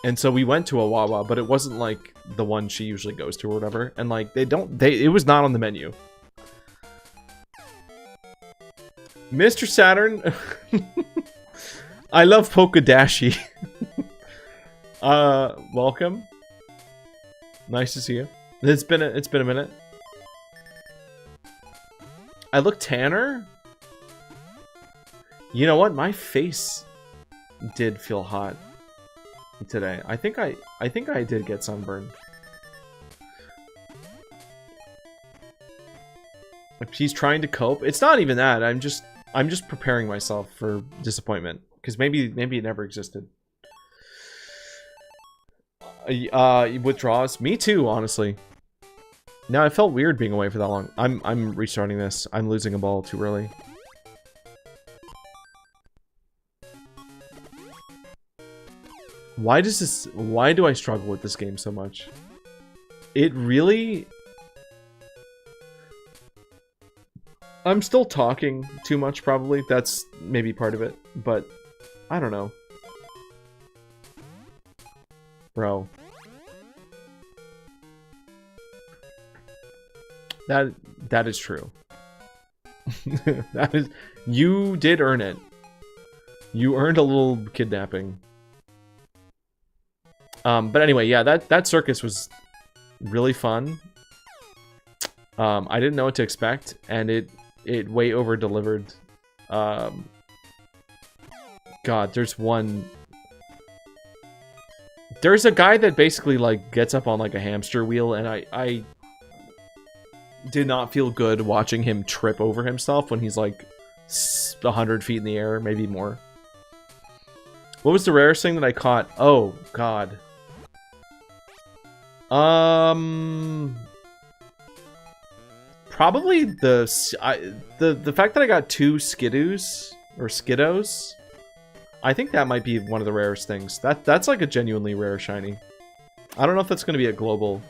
And so we went to a Wawa, but it wasn't like the one she usually goes to or whatever. And like it was not on the menu. Mr. Saturn, I love Polkadashi. Welcome. Nice to see you. It's been a minute. I look tanner. You know what? My face did feel hot today. I think I did get sunburned. She's trying to cope. It's not even that. I'm just preparing myself for disappointment because maybe it never existed. Withdraws. Me too, honestly. Now I felt weird being away for that long. I'm restarting this. I'm losing a ball too early. Why do I struggle with this game so much? It really... I'm still talking too much, probably. That's maybe part of it, but I don't know. Bro. That is true. You did earn it. You earned a little kidnapping. But anyway, yeah, that circus was really fun. I didn't know what to expect, and it way over delivered. God, there's a guy that basically like gets up on like a hamster wheel, and I did not feel good watching him trip over himself when he's like 100 feet in the air, maybe more. What was the rarest thing that I caught? Oh God. Probably the fact that I got 2 Skidoos or Skiddos. I think that might be one of the rarest things. That's like a genuinely rare shiny. I don't know if that's going to be at global.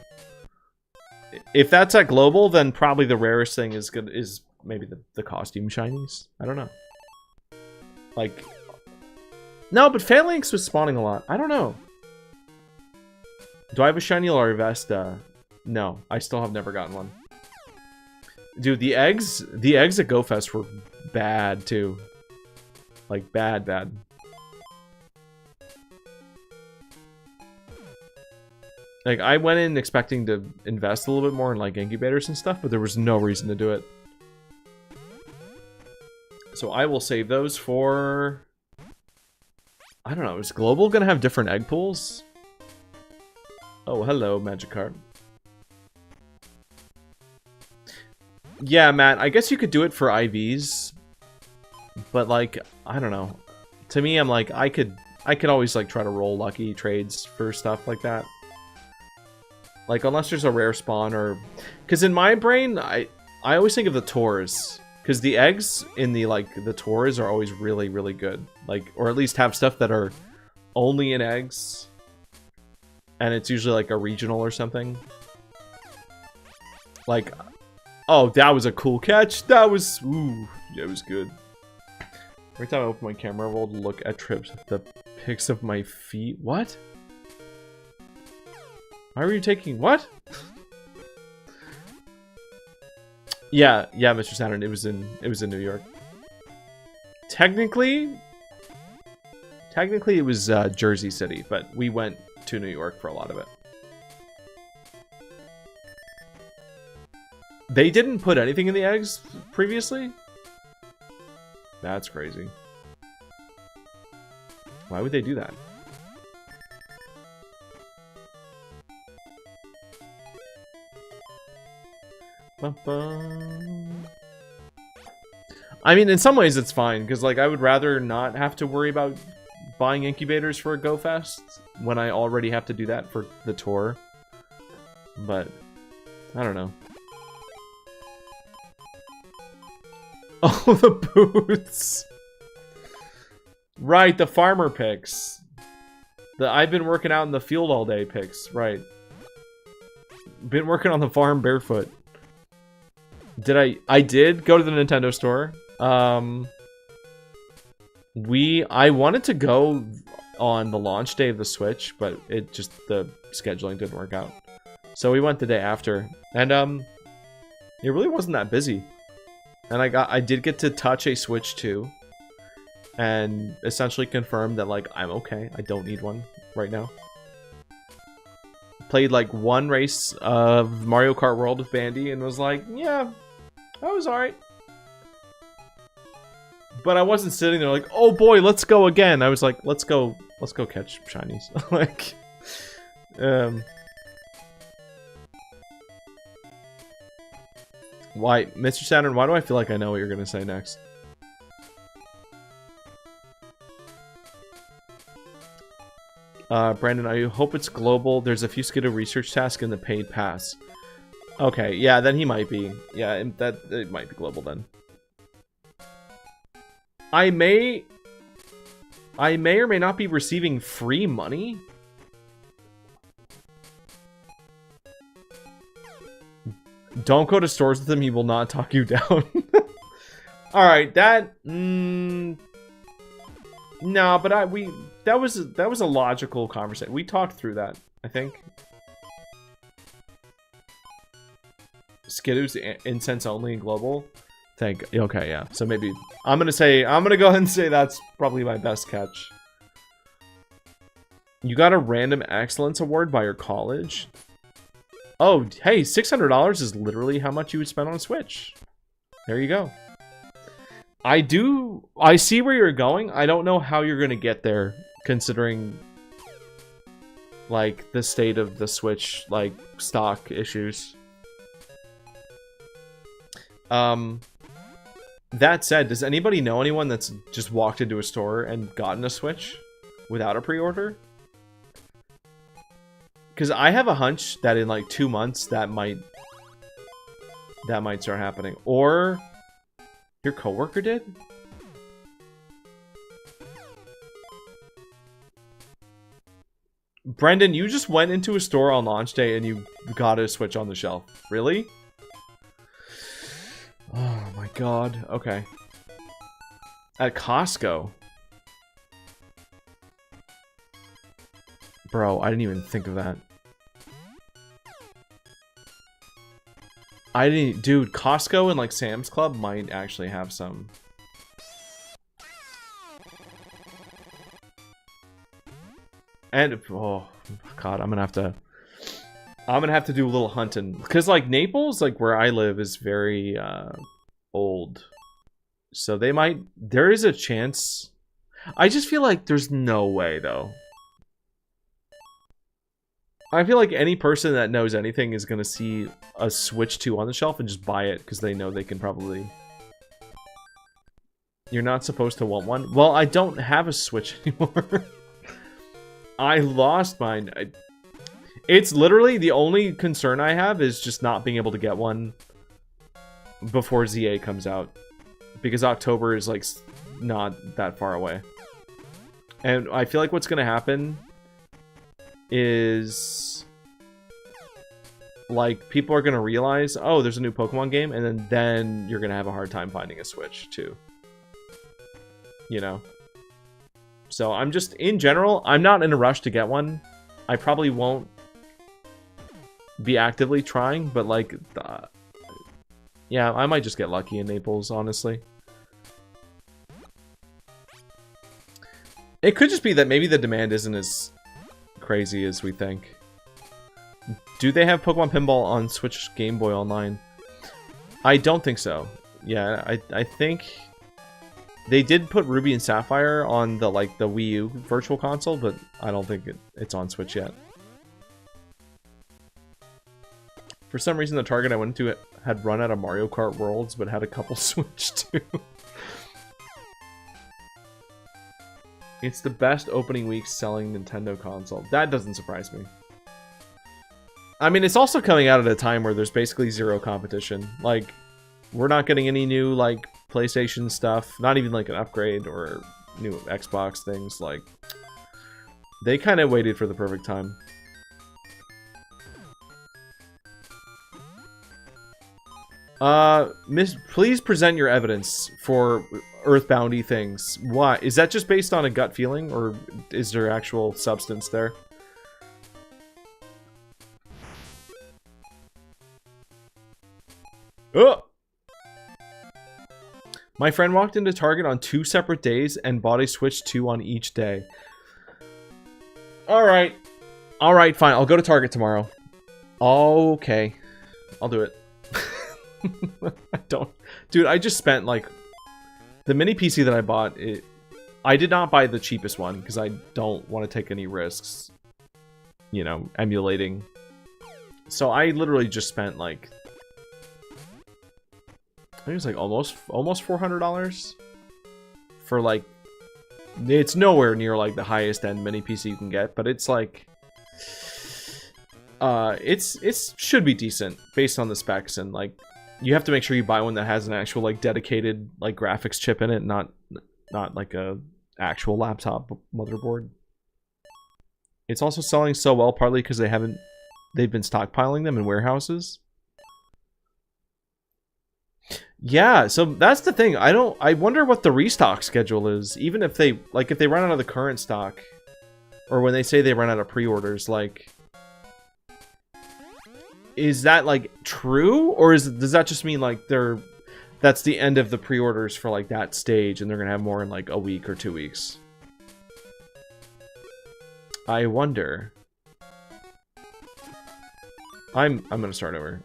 If that's at global, then probably the rarest thing is maybe the costume shinies. I don't know. Like, no, but Phalanx was spawning a lot. I don't know. Do I have a shiny Larvesta? No, I still have never gotten one. Dude, the eggs at GoFest were bad too. Like bad. Like, I went in expecting to invest a little bit more in, like, incubators and stuff, but there was no reason to do it. So I will save those for... I don't know, is Global gonna have different egg pools? Oh, hello, Magikarp. Yeah, Matt, I guess you could do it for IVs. But, like, I don't know. To me, I'm like, I could always, like, try to roll lucky trades for stuff like that. Like, unless there's a rare spawn or... Because in my brain, I always think of the tours. Because the eggs in the tours are always really, really good. Like, or at least have stuff that are only in eggs. And it's usually like a regional or something. Like, oh, that was a cool catch. That was, ooh, yeah, it was good. Every time I open my camera roll to look at trips, the pics of my feet. What? Why were you taking what? yeah, Mr. Saturn. It was in New York. Technically, it was Jersey City, but we went to New York for a lot of it. They didn't put anything in the eggs previously? That's crazy. Why would they do that? I mean, in some ways it's fine, because like I would rather not have to worry about buying incubators for a GoFest when I already have to do that for the tour. But I don't know. Oh, the boots. Right, the farmer picks. The I've been working out in the field all day picks, right. Been working on the farm barefoot. I did go to the Nintendo store. I wanted to go on the launch day of the Switch, but the scheduling didn't work out. So we went the day after, and it really wasn't that busy. And I did get to touch a Switch 2, and essentially confirmed that like I'm okay. I don't need one right now. Played like one race of Mario Kart World with Bandy, and was like, yeah, that was alright. But I wasn't sitting there like, oh boy, let's go again. I was like, let's go catch shinies. Like, why, Mr. Saturn, why do I feel like I know what you're gonna say next? Brandon, I hope it's global. There's a few Skiddo research tasks in the paid pass. Okay, yeah, then he might be. Yeah, it might be global then. I may or may not be receiving free money. Don't go to stores with him, he will not talk you down. Alright, that... no, but that was a logical conversation. We talked through that, I think. Skidoo's incense only in global. Okay, yeah. So maybe I'm gonna go ahead and say that's probably my best catch. You got a random excellence award by your college. Oh, hey, $600 is literally how much you would spend on a Switch. There you go. I see where you're going. I don't know how you're gonna get there, considering like the state of the Switch, like stock issues. That said, does anybody know anyone that's just walked into a store and gotten a Switch without a pre-order? Because I have a hunch that in like 2 months that might start happening. Or your coworker did? Brendan, you just went into a store on launch day and you got a Switch on the shelf. Really? Oh my god. Okay. At Costco. Bro, I didn't even think of that. Dude, Costco and like Sam's Club might actually have some. And oh god, I'm gonna have to do a little hunting, because like Naples, like where I live, is very old, so there is a chance. I just feel like there's no way though. I feel like any person that knows anything is gonna see a Switch 2 on the shelf and just buy it because they know they can probably. You're not supposed to want one. Well, I don't have a Switch anymore. I lost mine. It's literally the only concern I have is just not being able to get one before ZA comes out, because October is like not that far away. And I feel like what's gonna happen is like people are gonna realize, oh, there's a new Pokemon game, and then you're gonna have a hard time finding a Switch too. You know? So I'm just, in general, I'm not in a rush to get one. I probably won't be actively trying, but like, yeah, I might just get lucky in Naples, honestly. It could just be that maybe the demand isn't as crazy as we think. Do they have Pokemon Pinball on Switch Game Boy Online? I don't think so. Yeah, I think they did put Ruby and Sapphire on the the Wii U Virtual Console, but I don't think it's on Switch yet. For some reason, the Target I went to had run out of Mario Kart Worlds, but had a couple Switch too. It's the best opening week selling Nintendo console. That doesn't surprise me. I mean, it's also coming out at a time where there's basically zero competition. Like, we're not getting any new, like, PlayStation stuff. Not even, like, an upgrade or new Xbox things. Like, they kind of waited for the perfect time. Please present your evidence for Earthboundy things. Why? Is that just based on a gut feeling, or is there actual substance there? Oh! My friend walked into Target on 2 separate days and bought a Switch 2 on each day. Alright. Alright, fine. I'll go to Target tomorrow. Okay. I'll do it. I don't... Dude, I just spent, like... The mini PC that I bought, I did not buy the cheapest one, because I don't want to take any risks, you know, emulating. So I literally just spent, like... I think it was, like, almost $400 for, like... It's nowhere near, like, the highest-end mini PC you can get, but it's, like... It should be decent, based on the specs, and, like... You have to make sure you buy one that has an actual, like, dedicated, like, graphics chip in it, not like a actual laptop motherboard. It's also selling so well, partly because they've been stockpiling them in warehouses. Yeah, so that's the thing. I wonder what the restock schedule is, even if they run out of the current stock, or when they say they run out of pre-orders, like... Is that, like, true? Or does that just mean, like, they're... that's the end of the pre-orders for like that stage, and they're gonna have more in like a week or 2 weeks. I wonder. I'm gonna start over.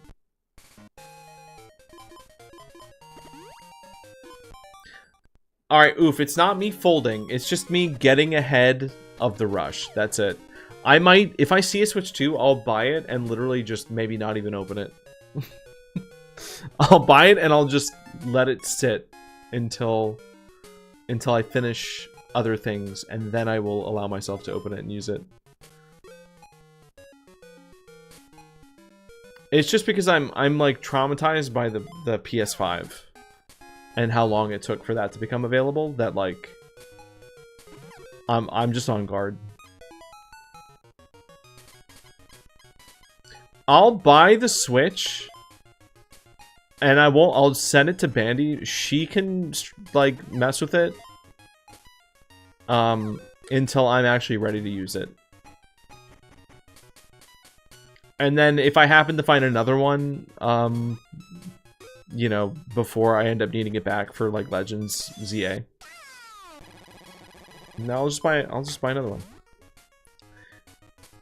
Alright, oof, it's not me folding, it's just me getting ahead of the rush. That's it. I might, if I see a Switch 2, I'll buy it and literally just maybe not even open it. I'll buy it and I'll just let it sit until I finish other things, and then I will allow myself to open it and use it. It's just because I'm like traumatized by the PS5 and how long it took for that to become available, that like I'm just on guard. I'll buy the Switch and I'll send it to Bandy. She can like mess with it until I'm actually ready to use it. And then if I happen to find another one, you know, before I end up needing it back for like Legends ZA, no, I'll just buy another one.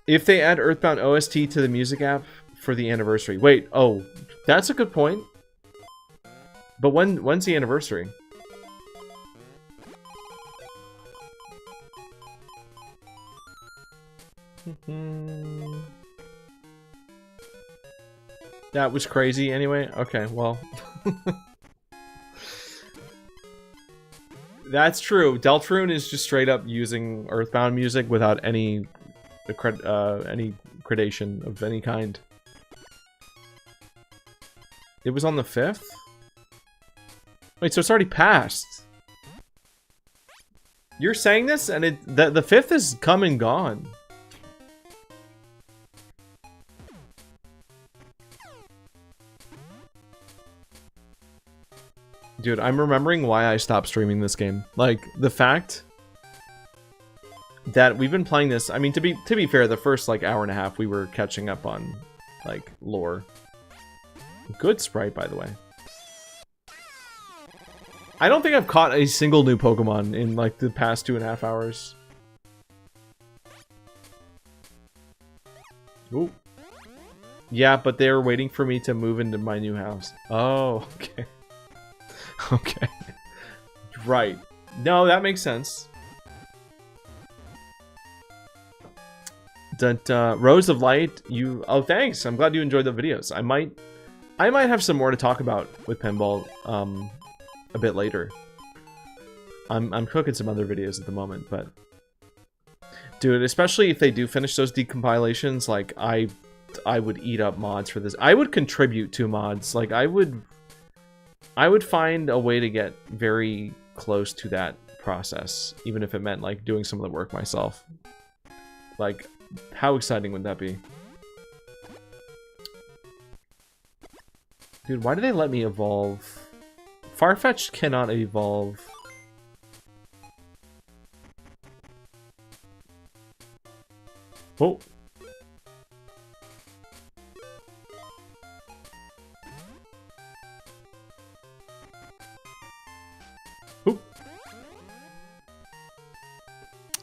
If they add Earthbound OST to the music app for the anniversary. Wait, oh, that's a good point. But when's the anniversary? That was crazy anyway. Okay, well. That's true. Deltarune is just straight up using Earthbound music without any gradation of any kind. It was on the 5th? Wait, so it's already passed. You're saying this and the 5th is come and gone. Dude, I'm remembering why I stopped streaming this game. Like, the fact that we've been playing this, I mean, to be fair, the first, like, hour and a half, we were catching up on, like, lore. Good sprite, by the way. I don't think I've caught a single new Pokemon in, like, the past 2.5 hours. Ooh. Yeah, but they were waiting for me to move into my new house. Oh, okay. Okay. Right. No, that makes sense. Rose of Light, you... Oh, thanks. I'm glad you enjoyed the videos. I might have some more to talk about with Pinball a bit later. I'm cooking some other videos at the moment, but... Dude, especially if they do finish those decompilations, like, I would eat up mods for this. I would contribute to mods. Like, I would find a way to get very close to that process, even if it meant, like, doing some of the work myself. Like, how exciting would that be? Dude, why do they let me evolve? Farfetch'd cannot evolve. Oh. Oop.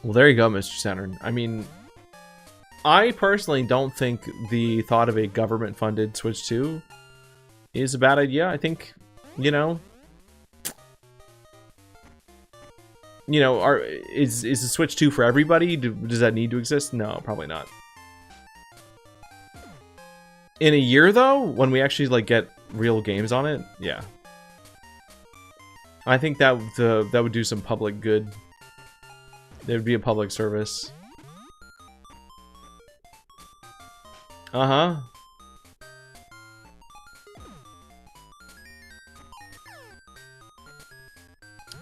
Well, there you go, Mr. Saturn. I mean, I personally don't think the thought of a government-funded Switch 2 is a bad idea. I think, you know, is the Switch 2 for everybody? Does that need to exist? No, probably not. In a year, though, when we actually, like, get real games on it, yeah. I think that would do some public good. There would be a public service. Uh-huh.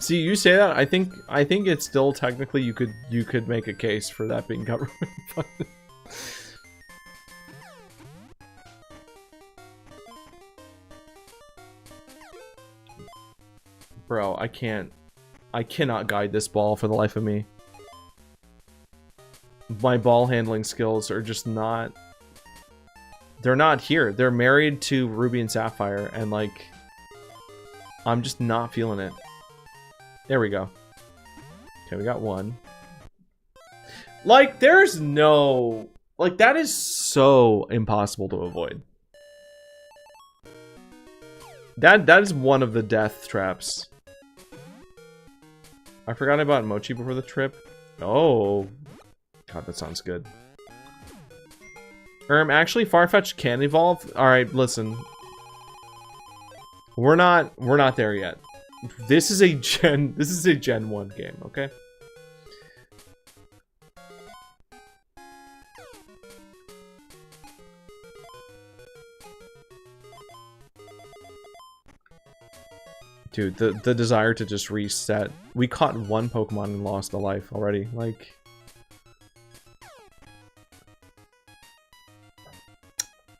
See, you say that, I think it's still technically you could make a case for that being government funded. Bro, I cannot guide this ball for the life of me. My ball handling skills are just not... They're not here. They're married to Ruby and Sapphire, and, like... I'm just not feeling it. There we go. Okay, we got one. Like, there's no... Like, that is so impossible to avoid. That is one of the death traps. I forgot about Mochi before the trip. Oh. God, that sounds good. Actually, Farfetch'd can evolve. Alright, listen. We're not there yet. This is a Gen 1 game, okay? Dude, the desire to just reset. We caught one Pokemon and lost a life already. Like...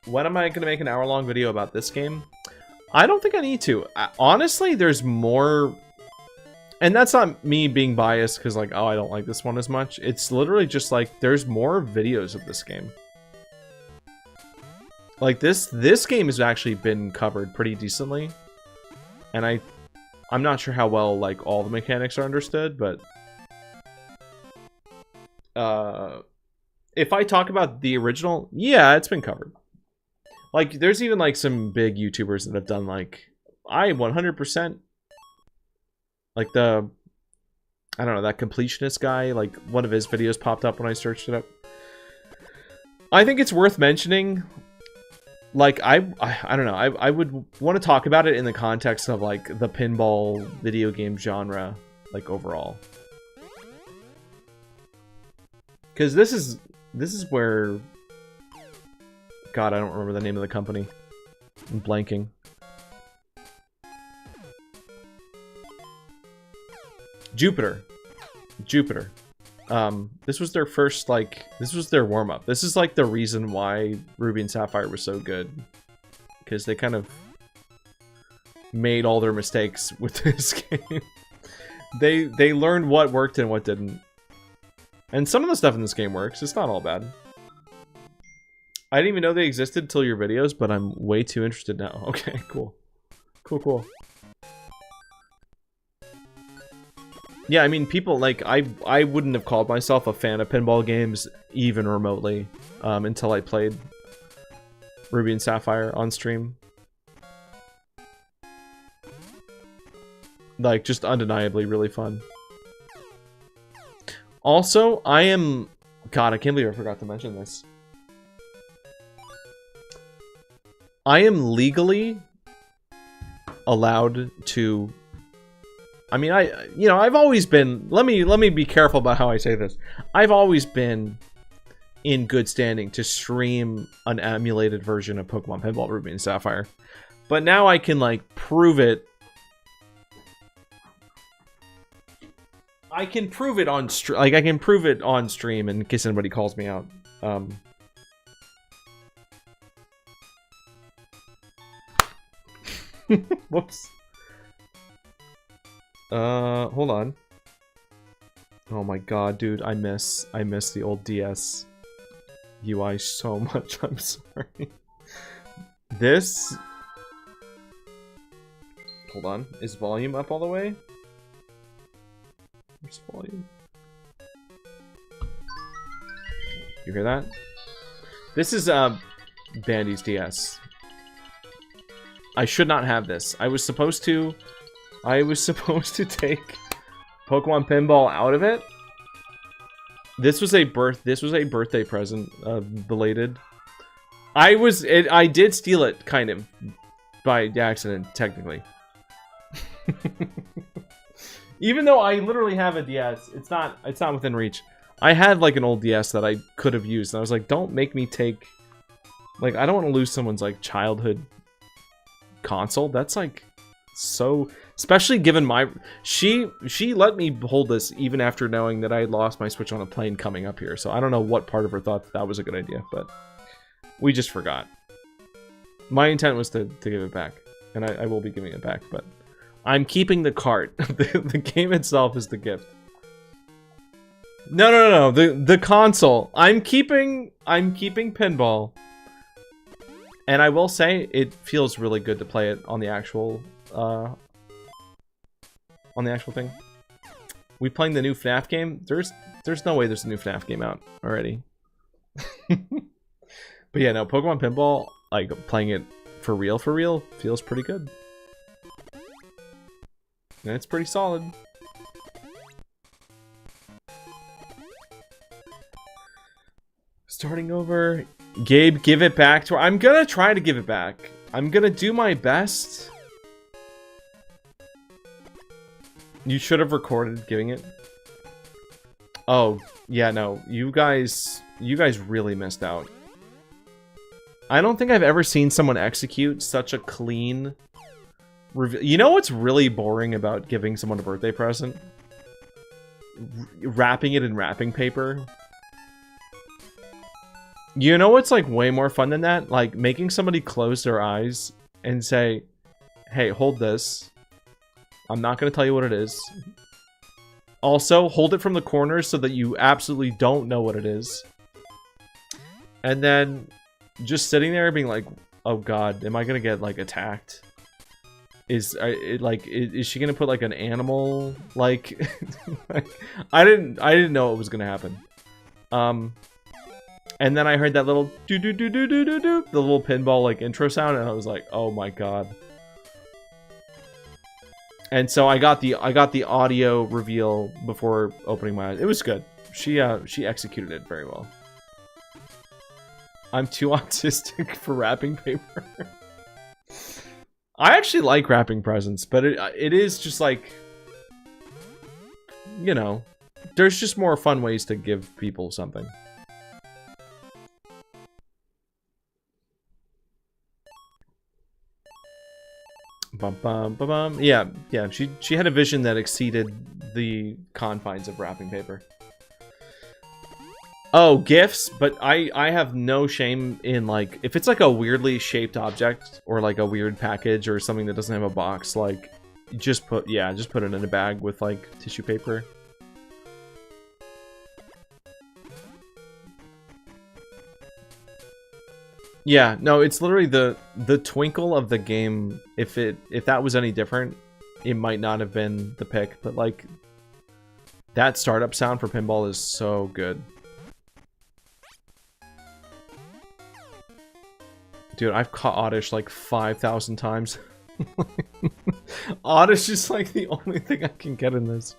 When am I going to make an hour-long video about this game? I don't think I need to. Honestly, there's more... And that's not me being biased because, like, oh, I don't like this one as much. It's literally just, like, there's more videos of this game. Like, this game has actually been covered pretty decently. And I'm not sure how well, like, all the mechanics are understood, but... if I talk about the original, yeah, it's been covered. Like, there's even, like, some big YouTubers that have done, like, I 100%... Like, I don't know, that completionist guy, like, one of his videos popped up when I searched it up. I think it's worth mentioning. Like, I don't know, I would want to talk about it in the context of, like, the pinball video game genre, like, overall. Because this is where... God, I don't remember the name of the company. I'm blanking. Jupiter. This was their first, like, this was their warm-up. This is, like, the reason why Ruby and Sapphire was so good. Because they kind of made all their mistakes with this game. They learned what worked and what didn't. And some of the stuff in this game works. It's not all bad. I didn't even know they existed until your videos, but I'm way too interested now. Okay, cool. Cool. Yeah, I mean, people, like, I wouldn't have called myself a fan of pinball games even remotely until I played Ruby and Sapphire on stream. Like, just undeniably really fun. Also, I am... God, I can't believe I forgot to mention this. I am legally allowed to... I mean, I've always been... Let me be careful about how I say this. I've always been in good standing to stream an emulated version of Pokemon Pinball Ruby and Sapphire. But now I can, like, prove it. I can prove it on stream. Like, I can prove it on stream in case anybody calls me out. Whoops. Hold on. Oh my god, dude, I miss the old DS UI so much. I'm sorry. This... Hold on. Is volume up all the way? Where's volume? You hear that? This is, Bandy's DS. I should not have this. I was supposed to take Pokemon Pinball out of it. This was a birthday present, belated. I did steal it, kind of, by accident, technically. Even though I literally have a DS, it's not within reach. I had, like, an old DS that I could have used, and I was like, don't make me take... Like, I don't want to lose someone's, like, childhood console. That's, like, so... Especially given my... She let me hold this even after knowing that I had lost my Switch on a plane coming up here, so I don't know what part of her thought that was a good idea, but... We just forgot. My intent was to give it back, and I will be giving it back, but... I'm keeping the cart. The game itself is the gift. No. The console. I'm keeping Pinball. And I will say, it feels really good to play it on the actual on the actual thing. We playing the new FNAF game? There's no way there's a new FNAF game out already. But yeah, no, Pokemon Pinball, like playing it for real, feels pretty good. And it's pretty solid. Starting over. Gabe, give it back to her. I'm gonna try to give it back. I'm gonna do my best. You should have recorded giving it. Oh, yeah, no. You guys really missed out. I don't think I've ever seen someone execute such a clean reveal. You know what's really boring about giving someone a birthday present? Wrapping it in wrapping paper. You know what's like way more fun than that? Like making somebody close their eyes and say, hey, hold this. I'm not going to tell you what it is. Also, hold it from the corners so that you absolutely don't know what it is. And then just sitting there being like, oh god, am I going to get like attacked? Is she going to put like an animal like I didn't know it was going to happen. And then I heard that little do do do do do do do, the little pinball like intro sound, and I was like, oh my god. And so I got the audio reveal before opening my eyes. It was good. She executed it very well. I'm too autistic for wrapping paper. I actually like wrapping presents, but it is just like, you know, there's just more fun ways to give people something. Bum, bum, bum, bum. Yeah, she had a vision that exceeded the confines of wrapping paper. Oh, gifts, but I have no shame in like if it's like a weirdly shaped object or like a weird package or something that doesn't have a box, like just put it in a bag with like tissue paper. Yeah, no, it's literally the twinkle of the game. If that was any different, it might not have been the pick, but like that startup sound for Pinball is so good. Dude, I've caught Oddish like 5,000 times. Oddish is like the only thing I can get in this.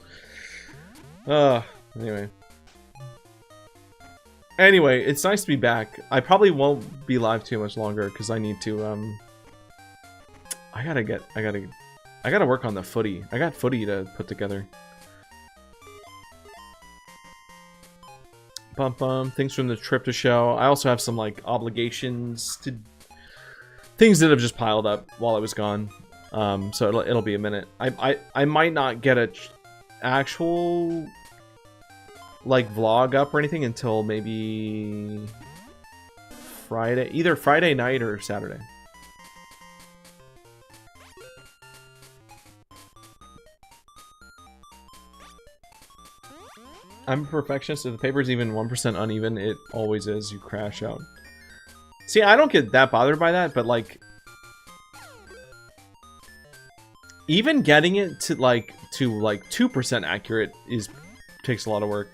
Anyway, it's nice to be back. I probably won't be live too much longer because I need to I gotta work on the footy. I got footy to put together. Bum bum. Things from the trip to show. I also have some like obligations to things that have just piled up while I was gone. So it'll be a minute. I might not get a actual like vlog up or anything until maybe Friday, either Friday night or Saturday. I'm a perfectionist. If the paper's even 1% uneven, it always is. You crash out. See, I don't get that bothered by that, but like even getting it to like 2% accurate takes a lot of work.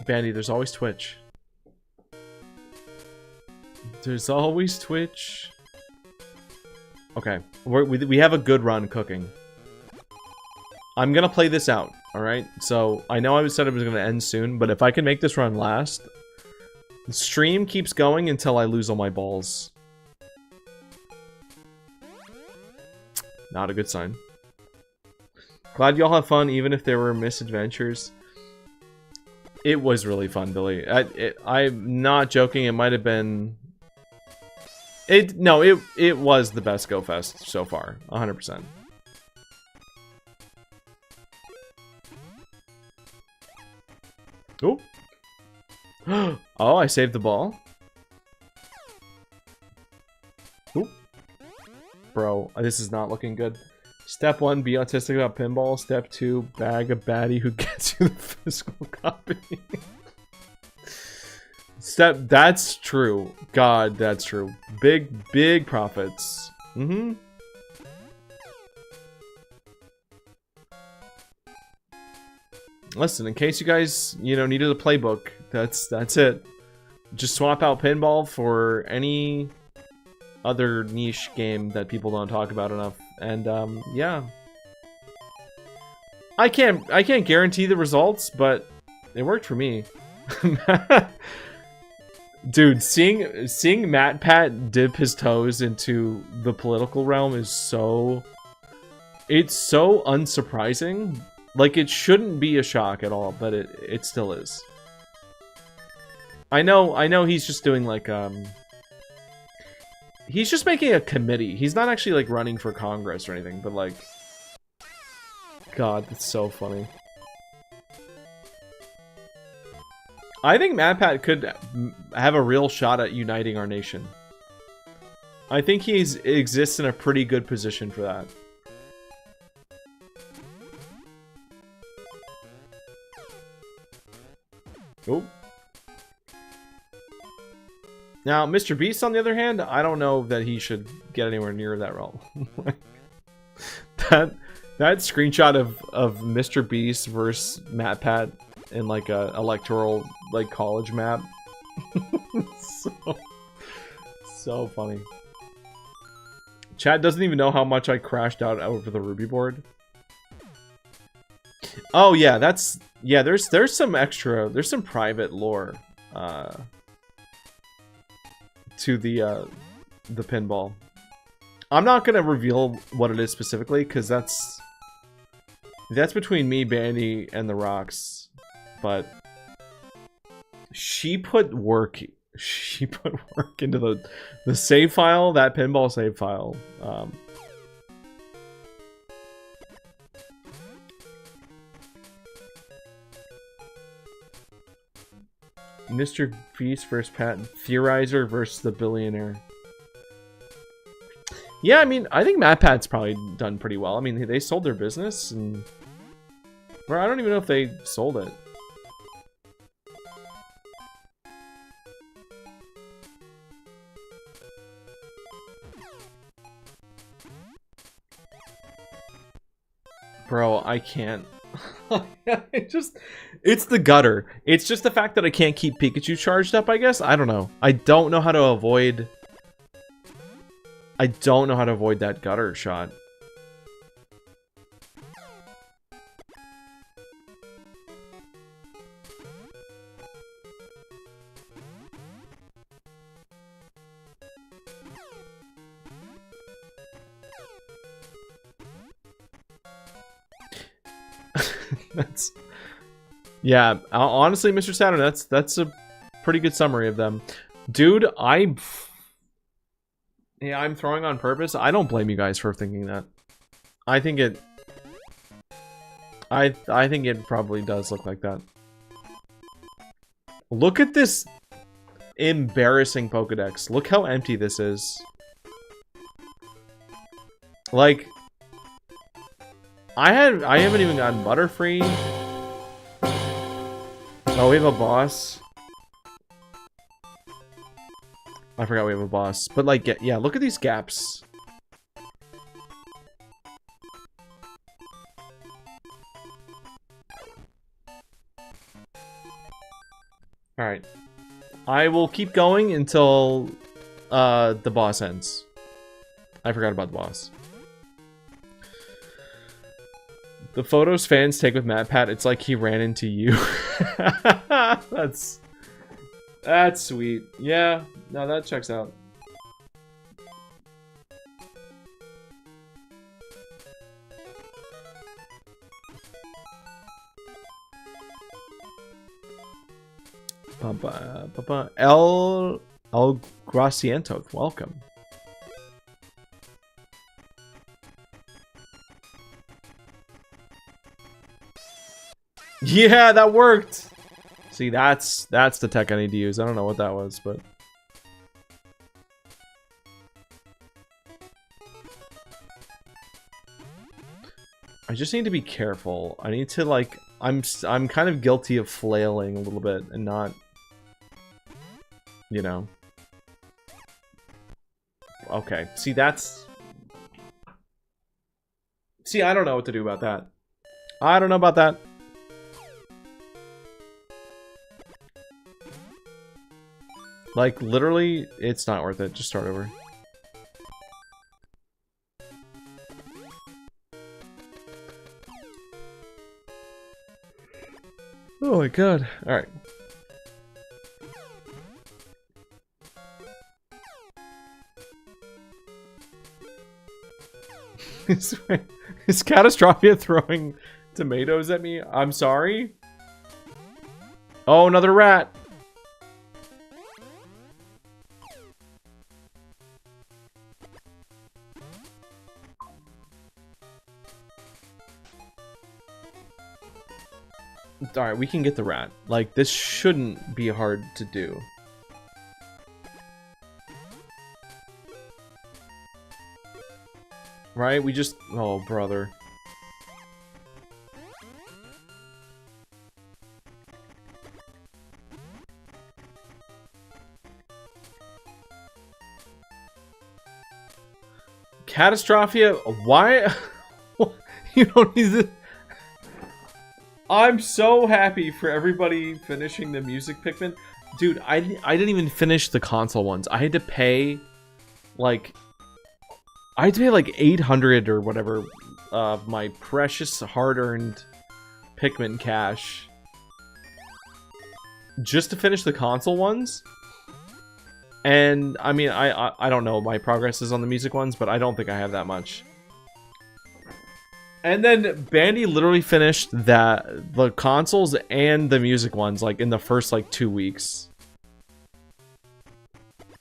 Bandy, there's always Twitch. There's always Twitch. Okay, we have a good run cooking. I'm gonna play this out, alright? So, I know I said it was gonna end soon, but if I can make this run last, the stream keeps going until I lose all my balls. Not a good sign. Glad y'all have fun, even if there were misadventures. It was really fun, Billy. I'm not joking. It might have been. It was the best Go Fest so far, 100%. Oh. Oh, I saved the ball. Oop. Bro, this is not looking good. Step 1, be autistic about pinball. Step 2, bag a baddie who gets you the physical copy. That's true. God, that's true. Big profits. Mm-hmm. Listen, in case you guys, you know, needed a playbook, that's it. Just swap out pinball for any other niche game that people don't talk about enough. And yeah. I can't guarantee the results, but it worked for me. Dude, seeing MatPat dip his toes into the political realm is so... It's so unsurprising. Like, it shouldn't be a shock at all, but it still is. I know he's just doing, like, he's just making a committee. He's not actually, like, running for Congress or anything, but, like... God, that's so funny. I think MatPat could have a real shot at uniting our nation. I think he exists in a pretty good position for that. Oh. Now, Mr. Beast, on the other hand, I don't know that he should get anywhere near that realm. That screenshot of Mr. Beast versus MatPat in like a electoral like college map. so funny. Chad doesn't even know how much I crashed out over the Ruby board. Oh yeah, there's some private lore to the pinball. I'm not gonna reveal what it is specifically because that's between me, Bandy, and the Rocks. But she put work into the save file, that pinball save file. Mr. Beast versus Pat, Theorizer versus the Billionaire. Yeah, I mean, I think MatPat's probably done pretty well. I mean, they sold their business, and... Well, I don't even know if they sold it. Bro, I can't. It's the gutter. It's just the fact that I can't keep Pikachu charged up, I guess? I don't know. I don't know how to avoid that gutter shot. Yeah, honestly, Mr. Saturn, that's a pretty good summary of them. Dude, I'm throwing on purpose. I don't blame you guys for thinking that. I think it probably does look like that. Look at this embarrassing Pokedex. Look how empty this is. Like, I haven't even gotten Butterfree. Oh, we have a boss. I forgot we have a boss. But, like, yeah, look at these gaps. Alright. I will keep going until the boss ends. I forgot about the boss. The photos fans take with MatPat, it's like he ran into you. That's sweet. Yeah, no, that checks out. El Graciento, welcome. Yeah, that worked. See, that's the tech I need to use. I don't know what that was, but I just need to be careful. I need to, like, I'm kind of guilty of flailing a little bit and not You know? Okay. See, that's... See, I don't know what to do about that. I don't know about that. Like, literally, it's not worth it. Just start over. Oh my god. Alright. Is Catastrophia throwing tomatoes at me? I'm sorry? Oh, another rat! Alright, we can get the rat. Like, this shouldn't be hard to do. Right? We just... Oh, brother. Catastrophia? Why? You don't need to... I'm so happy for everybody finishing the music Pikmin. Dude, I didn't even finish the console ones. I had to pay, like... I had to pay like 800 or whatever of my precious hard-earned Pikmin cash just to finish the console ones. And, I mean, I don't know what my progress is on the music ones, but I don't think I have that much. And then Bandy literally finished the consoles and the music ones, like, in the first, like, 2 weeks.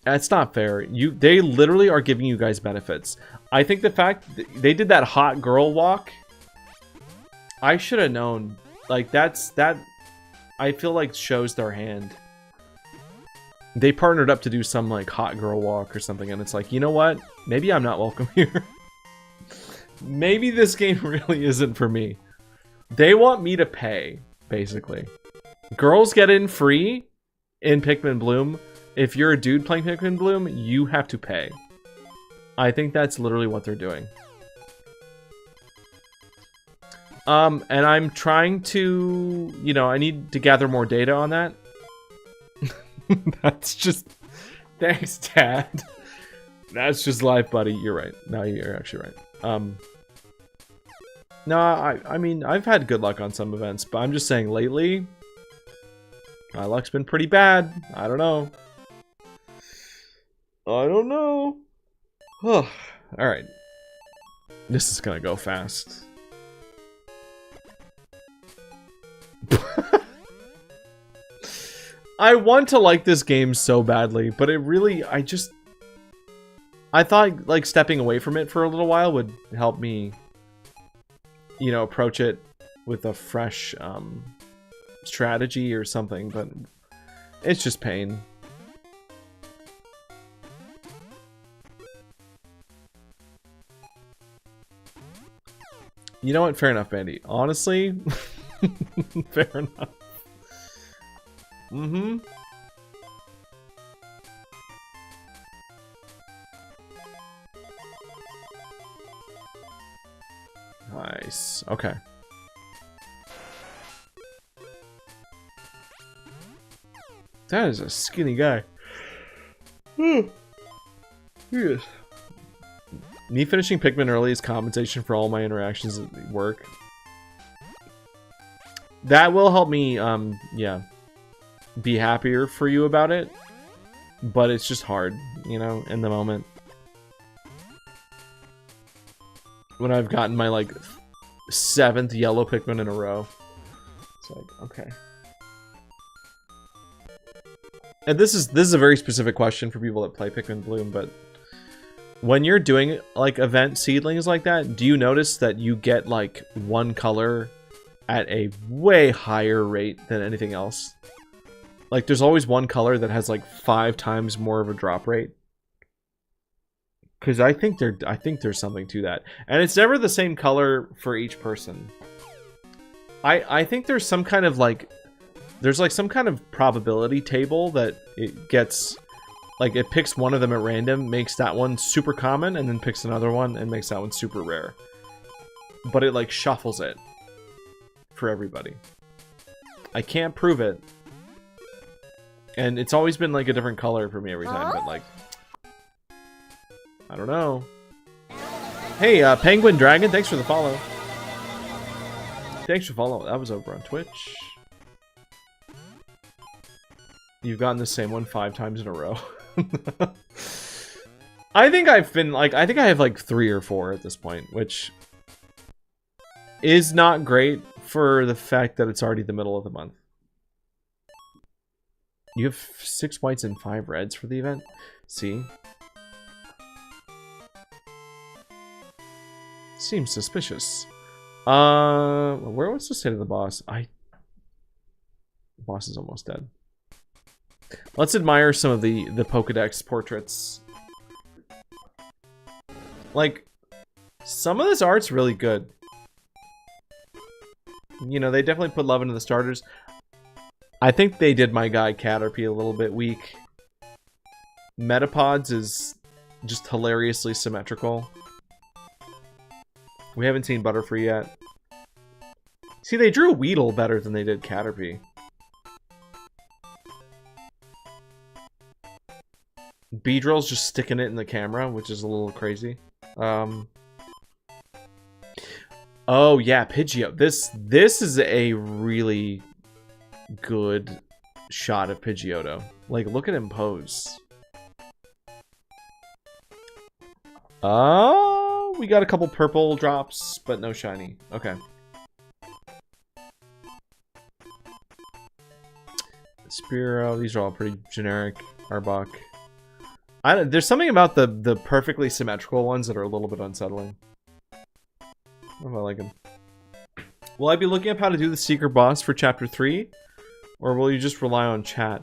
That's not fair. They literally are giving you guys benefits. I think the fact they did that hot girl walk, I should have known. Like, that I feel like shows their hand. They partnered up to do some, like, hot girl walk or something, and it's like, you know what? Maybe I'm not welcome here. Maybe this game really isn't for me. They want me to pay, basically. Girls get in free in Pikmin Bloom. If you're a dude playing Pikmin Bloom, you have to pay. I think that's literally what they're doing. And I'm trying to, you know, I need to gather more data on that. That's just... Thanks, Dad. That's just life, buddy. You're right. No, you're actually right. No, I mean, I've had good luck on some events, but I'm just saying lately, my luck's been pretty bad. I don't know. I don't know. Alright. This is gonna go fast. I want to like this game so badly, but it really, I thought, like, stepping away from it for a little while would help me, you know, approach it with a fresh strategy or something, but it's just pain. You know what? Fair enough, Bandy. Honestly, fair enough. Mm-hmm. Nice. Okay. That is a skinny guy. Yes. Me finishing Pikmin early is compensation for all my interactions at work. That will help me, yeah, be happier for you about it. But it's just hard, you know, in the moment. When I've gotten my, like, 7th yellow Pikmin in a row. It's like, okay. And this is a very specific question for people that play Pikmin Bloom, but when you're doing, like, event seedlings like that, do you notice that you get, like, one color at a way higher rate than anything else? Like, there's always one color that has, like, 5 times more of a drop rate. Because I think there's something to that. And it's never the same color for each person. I think there's some kind of, like, there's like some kind of probability table that it gets, like it picks one of them at random, makes that one super common, and then picks another one and makes that one super rare. But it like shuffles it for everybody. I can't prove it. And it's always been like a different color for me every time, but like, I don't know. Hey, Penguin Dragon, thanks for the follow. Thanks for following. That was over on Twitch. You've gotten the same one 5 times in a row. I think I've been like, I think I have like 3 or 4 at this point, which is not great for the fact that it's already the middle of the month. You have 6 whites and 5 reds for the event? See? Seems suspicious. Where was the state of the boss? The boss is almost dead. Let's admire some of the Pokedex portraits. Like, some of this art's really good. You know, they definitely put love into the starters. I think they did my guy Caterpie a little bit weak. Metapods is just hilariously symmetrical. We haven't seen Butterfree yet. See, they drew Weedle better than they did Caterpie. Beedrill's just sticking it in the camera, which is a little crazy. Oh yeah, Pidgeot. This is a really good shot of Pidgeotto. Like, look at him pose. Oh, we got a couple purple drops, but no shiny. Okay. Spearow, these are all pretty generic. Arbok. There's something about the perfectly symmetrical ones that are a little bit unsettling. I don't know if I like them. Will I be looking up how to do the secret boss for chapter 3? Or will you just rely on chat?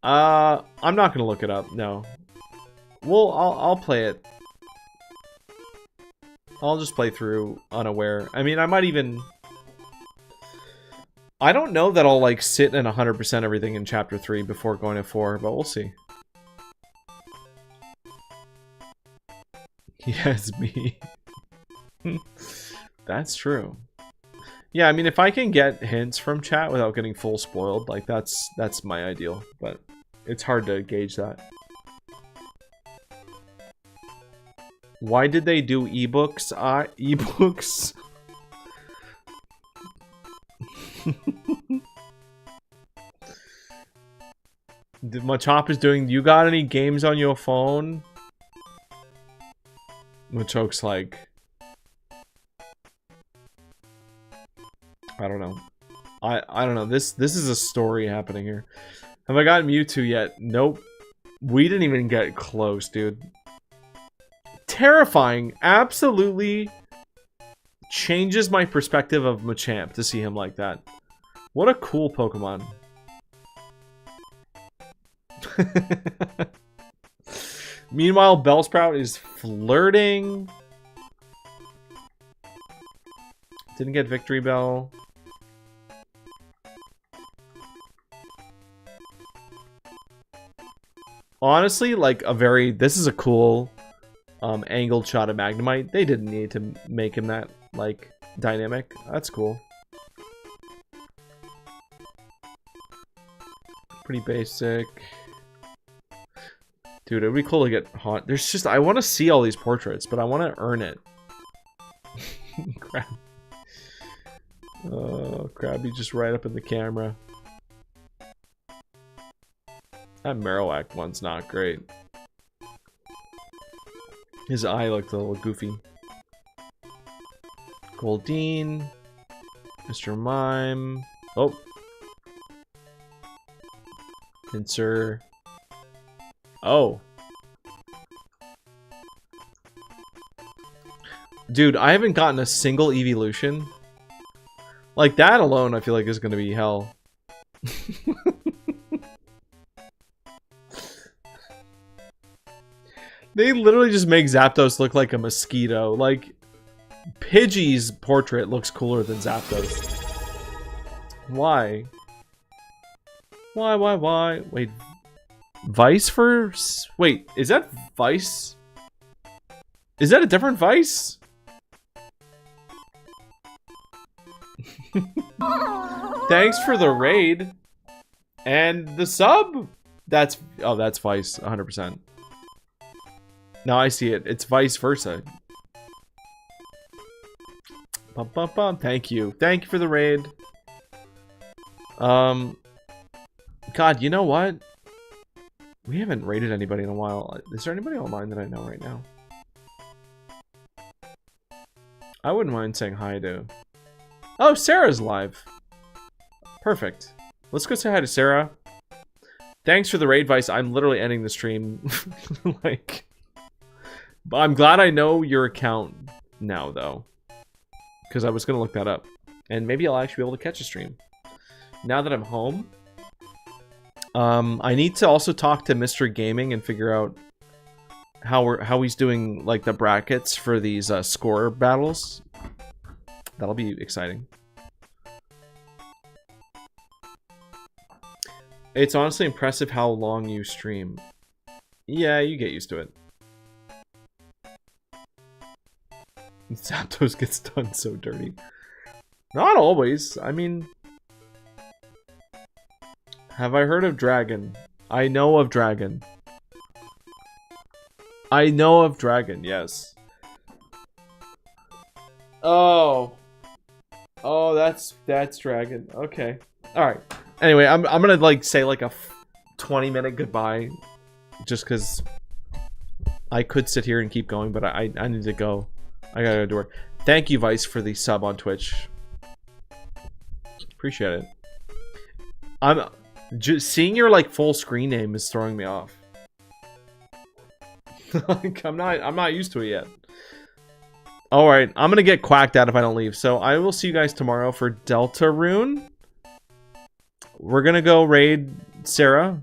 I'm not gonna look it up, no. Well, I'll play it. I'll just play through unaware. I mean, I might even... I don't know that I'll, like, sit and 100% everything in chapter 3 before going to 4, but we'll see. Yeah, it's me. That's true. Yeah, I mean, if I can get hints from chat without getting full spoiled, like, that's my ideal. But it's hard to gauge that. Why did they do ebooks? Ebooks? Machop is doing, you got any games on your phone? Machoke's like, I don't know. I don't know. This is a story happening here. Have I gotten Mewtwo yet? Nope. We didn't even get close, dude. Terrifying. Absolutely changes my perspective of Machamp to see him like that. What a cool Pokemon. Meanwhile, Bellsprout is flirting. Didn't get Victory Bell. Honestly, like this is a cool angled shot of Magnemite. They didn't need to make him that, like, dynamic. That's cool. Pretty basic. Dude, it would be cool to get haunt. There's just, I want to see all these portraits, but I want to earn it. Crap. Oh, Krabby just right up in the camera. That Marowak one's not great. His eye looked a little goofy. Goldeen. Mr. Mime. Oh. Pinsir. Oh. Dude, I haven't gotten a single evolution. Like, that alone I feel like is gonna be hell. They literally just make Zapdos look like a mosquito. Like, Pidgey's portrait looks cooler than Zapdos. Why? Why? Wait, Vice for... Wait, is that Vice? Is that a different Vice? Thanks for the raid. And the sub? That's... Oh, that's Vice, 100%. Now I see it. It's vice versa. Bum, bum, bum. Thank you. Thank you for the raid. God, you know what? We haven't raided anybody in a while. Is there anybody online that I know right now? I wouldn't mind saying hi to... Oh, Sarah's live. Perfect. Let's go say hi to Sarah. Thanks for the raid, Vice. I'm literally ending the stream. Like... I'm glad I know your account now, though. Because I was going to look that up. And maybe I'll actually be able to catch a stream. Now that I'm home... I need to also talk to Mr. Gaming and figure out how he's doing like the brackets for these score battles. That'll be exciting. It's honestly impressive how long you stream. Yeah, you get used to it. Zapdos gets done so dirty. Not always. I mean... Have I heard of Dragon? I know of Dragon. I know of Dragon, yes. Oh. Oh, that's Dragon. Okay. Alright. Anyway, I'm gonna like say like a 20-minute goodbye. Just because I could sit here and keep going, but I need to go. I gotta go to work. Thank you, Vice, for the sub on Twitch. Appreciate it. Just seeing your like full screen name is throwing me off. Like, I'm not used to it yet. Alright, I'm gonna get quacked out if I don't leave. So I will see you guys tomorrow for Deltarune. We're gonna go raid Sarah.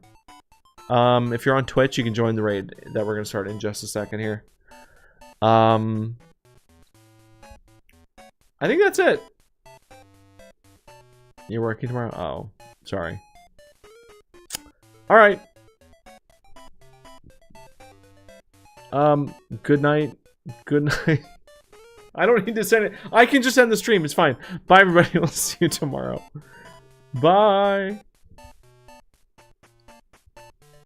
If you're on Twitch, you can join the raid that we're gonna start in just a second here. I think that's it. You're working tomorrow? Oh, sorry. Alright. Good night. Good night. I don't need to send it. I can just end the stream. It's fine. Bye, everybody. We'll see you tomorrow. Bye.